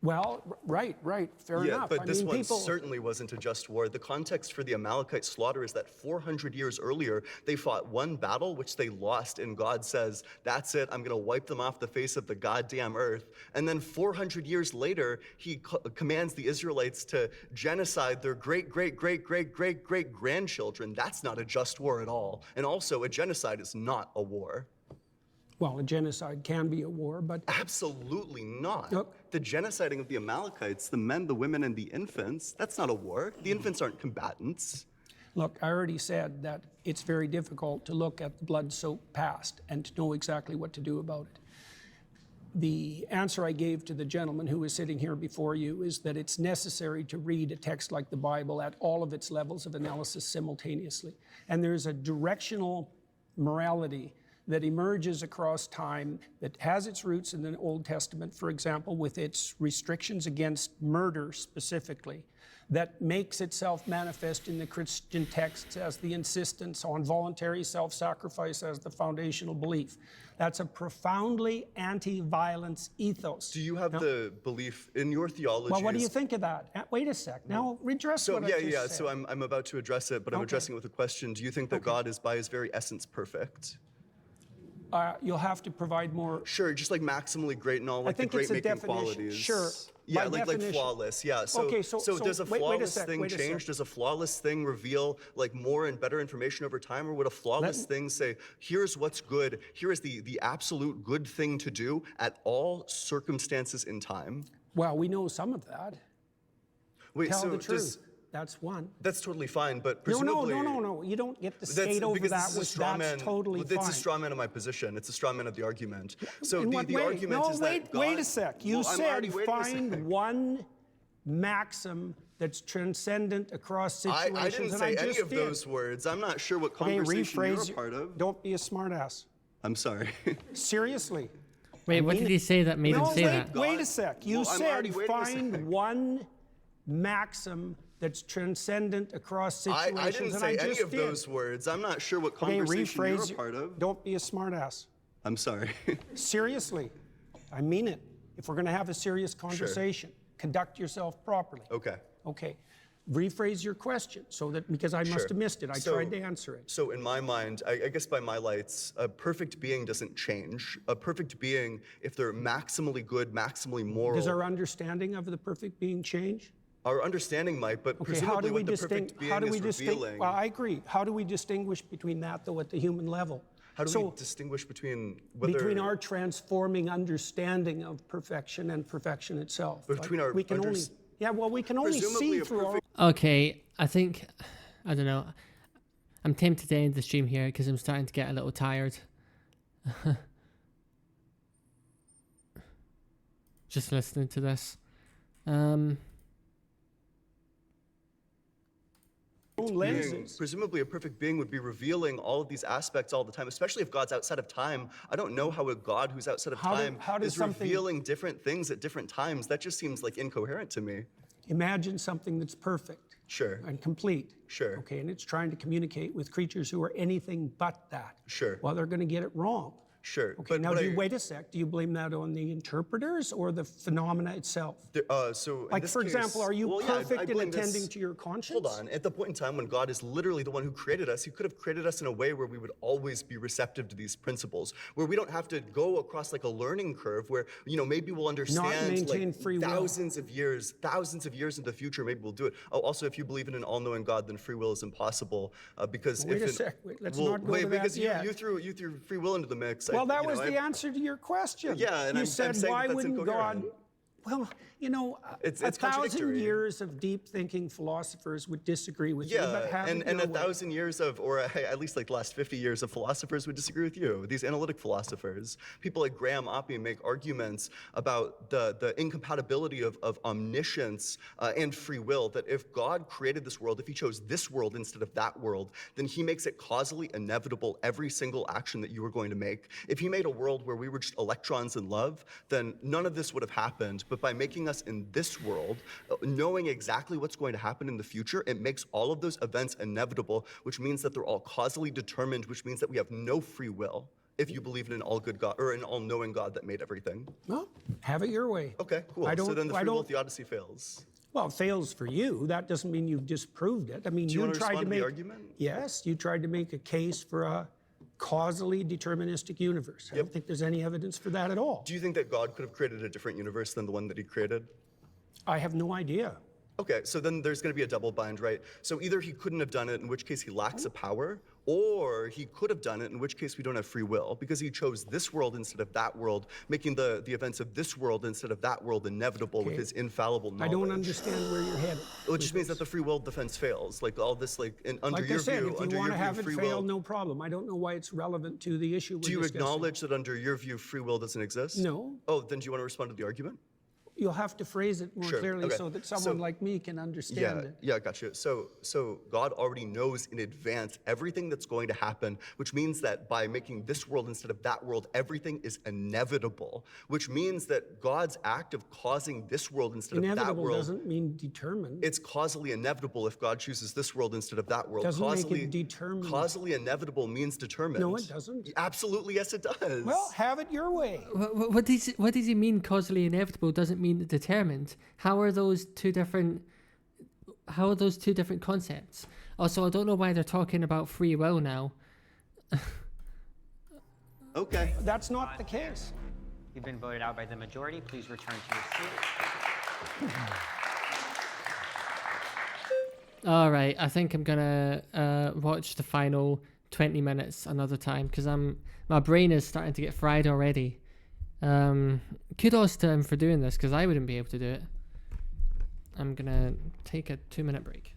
Well, right, fair enough. Yeah, but this one certainly wasn't a just war. The context for the Amalekite slaughter is that 400 years earlier, they fought one battle, which they lost, and God says, that's it, I'm gonna wipe them off the face of the goddamn earth. And then 400 years later, he commands the Israelites to genocide their great-great-great-great-great-great-grandchildren. That's not a just war at all. And also, a genocide is not a war. Well, a genocide can be a war, but... Absolutely not. The genociding of the Amalekites, the men, the women, and the infants, that's not a war. The infants aren't combatants. Look, I already said that it's very difficult to look at the blood-soaked past and to know exactly what to do about it. The answer I gave to the gentleman who is sitting here before you is that it's necessary to read a text like the Bible at all of its levels of analysis simultaneously. And there's a directional morality that emerges across time that has its roots in the Old Testament, for example, with its restrictions against murder specifically, that makes itself manifest in the Christian texts as the insistence on voluntary self-sacrifice as the foundational belief. That's a profoundly anti-violence ethos. Do you have the belief in your theology? Well, what do you think of that? Wait a sec. Now, redress what I just said. So I'm about to address it, but I'm addressing it with a question. Do you think that God is, by his very essence, perfect? You'll have to provide more. Sure, just like maximally great and all, like the great-making qualities. Sure. Yeah, like flawless. Yeah. So, okay, so does a flawless thing change? Does a flawless thing reveal like more and better information over time, or would a flawless thing say, here's what's good, here is the absolute good thing to do at all circumstances in time? Well, we know some of that. Wait, Tell the truth. That's one. That's totally fine, but presumably... No. You don't get to skate over that. That's totally fine. It's a straw man of my position. It's a straw man of the argument. So the argument is that God... Wait a sec. You said find one maxim that's transcendent across situations. I didn't say any of those words. I'm not sure what conversation you're a part of. Don't be a smartass. I'm sorry. Seriously. Wait, what did he say that made him say that? Wait a sec. You said find one maxim that's transcendent across situations. I didn't say any of those words. I'm not sure what conversation you're a part of. Don't be a smartass. I'm sorry. Seriously. I mean it. If we're going to have a serious conversation, conduct yourself properly. Okay. Rephrase your question so that, because I must have missed it. I tried to answer it. So in my mind, I guess by my lights, a perfect being doesn't change. A perfect being, if they're maximally good, maximally moral. Does our understanding of the perfect being change? Our understanding might, but Okay, how do presumably we what the perfect being is revealing. Well, I agree. How do we distinguish between that, though, at the human level? How do we distinguish between whether... Between our transforming understanding of perfection and perfection itself. Between our... We can only... Yeah, well, we can only see through our... Okay, I think, I don't know. I'm tempted to end the stream here because I'm starting to get a little tired. Just listening to this. Presumably a perfect being would be revealing all of these aspects all the time, especially if God's outside of time. I don't know how a God who's outside of time is revealing different things at different times. That just seems like incoherent to me. Imagine something that's perfect. Sure. And complete. Sure. Okay, and it's trying to communicate with creatures who are anything but that. Sure. Well, they're going to get it wrong. Sure. Okay, now wait a sec. Do you blame that on the interpreters or the phenomena itself? Like, for example, are you perfect in attending to your conscience? Hold on. At the point in time when God is literally the one who created us, he could have created us in a way where we would always be receptive to these principles, where we don't have to go across like a learning curve where, maybe we'll understand like thousands of years into the future, maybe we'll do it. Oh, also, if you believe in an all-knowing God, then free will is impossible because wait a sec. Let's not go to that yet. You threw free will into the mix. Well, that was the answer to your question. Yeah, and you I'm said, saying why that's wouldn't God... incoherent. Well, it's 1,000 years of deep thinking philosophers would disagree with you. But and 1,000 years of, or at least like the last 50 years of philosophers would disagree with you. These analytic philosophers, people like Graham Oppie make arguments about the incompatibility of omniscience and free will, that if God created this world, if he chose this world instead of that world, then he makes it causally inevitable every single action that you were going to make. If he made a world where we were just electrons in love, then none of this would have happened. But by making us in this world, knowing exactly what's going to happen in the future, it makes all of those events inevitable, which means that they're all causally determined, which means that we have no free will if you believe in an all-good God or an all-knowing God that made everything. Well, have it your way. Okay, cool. So then the free will theodicy fails. Well, it fails for you. That doesn't mean you've disproved it. I mean, you tried to make the argument? Yes, you tried to make a case for a causally deterministic universe. I don't think there's any evidence for that at all. Do you think that God could have created a different universe than the one that he created? I have no idea. Okay, so then there's going to be a double bind, right? So either he couldn't have done it, in which case he lacks a power, or he could have done it, in which case we don't have free will, because he chose this world instead of that world, making the events of this world instead of that world inevitable with his infallible knowledge. I don't understand where you're headed. Which just means that the free will defense fails. Like all this, under your view, if you want to have it fail, no problem. I don't know why it's relevant to the issue we're discussing. Do you acknowledge that under your view, free will doesn't exist? No. Oh, then do you want to respond to the argument? You'll have to phrase it more clearly so that someone like me can understand it. Yeah, gotcha. So God already knows in advance everything that's going to happen, which means that by making this world instead of that world, everything is inevitable, which means that God's act of causing this world instead of that world... Inevitable doesn't mean determined. It's causally inevitable if God chooses this world instead of that world. Doesn't make it determined. Causally inevitable means determined. No, it doesn't. Absolutely, yes, it does. Well, have it your way. What does he mean causally inevitable doesn't mean determined? How are those two different concepts? Also, I don't know why they're talking about free will now. Okay. That's not the case. You've been voted out by the majority. Please return to your seat. All right, I think I'm gonna watch the final 20 minutes another time because my brain is starting to get fried already. Kudos to him for doing this because I wouldn't be able to do it. I'm gonna take a 2-minute break.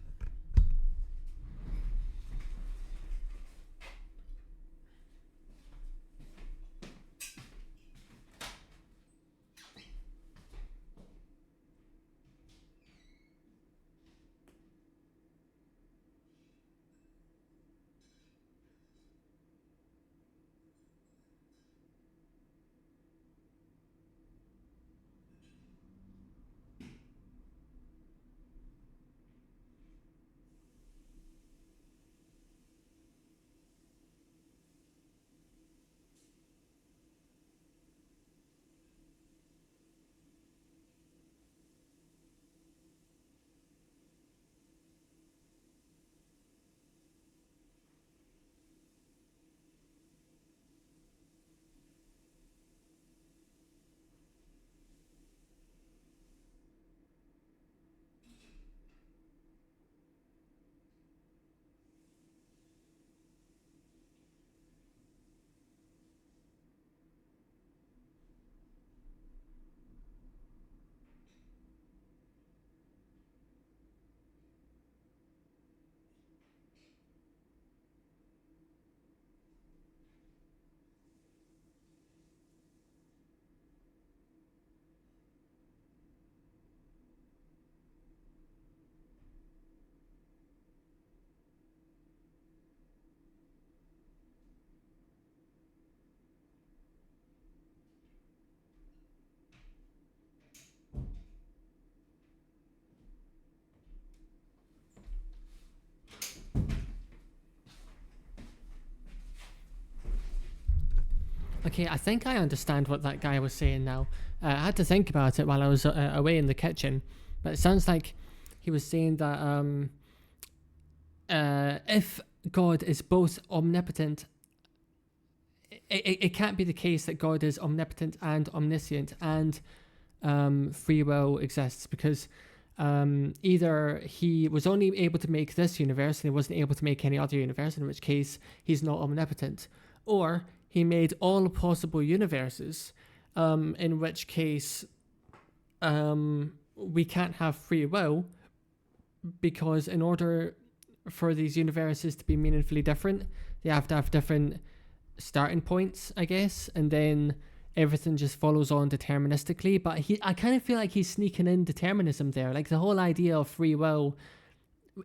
Okay, I think I understand what that guy was saying now. I had to think about it while I was away in the kitchen, but it sounds like he was saying that if God is both omnipotent, it can't be the case that God is omnipotent and omniscient and free will exists, because either he was only able to make this universe and he wasn't able to make any other universe, in which case he's not omnipotent, or he made all possible universes, in which case we can't have free will, because in order for these universes to be meaningfully different, they have to have different starting points, I guess, and then everything just follows on deterministically. But I kind of feel like he's sneaking in determinism there. Like, the whole idea of free will,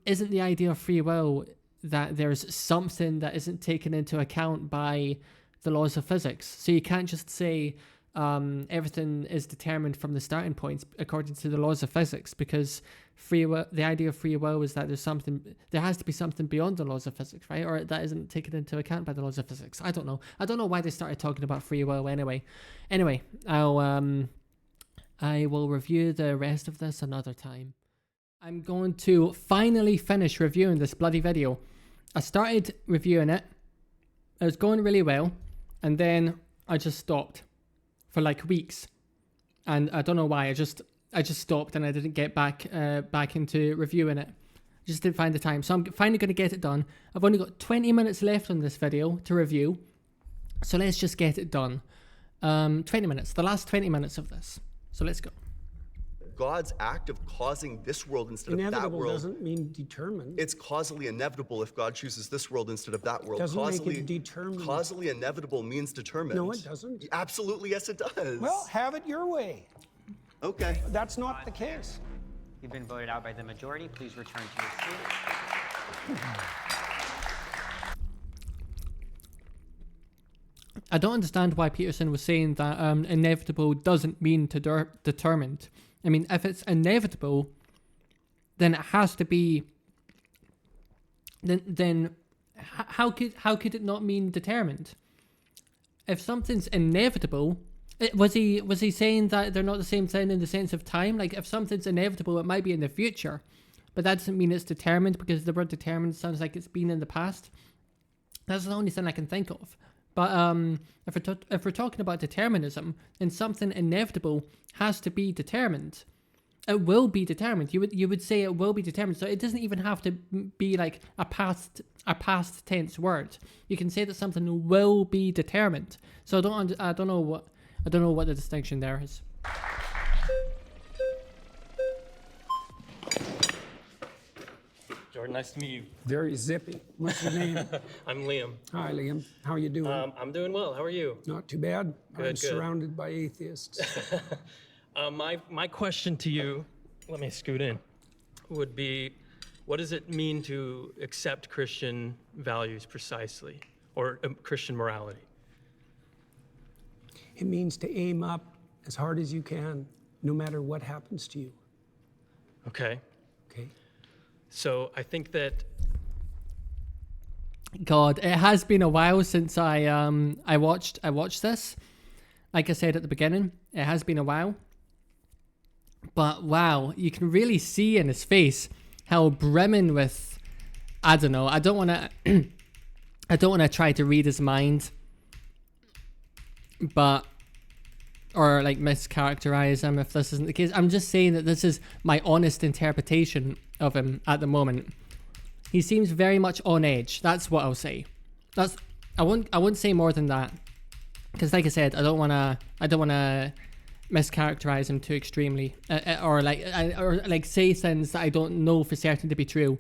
isn't the idea of free will that there's something that isn't taken into account by the laws of physics? So you can't just say everything is determined from the starting points according to the laws of physics, because free will, the idea of free will is that there has to be something beyond the laws of physics, right? Or that isn't taken into account by the laws of physics. I don't know why they started talking about free will anyway. I will review the rest of this another time. I'm going to finally finish reviewing this bloody video. I started reviewing it, it was going really well, and then I just stopped for like weeks, and I don't know why. I just stopped, and I didn't get back into reviewing it. Just didn't find the time. So I'm finally going to get it done. I've only got 20 minutes left on this video to review, so let's just get it done. 20 minutes, the last 20 minutes of this. So let's go. God's act of causing this world instead of that Inevitable world doesn't mean determined. It's causally inevitable if God chooses this world instead of that world. Doesn't causally, make it determined. Causally inevitable means determined. No, it doesn't. Absolutely, yes, it does. Well, have it your way. Okay. That's not the case. You've been voted out by the majority. Please return to your seat. I don't understand why Peterson was saying that inevitable doesn't mean determined. I mean, if it's inevitable, then it has to be. Then how could it not mean determined? If something's inevitable, was he saying that they're not the same thing in the sense of time? Like, if something's inevitable, it might be in the future, but that doesn't mean it's determined, because the word determined sounds like it's been in the past. That's the only thing I can think of. But if we're talking about determinism, then something inevitable has to be determined. It will be determined. You would say it will be determined. So it doesn't even have to be like a past tense word. You can say that something will be determined. So I don't know what the distinction there is. Jordan, nice to meet you. Very zippy. What's your name? I'm Liam. Hi, Liam. How are you doing? I'm doing well. How are you? Not too bad. Good, I'm surrounded by atheists. My question to you, let me scoot in, would be, what does it mean to accept Christian values precisely, or Christian morality? It means to aim up as hard as you can, no matter what happens to you. Okay. Okay. So I think that God, it has been a while since I watched this. Like I said at the beginning, it has been a while. But wow, you can really see in his face how brimming with, I don't know. I don't want to try to read his mind, or like mischaracterize him if this isn't the case. I'm just saying that this is my honest interpretation of him at the moment. He seems very much on edge. That's what I'll say. I won't say more than that, because like I said, I don't want to mischaracterize him too extremely, or say things that I don't know for certain to be true.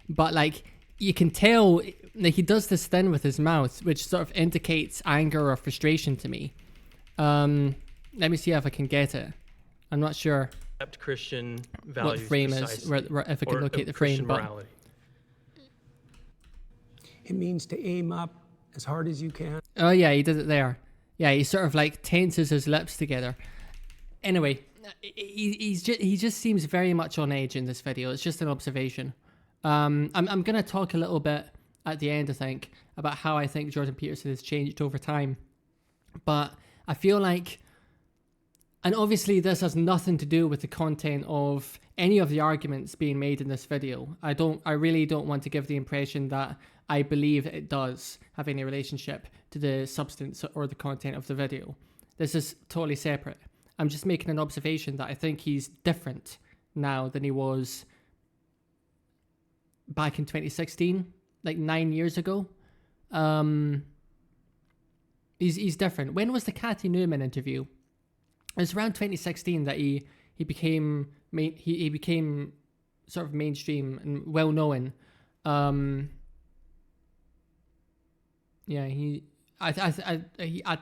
But like, you can tell, like, he does this thing with his mouth which sort of indicates anger or frustration to me. Let me see if I can get it. I'm not sure Christian values what the frame is, if I can locate the frame. But morality. It means to aim up as hard as you can. Oh yeah, he did it there. Yeah, he sort of like tenses his lips together. Anyway, he just seems very much on edge in this video. It's just an observation. I'm gonna talk a little bit at the end, I think, about how I think Jordan Peterson has changed over time. But I feel like, and obviously this has nothing to do with the content of any of the arguments being made in this video. I really don't want to give the impression that I believe it does have any relationship to the substance or the content of the video. This is totally separate. I'm just making an observation that I think he's different now than he was back in 2016, like 9 years ago. He's different. When was the Cathy Newman interview? It was around 2016 that he became he became sort of mainstream and well known. I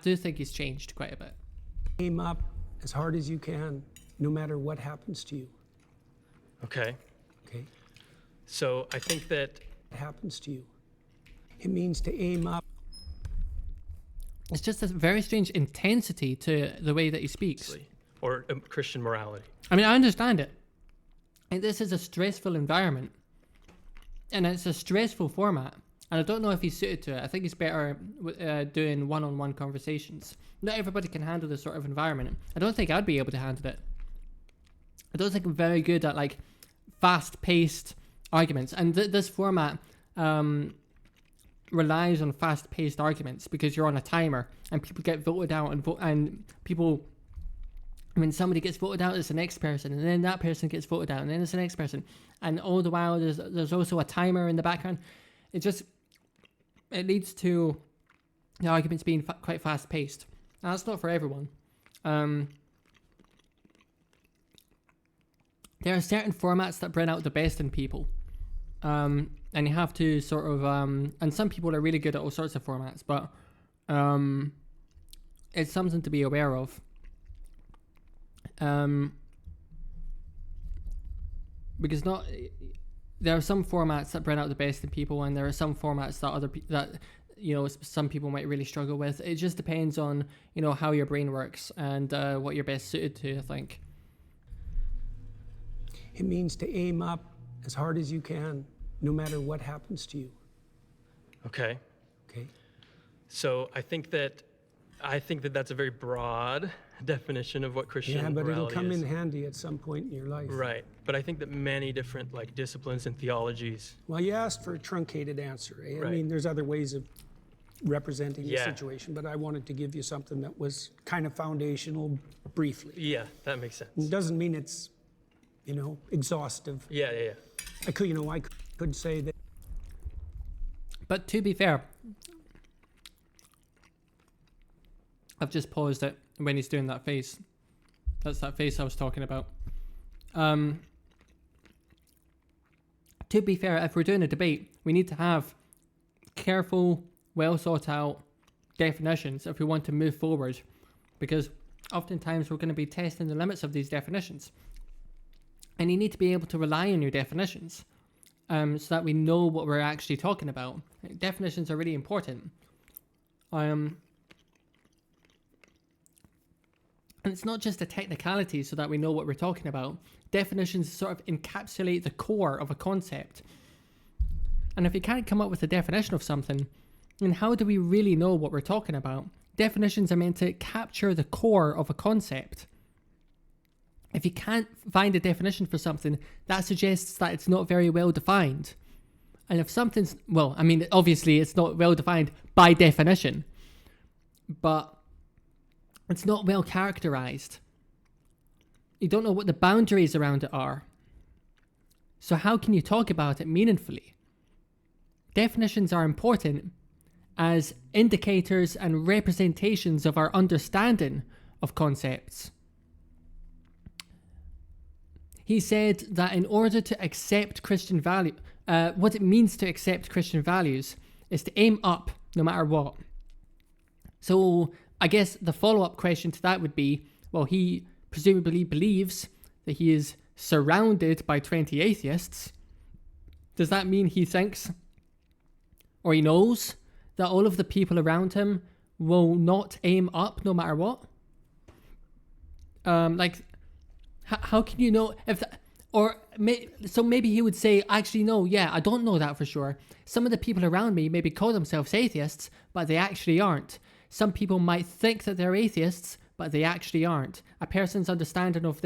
do think he's changed quite a bit. Aim up as hard as you can, no matter what happens to you. Okay. Okay. So I think that What happens to you? It means to aim up. It's just a very strange intensity to the way that he speaks. or Christian morality. I mean, I understand it. And this is a stressful environment. And it's a stressful format. And I don't know if he's suited to it. I think he's better doing one-on-one conversations. Not everybody can handle this sort of environment. I don't think I'd be able to handle it. I don't think I'm very good at like fast-paced arguments. And this format relies on fast-paced arguments because you're on a timer and people get voted out and people... When somebody gets voted out, it's the next person, and then that person gets voted out, and then it's the next person. And all the while, there's also a timer in the background. It leads to the arguments being quite fast-paced. And that's not for everyone. There are certain formats that bring out the best in people. And you have to sort of... and some people are really good at all sorts of formats, but it's something to be aware of. Because there are some formats that bring out the best in people, and there are some formats that some people might really struggle with. It just depends on how your brain works and what you're best suited to, I think. It means to aim up as hard as you can, no matter what happens to you. Okay. Okay. So I think that that's a very broad definition of what Christian morality is. Yeah, but it'll come in handy at some point in your life. Right. But I think that many different disciplines and theologies. Well, you asked for a truncated answer. Eh? Right. I mean, there's other ways of representing the situation, but I wanted to give you something that was kind of foundational briefly. Yeah, that makes sense. It doesn't mean it's, exhaustive. Yeah. I could say that. But to be fair, I've just paused it when he's doing that face. That's that face I was talking about. To be fair, if we're doing a debate, we need to have careful, well thought out definitions if we want to move forward, because oftentimes we're going to be testing the limits of these definitions. And you need to be able to rely on your definitions so that we know what we're actually talking about. Definitions are really important. And it's not just a technicality so that we know what we're talking about. Definitions sort of encapsulate the core of a concept. And if you can't come up with a definition of something, then how do we really know what we're talking about? Definitions are meant to capture the core of a concept. If you can't find a definition for something, that suggests that it's not very well defined. And if something's, obviously it's not well defined by definition, but it's not well characterized. You don't know what the boundaries around it are. So how can you talk about it meaningfully? Definitions are important as indicators and representations of our understanding of concepts. He said that in order to accept Christian value, what it means to accept Christian values is to aim up no matter what. So I guess the follow-up question to that would be, well, he presumably believes that he is surrounded by 20 atheists. Does that mean he thinks, or he knows, that all of the people around him will not aim up no matter what? How can you know if that, so maybe he would say, actually, no, yeah, I don't know that for sure. Some of the people around me maybe call themselves atheists, but they actually aren't. some people might think that they're atheists, but they actually aren't. A person's understanding of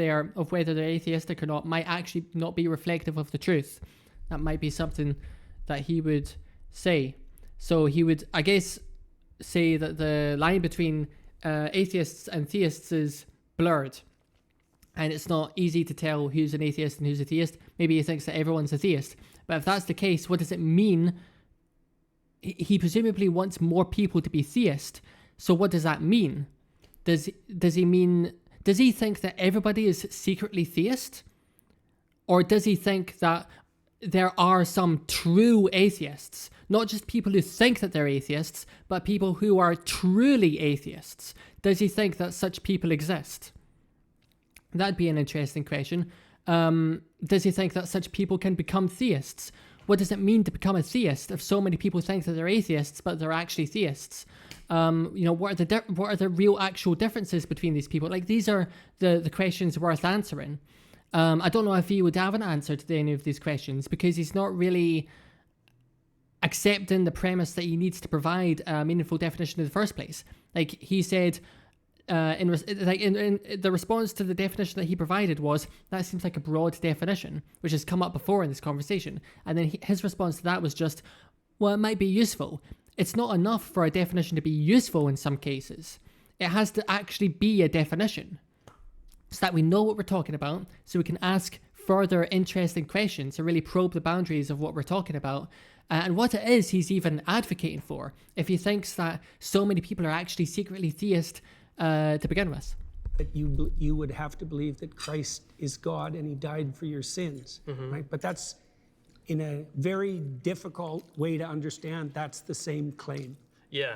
whether they're atheistic or not might actually not be reflective of the truth. That might be something that he would say. So he would, I guess, say that the line between atheists and theists is blurred. And it's not easy to tell who's an atheist and who's a theist. Maybe he thinks that everyone's a theist. But if that's the case, what does it mean? He presumably wants more people to be theist. So what does that mean? Does he think that everybody is secretly theist? Or does he think that there are some true atheists? Not just people who think that they're atheists, but people who are truly atheists. Does he think that such people exist? That'd be an interesting question. Does he think that such people can become theists? What does it mean to become a theist if so many people think that they're atheists, but they're actually theists? What are the real actual differences between these people? Like, these are the questions worth answering. I don't know if he would have an answer to any of these questions, because he's not really accepting the premise that he needs to provide a meaningful definition in the first place. Like he said, in the response to the definition that he provided was, that seems like a broad definition, which has come up before in this conversation. And then his response to that was just, well, it might be useful. It's not enough for a definition to be useful in some cases. It has to actually be a definition, so that we know what we're talking about, so we can ask further interesting questions to really probe the boundaries of what we're talking about, and what it is he's even advocating for, if he thinks that so many people are actually secretly theist to begin with. That you would have to believe that Christ is God and he died for your sins, right? But that's, in a very difficult way to understand, that's the same claim. Yeah.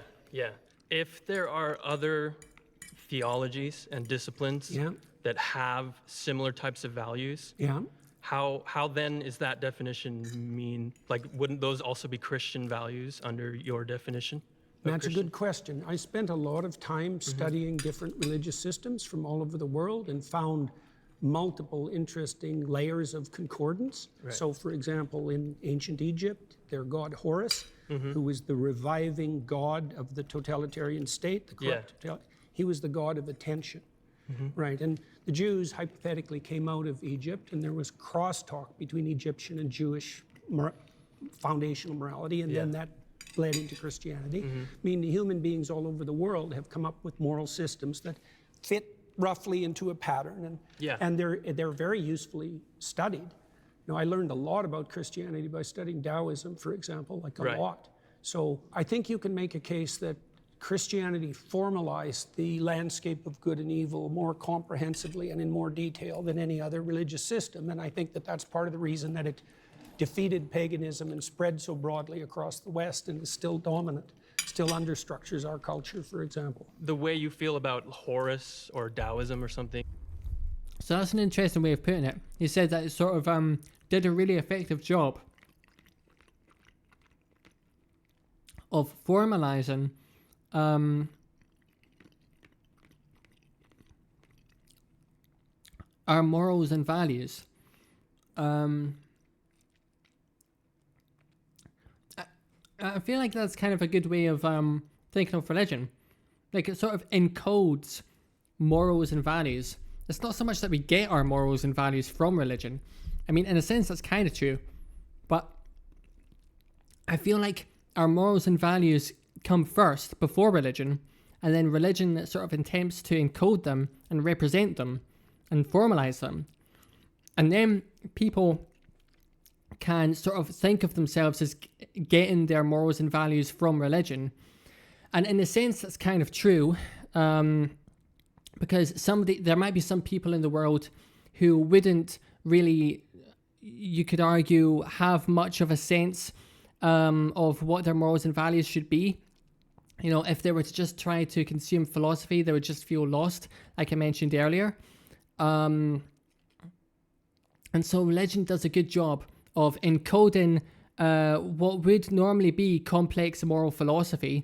If there are other theologies and disciplines that have similar types of values, how then is that definition mean? Like, wouldn't those also be Christian values under your definition? That's a good question. I spent a lot of time studying different religious systems from all over the world and found multiple interesting layers of concordance. Right. So, for example, in ancient Egypt, their god Horus, who was the reviving god of the totalitarian state, the corrupt he was the god of attention, right? And the Jews hypothetically came out of Egypt, and there was crosstalk between Egyptian and Jewish foundational morality, and then that bled into Christianity. I mean, human beings all over the world have come up with moral systems that fit roughly into a pattern, and they're very usefully studied. Now, I learned a lot about Christianity by studying Taoism, for example, like a lot. So I think you can make a case that Christianity formalized the landscape of good and evil more comprehensively and in more detail than any other religious system, and I think that that's part of the reason that it defeated paganism and spread so broadly across the West and is still dominant, still understructures our culture, for example. The way you feel about Horus or Taoism or something. So that's an interesting way of putting it. He said that it sort of did a really effective job of formalizing our morals and values. I feel like that's kind of a good way of thinking of religion. Like, it sort of encodes morals and values. It's not so much that we get our morals and values from religion. I mean, in a sense, that's kind of true. But I feel like our morals and values come first, before religion, and then religion sort of attempts to encode them and represent them and formalize them. And then people can sort of think of themselves as getting their morals and values from religion. And in a sense, that's kind of true, because there might be some people in the world who wouldn't really, you could argue, have much of a sense of what their morals and values should be. You know, if they were to just try to consume philosophy, they would just feel lost, like I mentioned earlier. And so religion does a good job of encoding what would normally be complex moral philosophy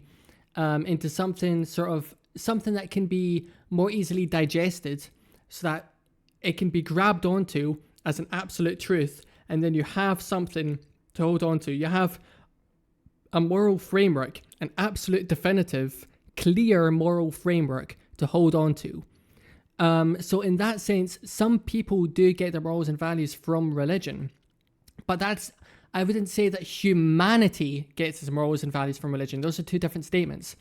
into something that can be more easily digested, so that it can be grabbed onto as an absolute truth, and then you have something to hold on to. You have a moral framework, an absolute definitive clear moral framework to hold on to. So in that sense, some people do get their morals and values from religion, but I wouldn't say that humanity gets its morals and values from religion. Those are two different statements.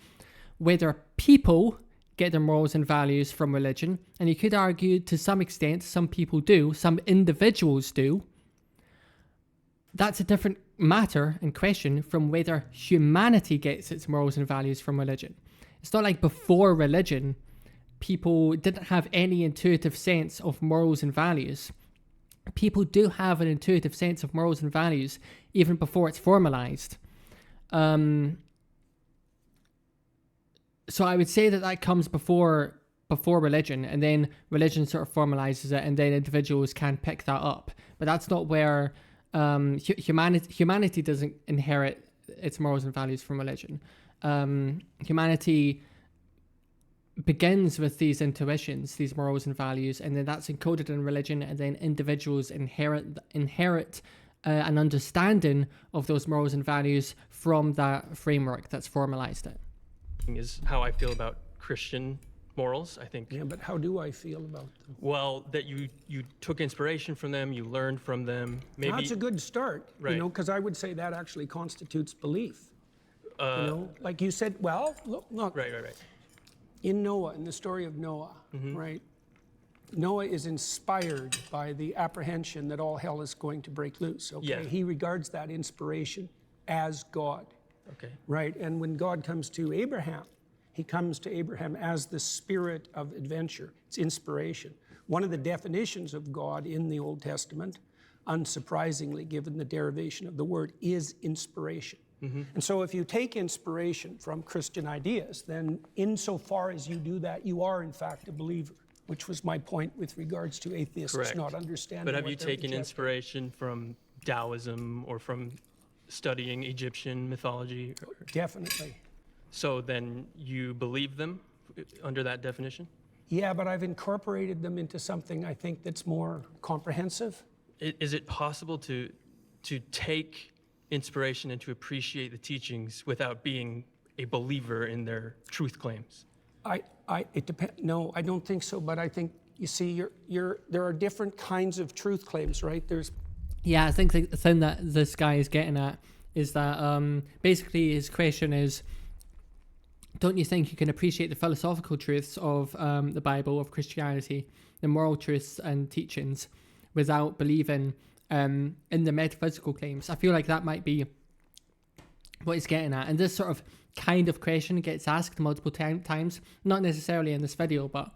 Whether people get their morals and values from religion, and you could argue to some extent some people do, some individuals do, that's a different matter and question from whether humanity gets its morals and values from religion. It's not like before religion, people didn't have any intuitive sense of morals and values. People do have an intuitive sense of morals and values even before it's formalized. So I would say that comes before religion, and then religion sort of formalizes it, and then individuals can pick that up. But that's not where humanity doesn't inherit its morals and values from religion. Humanity begins with these intuitions, these morals and values, and then that's encoded in religion, and then individuals inherit an understanding of those morals and values from that framework that's formalized it. Is how I feel about Christian morals, I think. Yeah, but how do I feel about them? Well, that you took inspiration from them, you learned from them. Maybe that's a good start, right? You know, because I would say that actually constitutes belief. You know, like you said. Well, look. Right. In Noah, in the story of Noah, right? Noah is inspired by the apprehension that all hell is going to break loose. Okay, yeah. He regards that inspiration as God. Okay. Right, and when God comes to Abraham, he comes to Abraham as the spirit of adventure. It's inspiration. One of the definitions of God in the Old Testament, unsurprisingly, given the derivation of the word, is inspiration. And so if you take inspiration from Christian ideas, then insofar as you do that, you are in fact a believer, which was my point with regards to atheists Correct. not understanding. But have what you they're taken rejecting. inspiration from Taoism or from studying Egyptian mythology? Definitely. So then you believe them under that definition? Yeah, but I've incorporated them into something I think that's more comprehensive. Is it possible to take inspiration and to appreciate the teachings without being a believer in their truth claims? It depends. No, I don't think so. But I think, you see, there are different kinds of truth claims, right? Yeah, I think the thing that this guy is getting at is that basically his question is, don't you think you can appreciate the philosophical truths of the Bible, of Christianity, the moral truths and teachings, without believing in the metaphysical claims? I feel like that might be what he's getting at. And this sort of kind of question gets asked multiple times, not necessarily in this video, but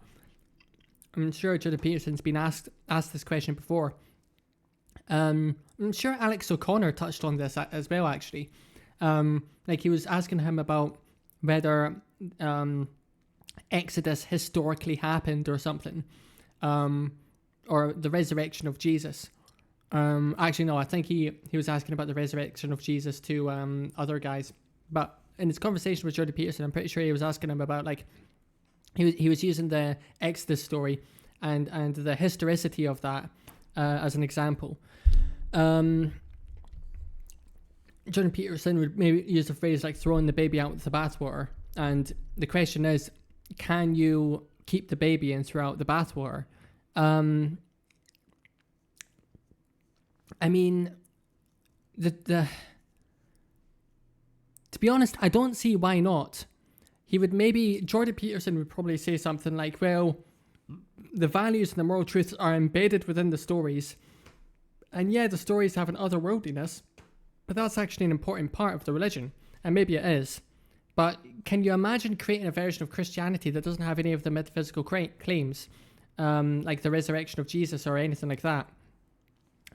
I'm sure Jordan Peterson's been asked this question before. I'm sure Alex O'Connor touched on this as well, actually. Like he was asking him about whether Exodus historically happened or something, or the resurrection of Jesus. Actually, no, I think he was asking about the resurrection of Jesus to other guys. But in his conversation with Jordan Peterson, I'm pretty sure he was asking him about, like, he was using the Exodus story and the historicity of that as an example. Jordan Peterson would maybe use a phrase like throwing the baby out with the bathwater. And the question is, can you keep the baby in throughout the bathwater? I mean, to be honest, I don't see why not. Jordan Peterson would probably say something like, well, the values and the moral truths are embedded within the stories. And yeah, the stories have an otherworldliness, but that's actually an important part of the religion. And maybe it is. But can you imagine creating a version of Christianity that doesn't have any of the metaphysical claims, like the resurrection of Jesus or anything like that?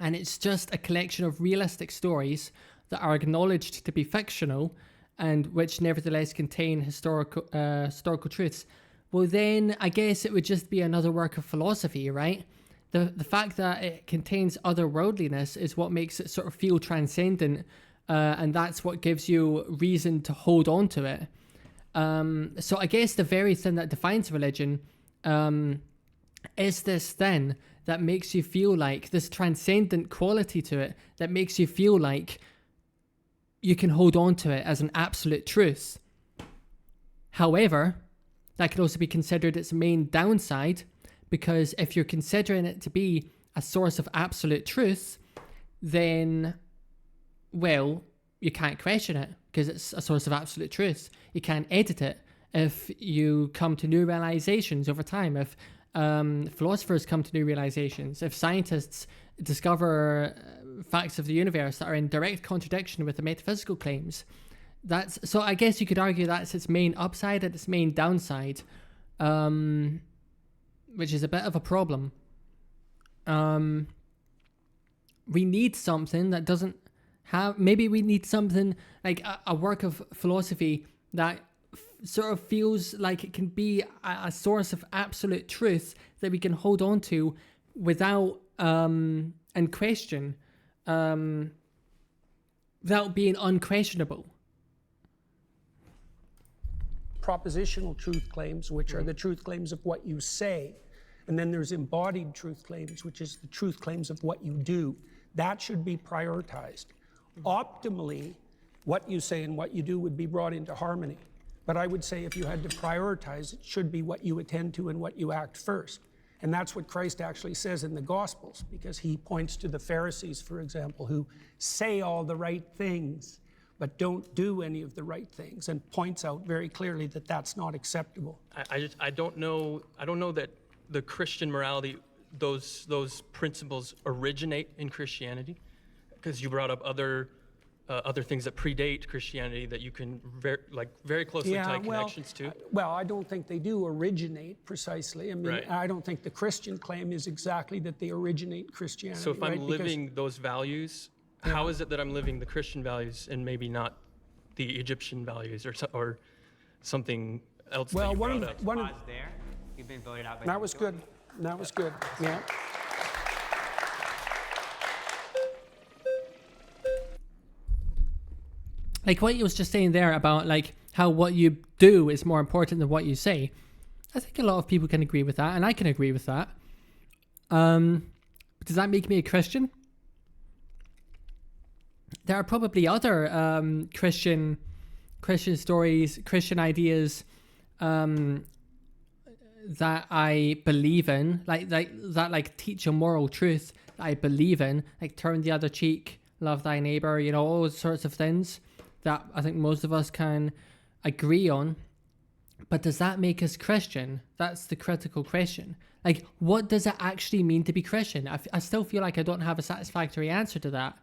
And it's just a collection of realistic stories that are acknowledged to be fictional and which nevertheless contain historical truths. Well, then I guess it would just be another work of philosophy, right? The fact that it contains otherworldliness is what makes it sort of feel transcendent, and that's what gives you reason to hold on to it. So I guess the very thing that defines religion is this thing that makes you feel like, this transcendent quality to it that makes you feel like you can hold on to it as an absolute truth. However, that could also be considered its main downside, because if you're considering it to be a source of absolute truth, then, well, you can't question it because it's a source of absolute truth. You can't edit it. If you come to new realizations over time, if philosophers come to new realizations, if scientists discover facts of the universe that are in direct contradiction with the metaphysical claims, so I guess you could argue that's its main upside and its main downside, which is a bit of a problem. We need something that doesn't have, maybe we need something like a work of philosophy that sort of feels like it can be a source of absolute truth that we can hold on to without and question, without being unquestionable. Propositional truth claims, which are the truth claims of what you say. And then there's embodied truth claims, which is the truth claims of what you do. That should be prioritized. Optimally, what you say and what you do would be brought into harmony. But I would say if you had to prioritize, it should be what you attend to and what you act first. And that's what Christ actually says in the Gospels, because he points to the Pharisees, for example, who say all the right things, but don't do any of the right things, and points out very clearly that that's not acceptable. I don't know that the Christian morality, those principles originate in Christianity, because you brought up other things that predate Christianity that you can very closely tie connections to. Well, I don't think they do originate precisely. I mean, Right. I don't think the Christian claim is exactly that they originate in Christianity. So if I'm right? living those values, how is it that I'm living the Christian values and maybe not the Egyptian values or something else? Well, that you one brought of up? one of Pause there. You've been voted out by that the was majority. good. That was good. Yeah. Like what you was just saying there about like how what you do is more important than what you say. I think a lot of people can agree with that, and I can agree with that. Does that make me a Christian? There are probably other Christian stories, Christian ideas that I believe in, like teach a moral truth that I believe in, like turn the other cheek, love thy neighbor, you know, all those sorts of things that I think most of us can agree on. But does that make us Christian? That's the critical question. Like, what does it actually mean to be Christian? I still feel like I don't have a satisfactory answer to that.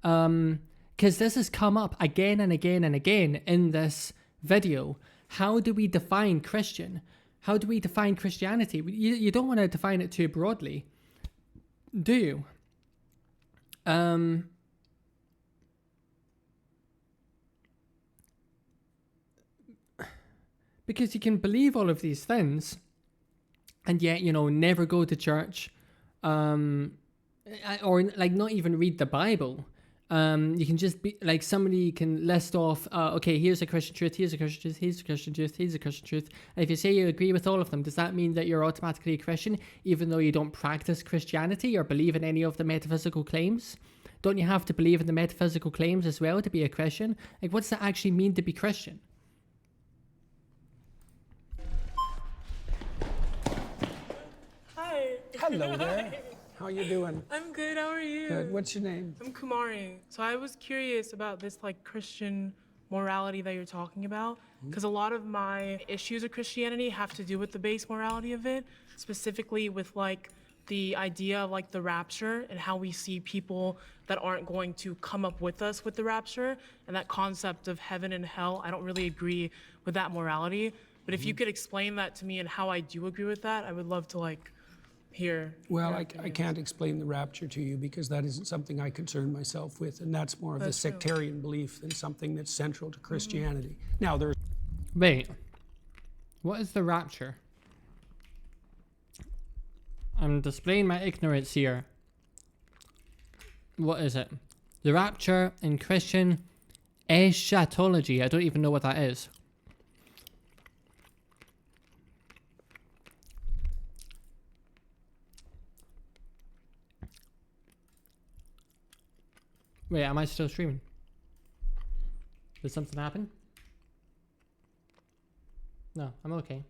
Because this has come up again and again and again in this video. How do we define Christian? How do we define Christianity? You don't want to define it too broadly, do you? Because you can believe all of these things and yet, you know, never go to church, or like not even read the Bible. You can just be like, somebody can list off, okay, here's a Christian truth, here's a Christian truth, here's a Christian truth, here's a Christian truth. And if you say you agree with all of them, does that mean that you're automatically a Christian, even though you don't practice Christianity or believe in any of the metaphysical claims? Don't you have to believe in the metaphysical claims as well to be a Christian? Like, what's that actually mean to be Christian? Hi. Hello there. Hi. How you doing? I'm good. How are you? Good. What's your name? I'm Kumari. So I was curious about this like Christian morality that you're talking about, because a lot of my issues with Christianity have to do with the base morality of it, specifically with like the idea of like the rapture and how we see people that aren't going to come up with us with the rapture, and that concept of heaven and hell. I don't really agree with that morality, but if you could explain that to me and how I do agree with that, I would love to like hear. Well, I can't explain the rapture to you because that isn't something I concern myself with, and that's more of a sectarian belief than something that's central to Christianity. Now, there's... Wait, what is the rapture? I'm displaying my ignorance here. What is it? The rapture in Christian eschatology. I don't even know what that is. Wait, am I still streaming? Did something happen? No, I'm okay.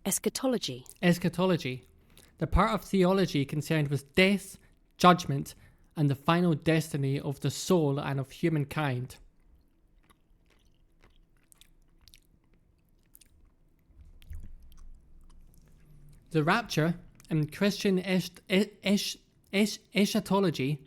Eschatology. Eschatology. The part of theology concerned with death, judgment, and the final destiny of the soul and of humankind. The rapture and Christian eschatology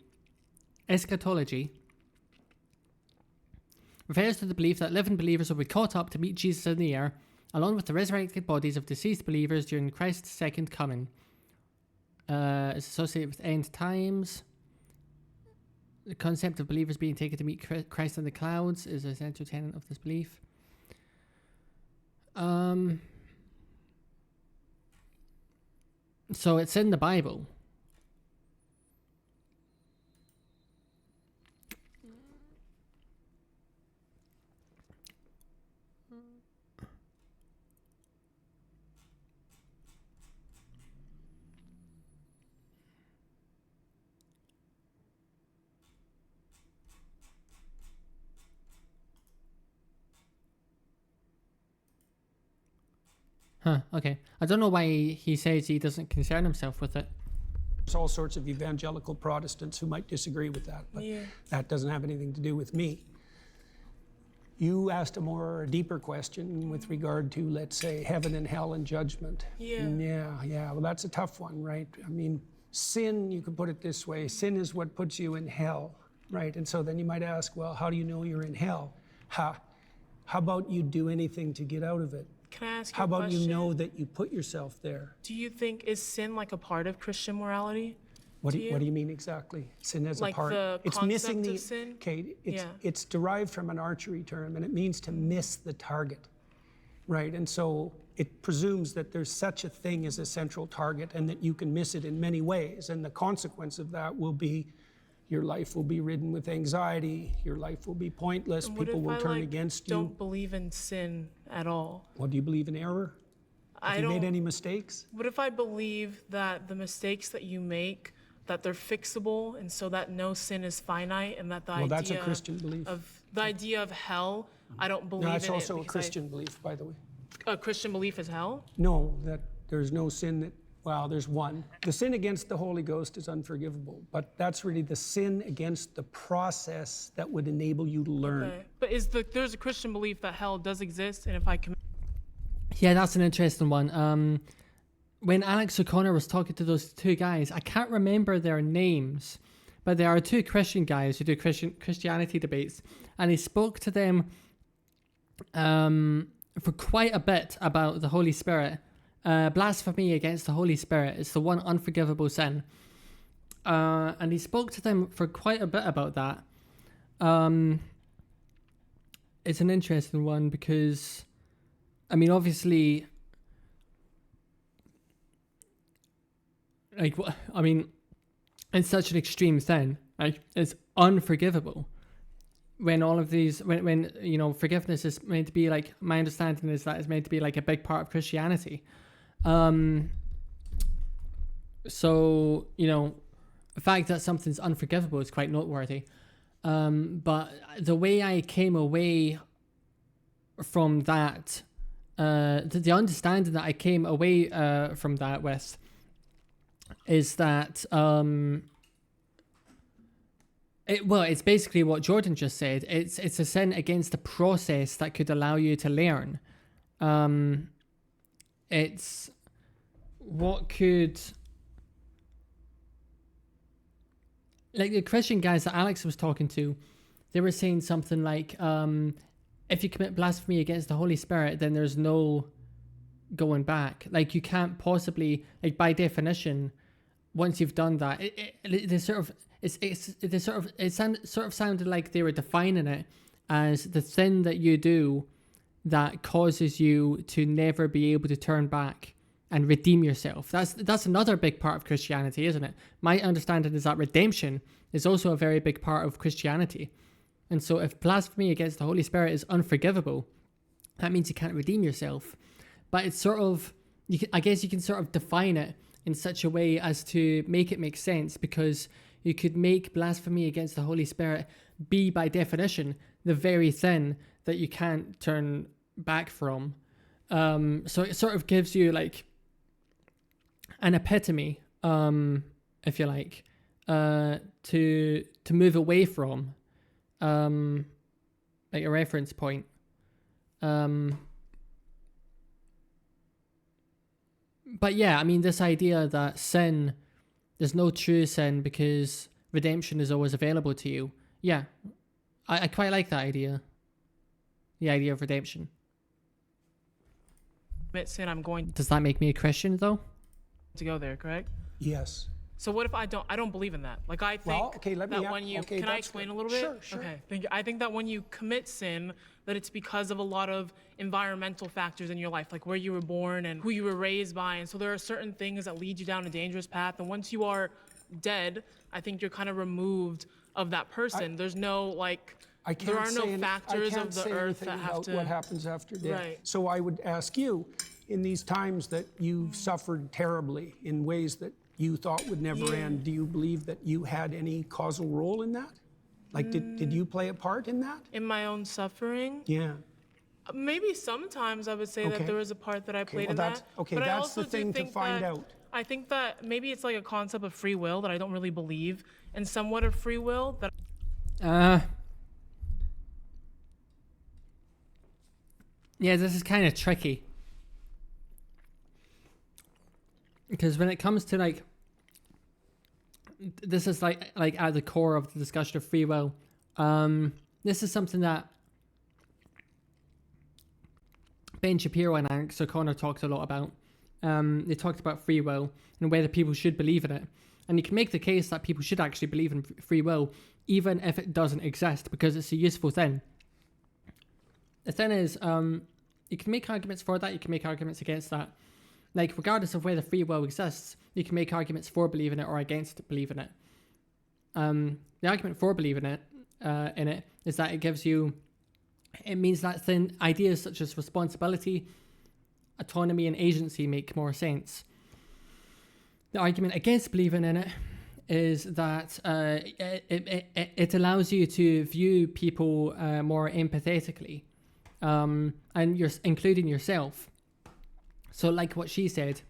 refers to the belief that living believers will be caught up to meet Jesus in the air, along with the resurrected bodies of deceased believers during Christ's second coming. It's associated with end times. The concept of believers being taken to meet Christ in the clouds is a central tenet of this belief. So it's in the Bible. Huh, okay. I don't know why he says he doesn't concern himself with it. There's all sorts of evangelical Protestants who might disagree with that, but that doesn't have anything to do with me. You asked a deeper question with regard to, let's say, heaven and hell and judgment. Yeah. Well, that's a tough one, right? I mean, sin, you could put it this way, sin is what puts you in hell, right? And so then you might ask, well, how do you know you're in hell? How about you do anything to get out of it? Can I ask you How a about question? you know that you put yourself there? Do you think, is sin like a part of Christian morality? What do you mean exactly? Sin as Like a part. the It's concept missing the of sin? Okay, Yeah. it's derived from an archery term, and it means to miss the target, right? And so it presumes that there's such a thing as a central target, and that you can miss it in many ways. And the consequence of that will be your life will be ridden with anxiety. Your life will be pointless. And what People if will I, turn like, against you. don't believe in sin at all? What, do you believe in error? Have you made any mistakes? What if I believe that the mistakes that you make, that they're fixable, and so that no sin is finite, and that the Well, idea that's a Christian belief. the idea of hell, I don't believe That's in it. also a because Christian belief, by the way. A Christian belief is hell? No, that there's no sin that, well, there's one. The sin against the Holy Ghost is unforgivable, but that's really the sin against the process that would enable you to learn. Okay. But there's a Christian belief that hell does exist, and if I commit. Yeah, that's an interesting one. When Alex O'Connor was talking to those two guys, I can't remember their names, but there are two Christian guys who do Christianity debates, and he spoke to them for quite a bit about the Holy Spirit. Blasphemy against the Holy Spirit is the one unforgivable sin. And he spoke to them for quite a bit about that. It's an interesting one because, I mean, obviously, like, I mean, it's such an extreme sin. Like, it's unforgivable. When all of these, when you know, forgiveness is meant to be, like, my understanding is that it's meant to be like a big part of Christianity. So, you know, the fact that something's unforgivable is quite noteworthy. But the way I came away from that, the understanding that I came away from that with is that it's basically what Jordan just said. It's a sin against the process that could allow you to learn. It's what could, like the Christian guys that Alex was talking to, they were saying something like, if you commit blasphemy against the Holy Spirit, then there's no going back. Like, you can't possibly, like, by definition, once you've done that, it sounded like they were defining it as the sin that you do that causes you to never be able to turn back and redeem yourself. That's another big part of Christianity, isn't it? My understanding is that redemption is also a very big part of Christianity. And so if blasphemy against the Holy Spirit is unforgivable, that means you can't redeem yourself. But it's sort of, I guess you can sort of define it in such a way as to make it make sense, because, you could make blasphemy against the Holy Spirit be, by definition, the very sin that you can't turn back from. So it sort of gives you like an epitome, if you like, to move away from, like a reference point. But yeah, I mean, this idea that sin, there's no true sin because redemption is always available to you. Yeah, I quite like that idea. The idea of redemption. Commit sin, I'm going Does that make me a Christian though? to go there, correct? Yes. So what if I don't believe in that? Like I think Well, okay, let me that have- when you okay, can I that's explain good. a little bit? Sure, sure. Okay. I think that when you commit sin, that it's because of a lot of environmental factors in your life, like where you were born and who you were raised by. And so there are certain things that lead you down a dangerous path. And once you are dead, I think you're kind of removed of that person. There's no like I can't there are no say factors I can't of the say earth anything that have about to what happens after death. Right. So I would ask you, in these times that you've suffered terribly in ways that you thought would never end, do you believe that you had any causal role in that? Like, did you play a part in that? in my own suffering. Yeah. Maybe sometimes I would say Okay. that there was a part that I played well, in that's, that. okay, but I that's also the do thing to think find that- out. I think that maybe it's like a concept of free will that I don't really believe in, somewhat of free will. That Yeah, this is kind of tricky. Because when it comes to like, this is like at the core of the discussion of free will. This is something that Ben Shapiro and Alex O'Connor talked a lot about. They talked about free will and whether people should believe in it. And you can make the case that people should actually believe in free will, even if it doesn't exist, because it's a useful thing. The thing is, you can make arguments for that, you can make arguments against that. Like, regardless of whether free will exists, you can make arguments for believing it or against believing it. The argument for believing it, in it, is that it means that ideas such as responsibility, autonomy, and agency make more sense. The argument against believing in it is that it allows you to view people more empathetically, and you're including yourself. So like what she said,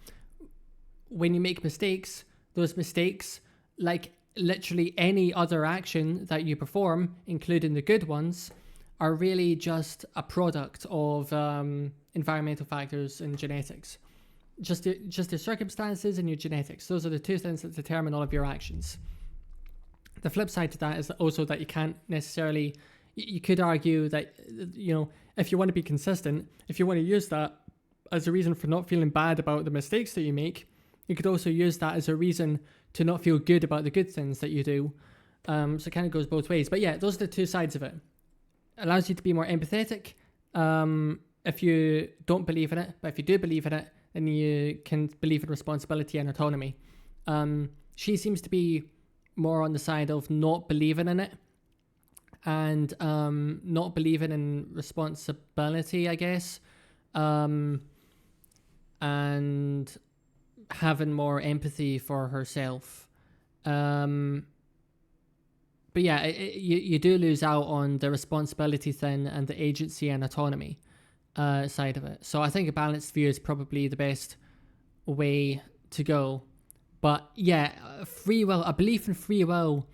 when you make mistakes, those mistakes, like literally any other action that you perform, including the good ones, are really just a product of environmental factors and genetics. Just the circumstances and your genetics. Those are the two things that determine all of your actions. The flip side to that is also that you can't necessarily, you could argue that, if you want to be consistent, if you want to use that as a reason for not feeling bad about the mistakes that you make, you could also use that as a reason to not feel good about the good things that you do. So it kind of goes both ways. But yeah, those are the two sides of it. It allows you to be more empathetic if you don't believe in it, but if you do believe in it, then you can believe in responsibility and autonomy. She seems to be more on the side of not believing in it and not believing in responsibility, I guess, and having more empathy for herself. But yeah, you do lose out on the responsibility thing and the agency and autonomy side of it. So I think a balanced view is probably the best way to go. But yeah, free will, a belief in free will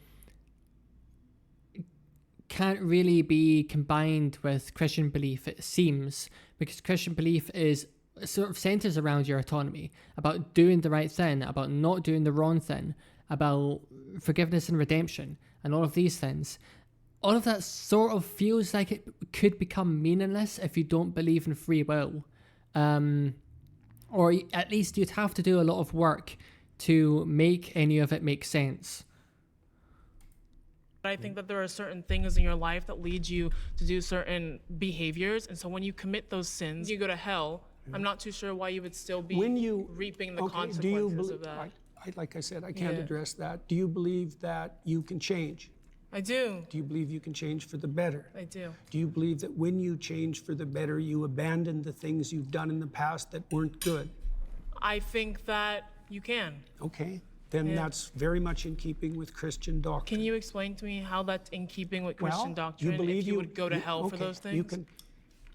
can't really be combined with Christian belief, it seems, because Christian belief is sort of centers around your autonomy, about doing the right thing, about not doing the wrong thing, about forgiveness and redemption, and all of these things. All of that sort of feels like it could become meaningless if you don't believe in free will. Or at least you'd have to do a lot of work to make any of it make sense. I think that there are certain things in your life that lead you to do certain behaviors. And so when you commit those sins, you go to hell. I'm not too sure why you would still be reaping the consequences of that. Like I said, I can't Yeah. address that. Do you believe that you can change? I do. Do you believe you can change for the better? I do. Do you believe that when you change for the better, you abandon the things you've done in the past that weren't good? I think that you can. Okay. then that's very much in keeping with Christian doctrine. Can you explain to me how that's in keeping with Christian doctrine? You believe if you would go to hell for those things?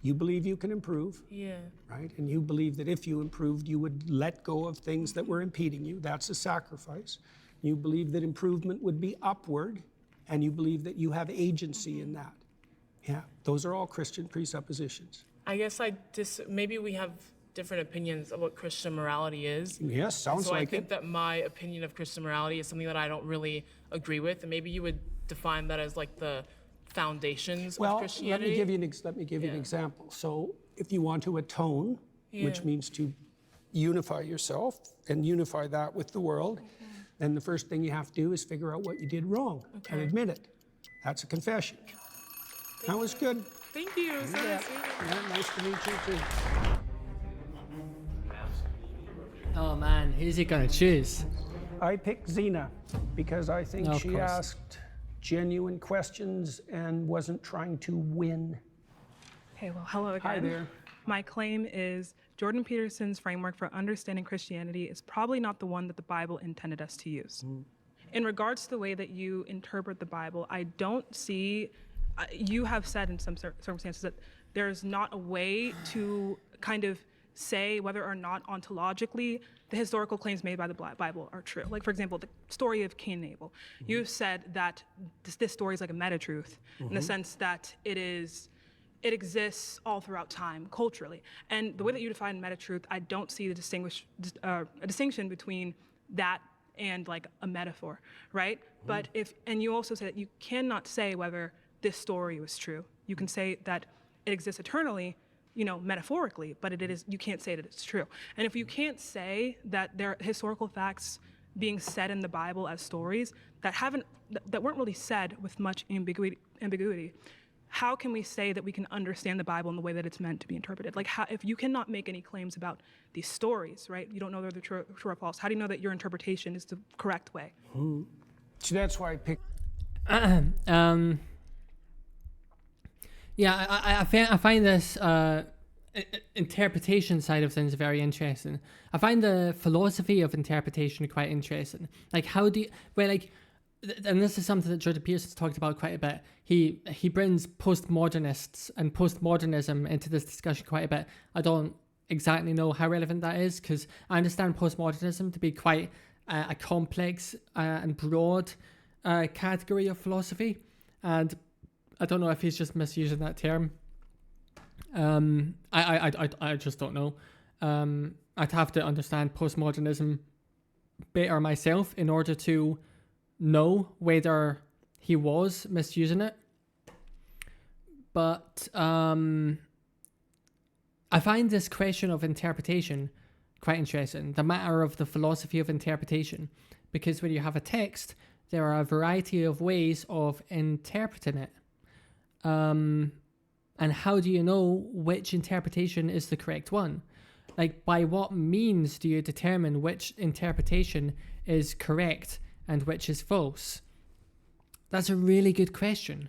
You believe you can improve. Yeah. Right? And you believe that if you improved, you would let go of things that were impeding you. That's a sacrifice. You believe that improvement would be upward, and you believe that you have agency in that. Yeah, those are all Christian presuppositions. I guess maybe we have different opinions of what Christian morality is. Yes, sounds like it. So I think that my opinion of Christian morality is something that I don't really agree with, and maybe you would define that as like the foundations of Christianity. Let me give you an example. So if you want to atone, which means to unify yourself and unify that with the world, then the first thing you have to do is figure out what you did wrong and admit it. That's a confession. That was good. Thank you. So nice to meet you too. Oh man, who's he gonna choose? I picked Zena because I think Of she course. asked genuine questions and wasn't trying to win. Hey, well, hello again. Hi there. My claim is Jordan Peterson's framework for understanding Christianity is probably not the one that the Bible intended us to use. In regards to the way that you interpret the Bible, I don't see, you have said in some circumstances that there's not a way to kind of say whether or not ontologically the historical claims made by the Bible are true. Like, for example, the story of Cain and Abel. You've said that this story is like a meta-truth in the sense that it exists all throughout time, culturally. And the way that you define meta-truth, I don't see a distinction between that and like a metaphor, right? But and you also say that you cannot say whether this story was true. You can say that it exists eternally, metaphorically, but you can't say that it's true. And if you can't say that there are historical facts being said in the Bible as stories that weren't really said with much ambiguity, how can we say that we can understand the Bible in the way that it's meant to be interpreted? Like, if you cannot make any claims about these stories, right? You don't know whether they're true or false. How do you know that your interpretation is the correct way? So that's why I picked. Yeah, I find this interpretation side of things very interesting. I find the philosophy of interpretation quite interesting. Like, how do you, and this is something that Jordan Peterson's talked about quite a bit. He brings postmodernists and postmodernism into this discussion quite a bit. I don't exactly know how relevant that is, because I understand postmodernism to be quite a complex and broad category of philosophy, and I don't know if he's just misusing that term. I just don't know. I'd have to understand postmodernism better myself in order to know whether he was misusing it. But I find this question of interpretation quite interesting, the matter of the philosophy of interpretation, because when you have a text, there are a variety of ways of interpreting it. And how do you know which interpretation is the correct one? Like, by what means do you determine which interpretation is correct and which is false? That's a really good question.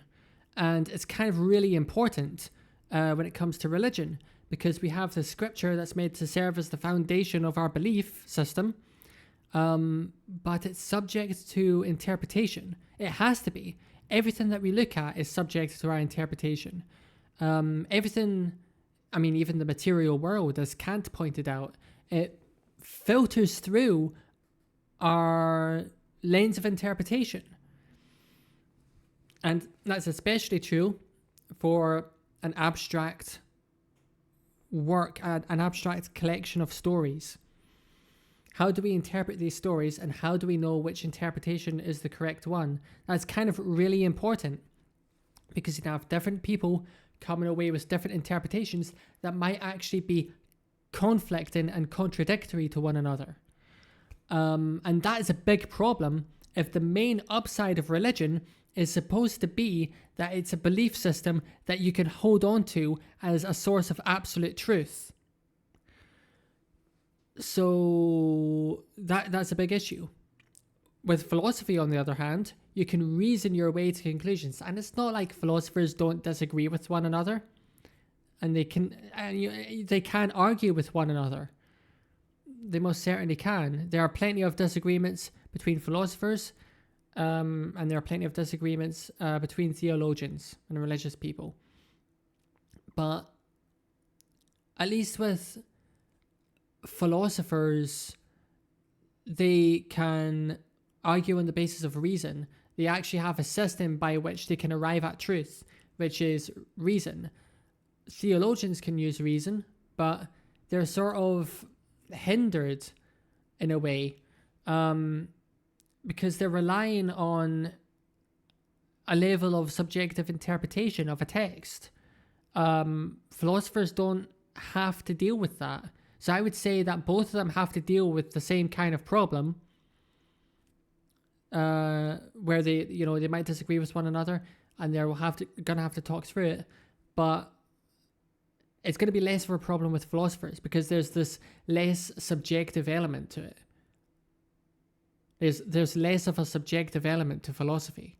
And it's kind of really important when it comes to religion, because we have the scripture that's made to serve as the foundation of our belief system, but it's subject to interpretation. It has to be. Everything that we look at is subject to our interpretation. Everything, I mean, even the material world, as Kant pointed out, it filters through our lens of interpretation. And that's especially true for an abstract work, an abstract collection of stories. How do we interpret these stories, and how do we know which interpretation is the correct one? That's kind of really important, because you can have different people coming away with different interpretations that might actually be conflicting and contradictory to one another. And that is a big problem if the main upside of religion is supposed to be that it's a belief system that you can hold on to as a source of absolute truth. So that's a big issue. With philosophy, on the other hand, you can reason your way to conclusions, and it's not like philosophers don't disagree with one another, and they can argue with one another. they most certainly can. There are plenty of disagreements between philosophers, and there are plenty of disagreements between theologians and religious people. But at least with philosophers, they can argue on the basis of reason. They actually have a system by which they can arrive at truth, which is reason. Theologians can use reason, but they're sort of hindered in a way because they're relying on a level of subjective interpretation of a text. Philosophers don't have to deal with that. So I would say that both of them have to deal with the same kind of problem, where they might disagree with one another, and they're gonna have to talk through it. But it's going to be less of a problem with philosophers because there's this less subjective element to it. There's less of a subjective element to philosophy.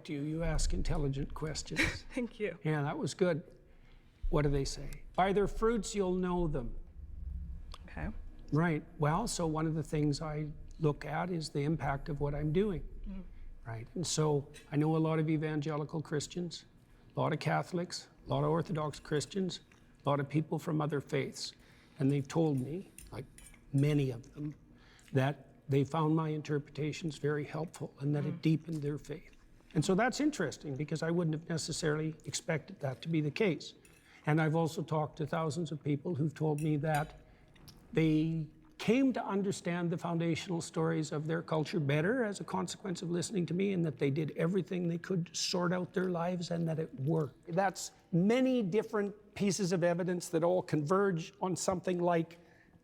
You ask intelligent questions. Thank you. Yeah, that was good. What do they say? By their fruits you'll know them. Okay. Right. Well, so one of the things I look at is the impact of what I'm doing. Right. And so I know a lot of evangelical Christians, a lot of Catholics, a lot of Orthodox Christians, a lot of people from other faiths. And they've told me, like many of them, that they found my interpretations very helpful and that it deepened their faith. And so that's interesting because I wouldn't have necessarily expected that to be the case. And I've also talked to thousands of people who've told me that they came to understand the foundational stories of their culture better as a consequence of listening to me, and that they did everything they could to sort out their lives and that it worked. That's many different pieces of evidence that all converge on something like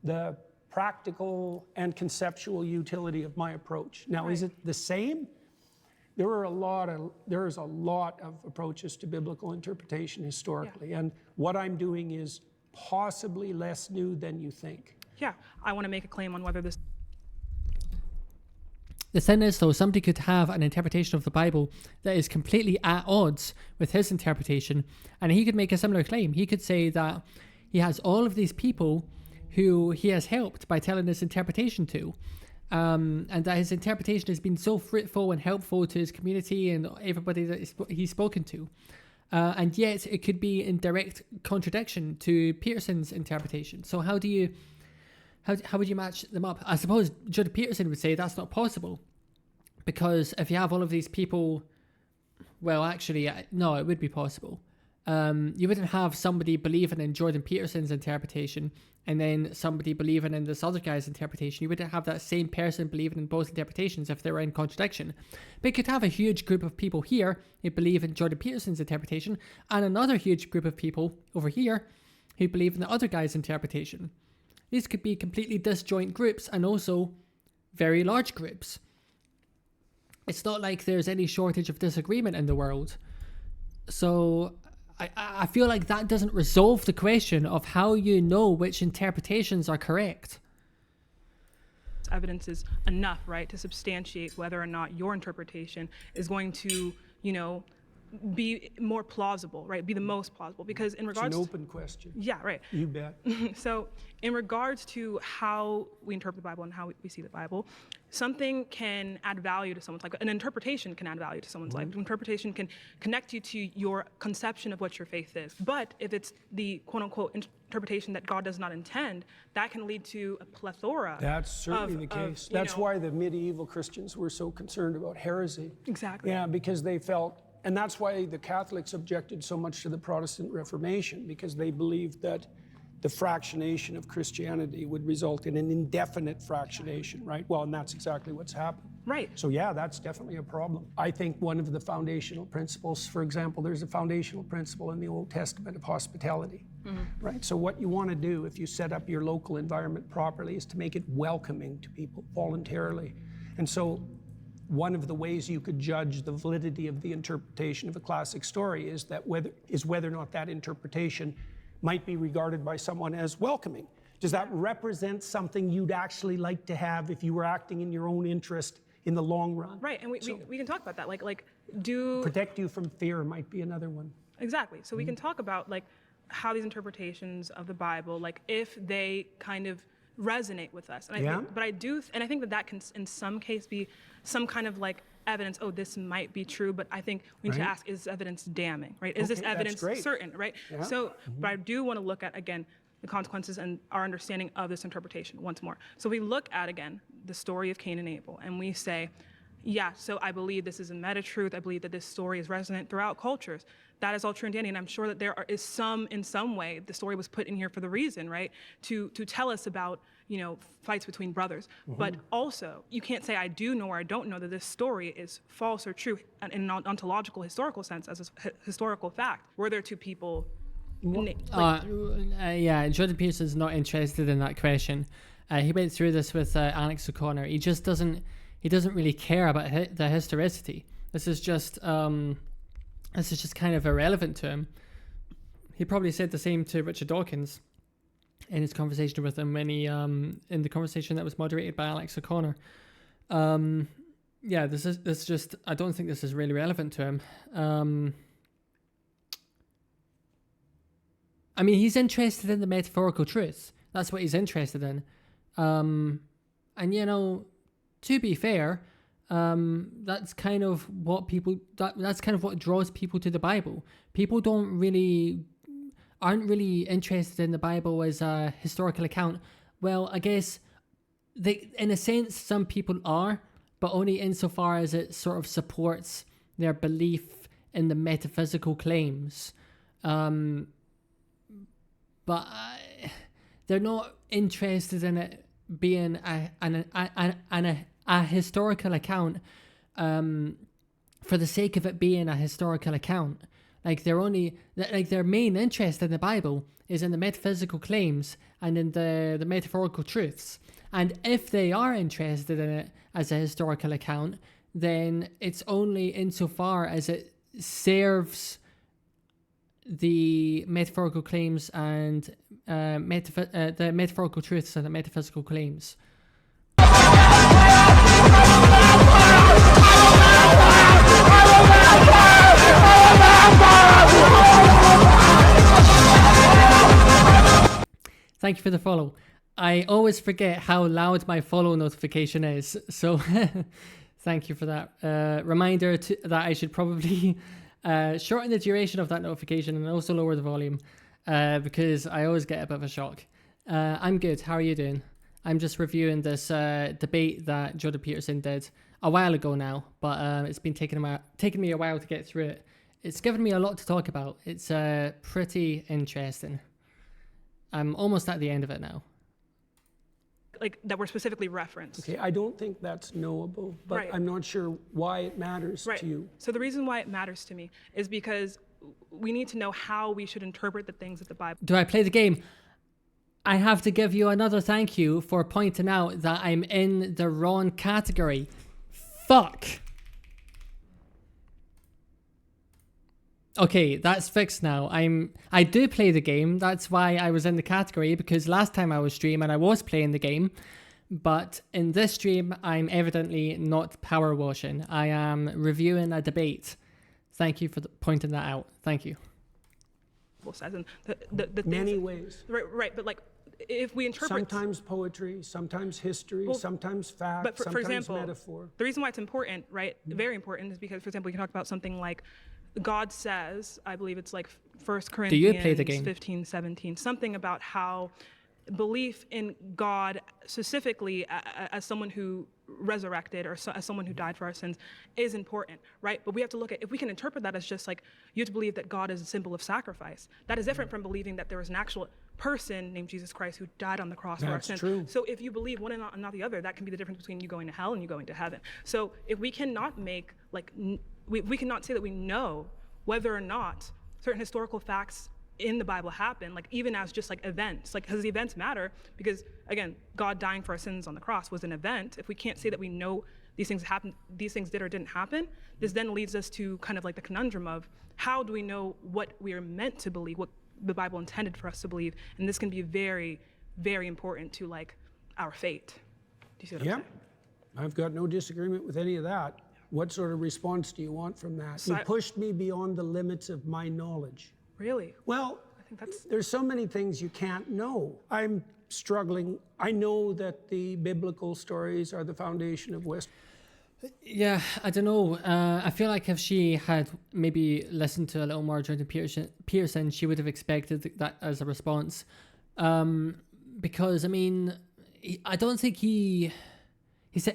the practical and conceptual utility of my approach. Now, is it the same? There is a lot of approaches to biblical interpretation historically, and what I'm doing is possibly less new than you think. Yeah, I want to make a claim on whether this... The thing is, though, somebody could have an interpretation of the Bible that is completely at odds with his interpretation, and he could make a similar claim. He could say that he has all of these people who he has helped by telling his interpretation to, and that his interpretation has been so fruitful and helpful to his community and everybody that he's spoken to. And yet it could be in direct contradiction to Peterson's interpretation. So how would you match them up? I suppose Jordan Peterson would say that's not possible, because if you have all of these people, well, actually, no, it would be possible. You wouldn't have somebody believing in Jordan Peterson's interpretation and then somebody believing in this other guy's interpretation. You wouldn't have that same person believing in both interpretations if they were in contradiction. But you could have a huge group of people here who believe in Jordan Peterson's interpretation and another huge group of people over here who believe in the other guy's interpretation. These could be completely disjoint groups and also very large groups. It's not like there's any shortage of disagreement in the world. So I feel like that doesn't resolve the question of how you know which interpretations are correct. Evidence is enough, right, to substantiate whether or not your interpretation is going to, be more plausible, right? Be the most plausible, because in regards... It's an open question. Yeah, right. You bet. So in regards to how we interpret the Bible and how we see the Bible, something can add value to someone's life. An interpretation can add value to someone's life. An interpretation can connect you to your conception of what your faith is. But if it's the quote-unquote interpretation that God does not intend, that can lead to a plethora. That's certainly the case. That's why the medieval Christians were so concerned about heresy. Exactly. Yeah, because they felt... And that's why the Catholics objected so much to the Protestant Reformation, because they believed that the fractionation of Christianity would result in an indefinite fractionation, right? Well, and that's exactly what's happened. Right. So yeah, that's definitely a problem. I think one of the foundational principles, for example, there's a foundational principle in the Old Testament of hospitality, right? So what you want to do if you set up your local environment properly is to make it welcoming to people voluntarily. And so one of the ways you could judge the validity of the interpretation of a classic story is whether or not that interpretation might be regarded by someone as welcoming. Does that represent something you'd actually like to have if you were acting in your own interest in the long run? Right, and we can talk about that. Like protect you from fear might be another one. Exactly. So we can talk about how these interpretations of the Bible, like if they kind of resonate with us. And I think that can in some case be some kind of like evidence, oh, this might be true, but I think we need to ask, is evidence damning, right? Is this evidence certain, right? Yeah. So, but I do want to look at, again, the consequences and our understanding of this interpretation once more. So we look at, again, the story of Cain and Abel, and we say, yeah, so I believe this is a meta-truth. I believe that this story is resonant throughout cultures. That is all true and dandy, and I'm sure that is in some way, the story was put in here for the reason, right? To tell us about, fights between brothers. But also, you can't say I do know or I don't know that this story is false or true in an ontological, historical sense, as a historical fact. Were there two people? Yeah, Jordan Peterson's not interested in that question. He went through this with Alex O'Connor. He just doesn't really care about the historicity. This is just kind of irrelevant to him. He probably said the same to Richard Dawkins in his conversation with him when he in the conversation that was moderated by Alex O'Connor. Yeah, this is just, I don't think this is really relevant to him. I mean, he's interested in the metaphorical truth. That's what he's interested in. And to be fair, that's kind of what that's kind of what draws people to the Bible. People aren't really interested in the Bible as a historical account. Well, I guess in a sense, some people are, but only insofar as it sort of supports their belief in the metaphysical claims. But they're not interested in it being a historical account for the sake of it being a historical account. Like their main interest in the Bible is in the metaphysical claims and in the metaphorical truths. And if they are interested in it as a historical account, then it's only insofar as it serves the metaphorical claims and the metaphorical truths and the metaphysical claims. Thank you for the follow. I always forget how loud my follow notification is, so thank you for that. Reminder that I should probably shorten the duration of that notification and also lower the volume because I always get a bit of a shock. I'm good. How are you doing? I'm just reviewing this debate that Jordan Peterson did a while ago now, but it's been taking me a while to get through it. It's given me a lot to talk about. It's pretty interesting. I'm almost at the end of it now. Like that were specifically referenced. Okay, I don't think that's knowable, but I'm not sure why it matters to you. So the reason why it matters to me is because we need to know how we should interpret the things of the Bible. Do I play the game? I have to give you another thank you for pointing out that I'm in the wrong category. Fuck. Okay, that's fixed now. I do play the game. That's why I was in the category, because last time I was streaming, I was playing the game. But in this stream, I'm evidently not power washing. I am reviewing a debate. Thank you for pointing that out. Thank you. Says and the many ways. Right, but like if we interpret sometimes poetry, sometimes history, sometimes fact, but sometimes for example, metaphor. The reason why it's important, right, very important, is because, for example, we can talk about something like God says, I believe it's like 1 Corinthians Do you play the game? 15, 17, something about how belief in God specifically as someone who resurrected or as someone who died for our sins is important, right? But we have to look at, if we can interpret that as just like, you have to believe that God is a symbol of sacrifice. That is different from believing that there was an actual person named Jesus Christ who died on the cross for our sins. True. So if you believe one and not the other, that can be the difference between you going to hell and you going to heaven. So if we cannot make, like, we cannot say that we know whether or not certain historical facts in the Bible happen, like even as just like events, like because the events matter, because again, God dying for our sins on the cross was an event. If we can't say that we know these things happened, these things did or didn't happen, this then leads us to kind of like the conundrum of how do we know what we are meant to believe, what the Bible intended for us to believe, and this can be very, very important to like our fate. Do you see what I'm saying? I've got no disagreement with any of that. What sort of response do you want from that? So you pushed me beyond the limits of my knowledge. Really? Well, think that's... There's so many things you can't know. I'm struggling. I know that the biblical stories are the foundation of West. Yeah, I don't know. I feel like if she had maybe listened to a little more Jordan Peterson, she would have expected that as a response. Because, I mean, I don't think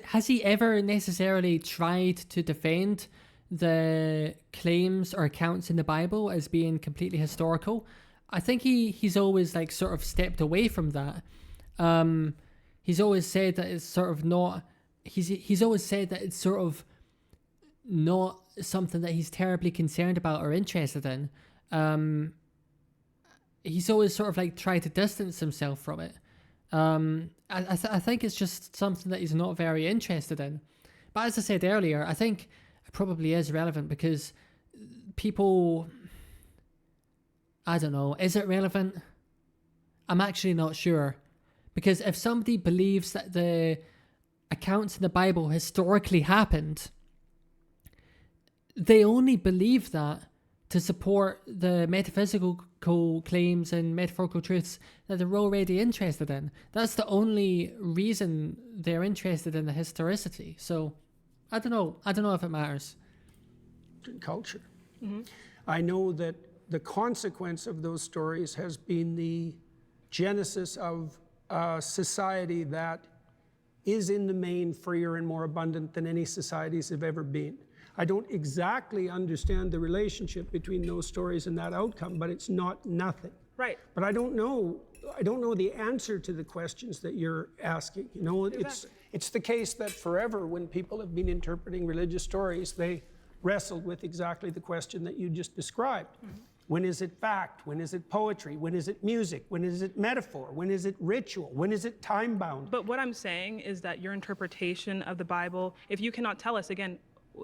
has he ever necessarily tried to defend the claims or accounts in the Bible as being completely historical? I think he's always like sort of stepped away from that. He's always said that it's sort of not... He's always said that it's sort of not something that he's terribly concerned about or interested in. He's always sort of like tried to distance himself from it. I think it's just something that he's not very interested in. But as I said earlier, I think it probably is relevant because people... I don't know. Is it relevant? I'm actually not sure. Because if somebody believes that the accounts in the Bible historically happened, they only believe that to support the metaphysical claims and metaphorical truths that they're already interested in. That's the only reason they're interested in the historicity. So, I don't know. I don't know if it matters. Culture. Mm-hmm. I know that the consequence of those stories has been the genesis of a society that is in the main freer and more abundant than any societies have ever been. I don't exactly understand the relationship between those stories and that outcome, but it's not nothing. Right. But I don't know the answer to the questions that you're asking. You know, Exactly. it's the case that forever when people have been interpreting religious stories, they wrestled with exactly the question that you just described. Mm-hmm. When is it fact? When is it poetry? When is it music? When is it metaphor? When is it ritual? When is it time-bound? But what I'm saying is that your interpretation of the Bible, if you cannot tell us, again,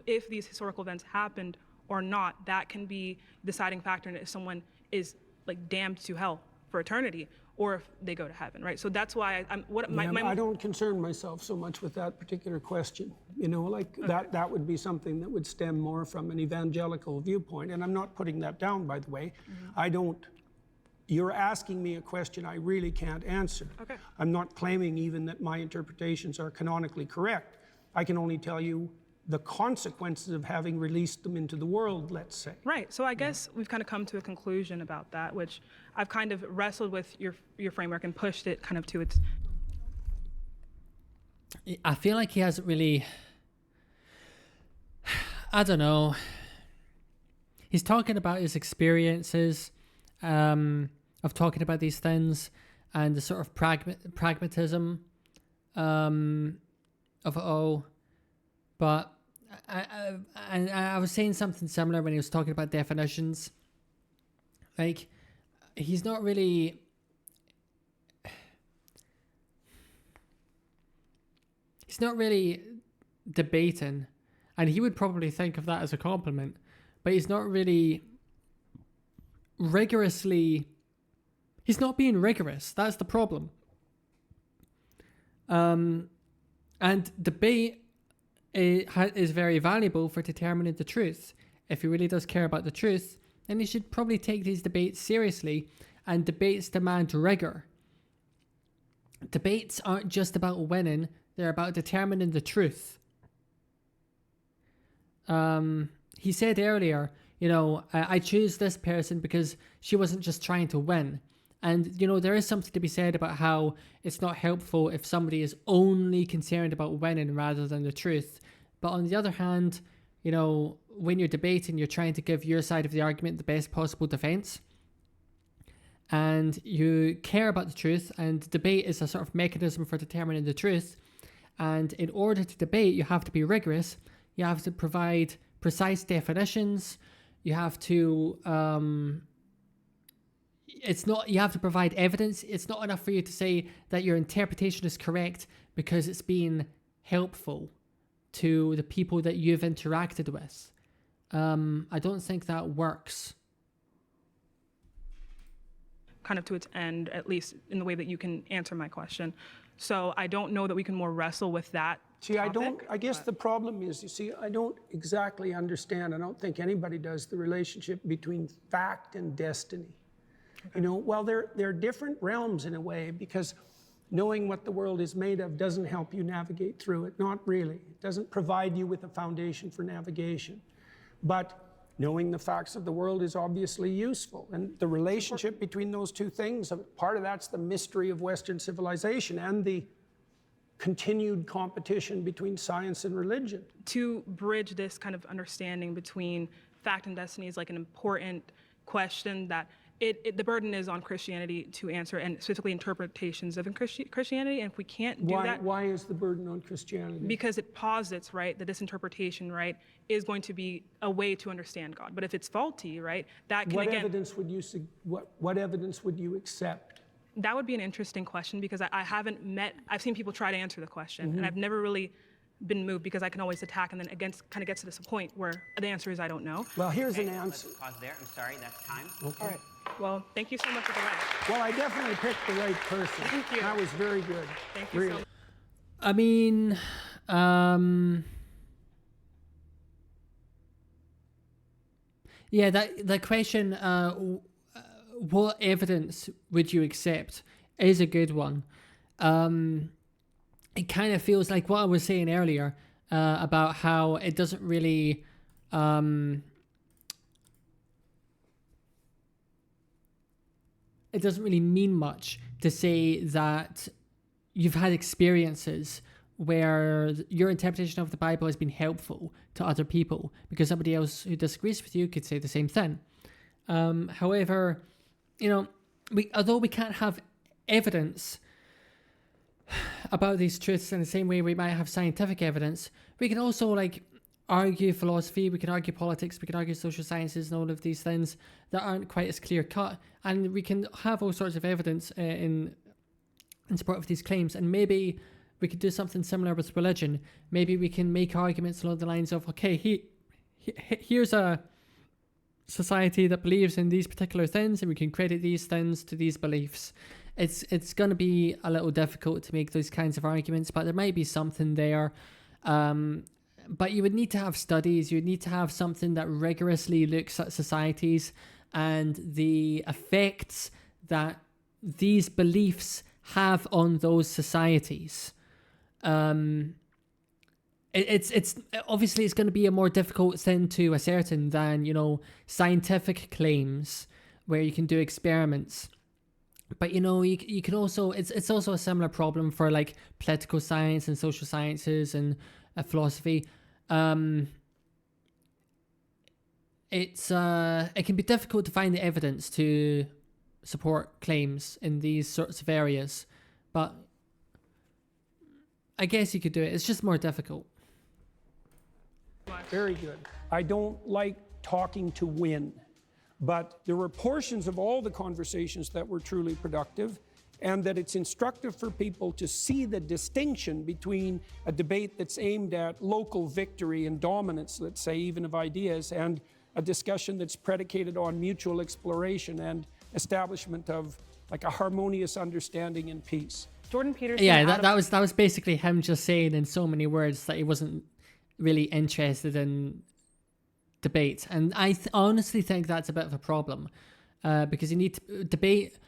if these historical events happened or not, that can be deciding factor in if someone is like damned to hell for eternity or if they go to heaven, right? So that's why I don't concern myself so much with that particular question. You know, like okay. that would be something that would stem more from an evangelical viewpoint. And I'm not putting that down, by the way. Mm-hmm. You're asking me a question I really can't answer. Okay. I'm not claiming even that my interpretations are canonically correct. I can only tell you the consequences of having released them into the world, let's say. Right, so I guess we've kind of come to a conclusion about that, which I've kind of wrestled with your framework and pushed it kind of to its... I feel like he hasn't really... I don't know. He's talking about his experiences of talking about these things and the sort of pragmatism of it all. But I was saying something similar when he was talking about definitions. Like, he's not really... He's not really debating, and he would probably think of that as a compliment, but he's not really rigorously... He's not being rigorous. That's the problem. And debate is very valuable for determining the truth. If he really does care about the truth, then he should probably take these debates seriously, and debates demand rigor. Debates aren't just about winning, they're about determining the truth. He said earlier, you know, I choose this person because she wasn't just trying to win. And, you know, there is something to be said about how it's not helpful if somebody is only concerned about winning rather than the truth. But on the other hand, you know, when you're debating, you're trying to give your side of the argument the best possible defense. And you care about the truth, and debate is a sort of mechanism for determining the truth. And in order to debate, you have to be rigorous. You have to provide precise definitions. You have to... you have to provide evidence. It's not enough for you to say that your interpretation is correct because it's been helpful to the people that you've interacted with. I don't think that works. Kind of to its end, at least in the way that you can answer my question. So I don't know that we can more wrestle with that. See, I guess the problem is, you see, I don't exactly understand, I don't think anybody does, the relationship between fact and destiny. You know, well, they're different realms in a way, because knowing what the world is made of doesn't help you navigate through it. Not really. It doesn't provide you with a foundation for navigation. But knowing the facts of the world is obviously useful. And the relationship between those two things, part of that's the mystery of Western civilization and the continued competition between science and religion. To bridge this kind of understanding between fact and destiny is like an important question that the burden is on Christianity to answer, and specifically interpretations of Christianity. And if we can't do that, why is the burden on Christianity? Because it posits, right, that this interpretation, right, is going to be a way to understand God. But if it's faulty, right, that can what again. Evidence would you what evidence would you accept? That would be an interesting question, because I've seen people try to answer the question, and I've never really been moved, because I can always attack and then kind of get to this point where the answer is I don't know. Well, here's an answer. Let's pause there. I'm sorry, that's time. Okay. All right. Well, thank you so much for the rest. Well, I definitely picked the right person. Thank you. That was very good. Thank you really. so much. I mean, yeah, that question, what evidence would you accept, is a good one. It kind of feels like what I was saying earlier about how it doesn't really mean much to say that you've had experiences where your interpretation of the Bible has been helpful to other people, because somebody else who disagrees with you could say the same thing. However, you know, although we can't have evidence about these truths in the same way we might have scientific evidence, we can also like argue philosophy, we can argue politics, we can argue social sciences and all of these things that aren't quite as clear cut, and we can have all sorts of evidence in support of these claims. And maybe we could do something similar with religion. Maybe we can make arguments along the lines of, okay, here's a society that believes in these particular things, and we can credit these things to these beliefs. It's going to be a little difficult to make those kinds of arguments, but there might be something there. But you would need to have studies, you would need to have something that rigorously looks at societies and the effects that these beliefs have on those societies. It's obviously it's going to be a more difficult thing to ascertain than, you know, scientific claims where you can do experiments. But, you know, you can also, it's also a similar problem for like political science and social sciences and philosophy. It can be difficult to find the evidence to support claims in these sorts of areas, but I guess you could do it. It's just more difficult. Very good. I don't like talking to win, but there were portions of all the conversations that were truly productive, and that it's instructive for people to see the distinction between a debate that's aimed at local victory and dominance, let's say, even of ideas, and a discussion that's predicated on mutual exploration and establishment of like a harmonious understanding and peace. Jordan Peterson. Yeah, that was basically him just saying in so many words that he wasn't really interested in debate, and I honestly think that's a bit of a problem, because you need to, debate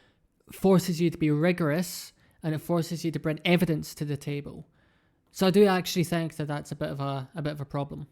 forces you to be rigorous, and it forces you to bring evidence to the table. So I do actually think that that's a bit of a problem.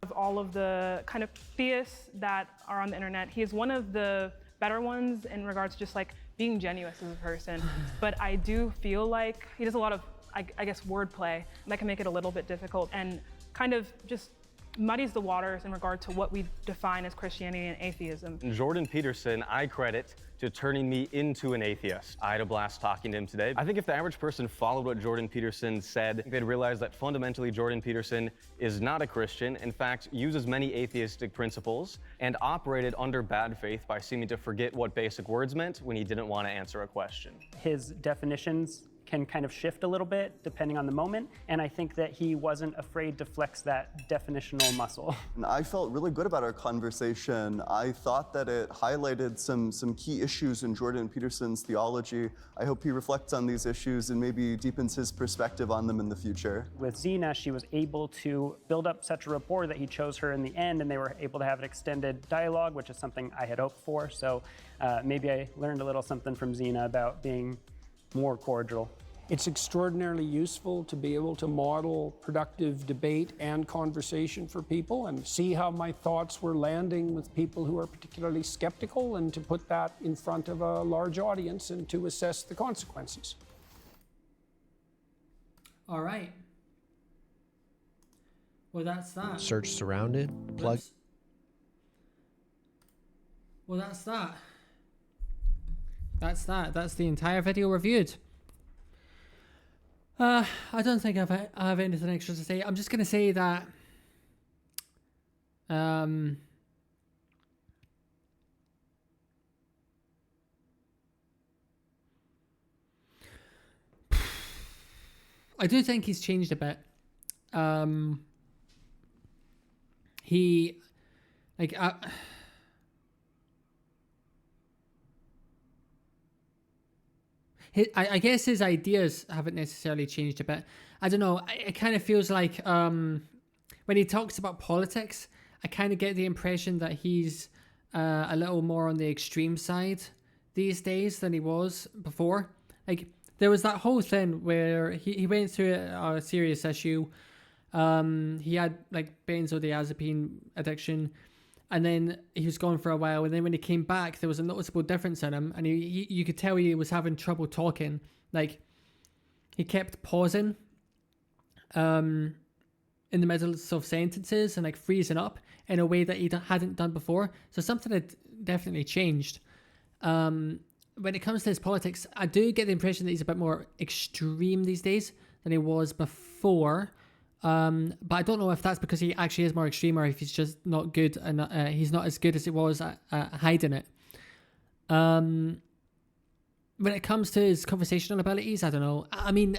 Of all of the kind of theists that are on the internet, he is one of the better ones in regards to just like being genuine as a person. But I do feel like he does a lot of, I guess, wordplay that can make it a little bit difficult and kind of just muddies the waters in regard to what we define as Christianity and atheism. Jordan Peterson, I credit to turning me into an atheist. I had a blast talking to him today. I think if the average person followed what Jordan Peterson said, they'd realize that fundamentally Jordan Peterson is not a Christian, in fact, uses many atheistic principles, and operated under bad faith by seeming to forget what basic words meant when he didn't want to answer a question. His definitions can kind of shift a little bit depending on the moment, and I think that he wasn't afraid to flex that definitional muscle. And I felt really good about our conversation. I thought that it highlighted some key issues in Jordan Peterson's theology. I hope he reflects on these issues and maybe deepens his perspective on them in the future. With Zena, she was able to build up such a rapport that he chose her in the end, and they were able to have an extended dialogue, which is something I had hoped for. So maybe I learned a little something from Zena about being more cordial. It's extraordinarily useful to be able to model productive debate and conversation for people and see how my thoughts were landing with people who are particularly skeptical, and to put that in front of a large audience and to assess the consequences. All right. Well, that's that. Search surrounded. Plug. Well, that's that. That's the entire video reviewed. I don't think I have anything extra to say. I'm just gonna say that I do think he's changed a bit. He like I guess his ideas haven't necessarily changed a bit. I don't know. It kind of feels like when he talks about politics, I kind of get the impression that he's a little more on the extreme side these days than he was before. Like, there was that whole thing where he went through a serious issue. He had like benzodiazepine addiction, and then he was gone for a while, and then when he came back, there was a noticeable difference in him, and you could tell he was having trouble talking. Like, he kept pausing in the middle of sentences and like freezing up in a way that he hadn't done before. So something had definitely changed. When it comes to his politics, I do get the impression that he's a bit more extreme these days than he was before. But I don't know if that's because he actually is more extreme, or if he's just not good and he's not as good as he was at hiding it. When it comes to his conversational abilities, I don't know. I mean,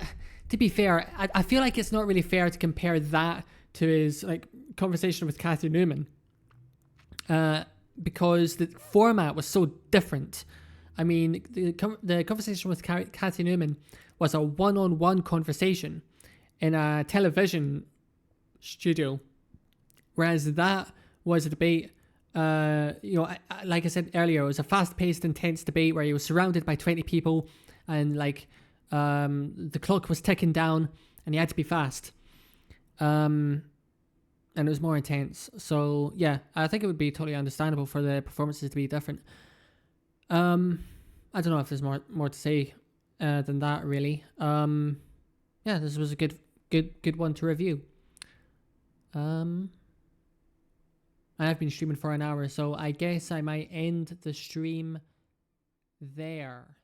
to be fair, I feel like it's not really fair to compare that to his like conversation with Cathy Newman, because the format was so different. I mean, the conversation with Cathy Newman was a one-on-one conversation in a television studio, whereas that was a debate. Like I said earlier, it was a fast-paced, intense debate where he was surrounded by 20 people, and like the clock was ticking down, and he had to be fast, and it was more intense. So yeah, I think it would be totally understandable for the performances to be different. I don't know if there's more to say than that, really. Yeah, this was a good one to review. I've been streaming for an hour, so I guess I might end the stream there.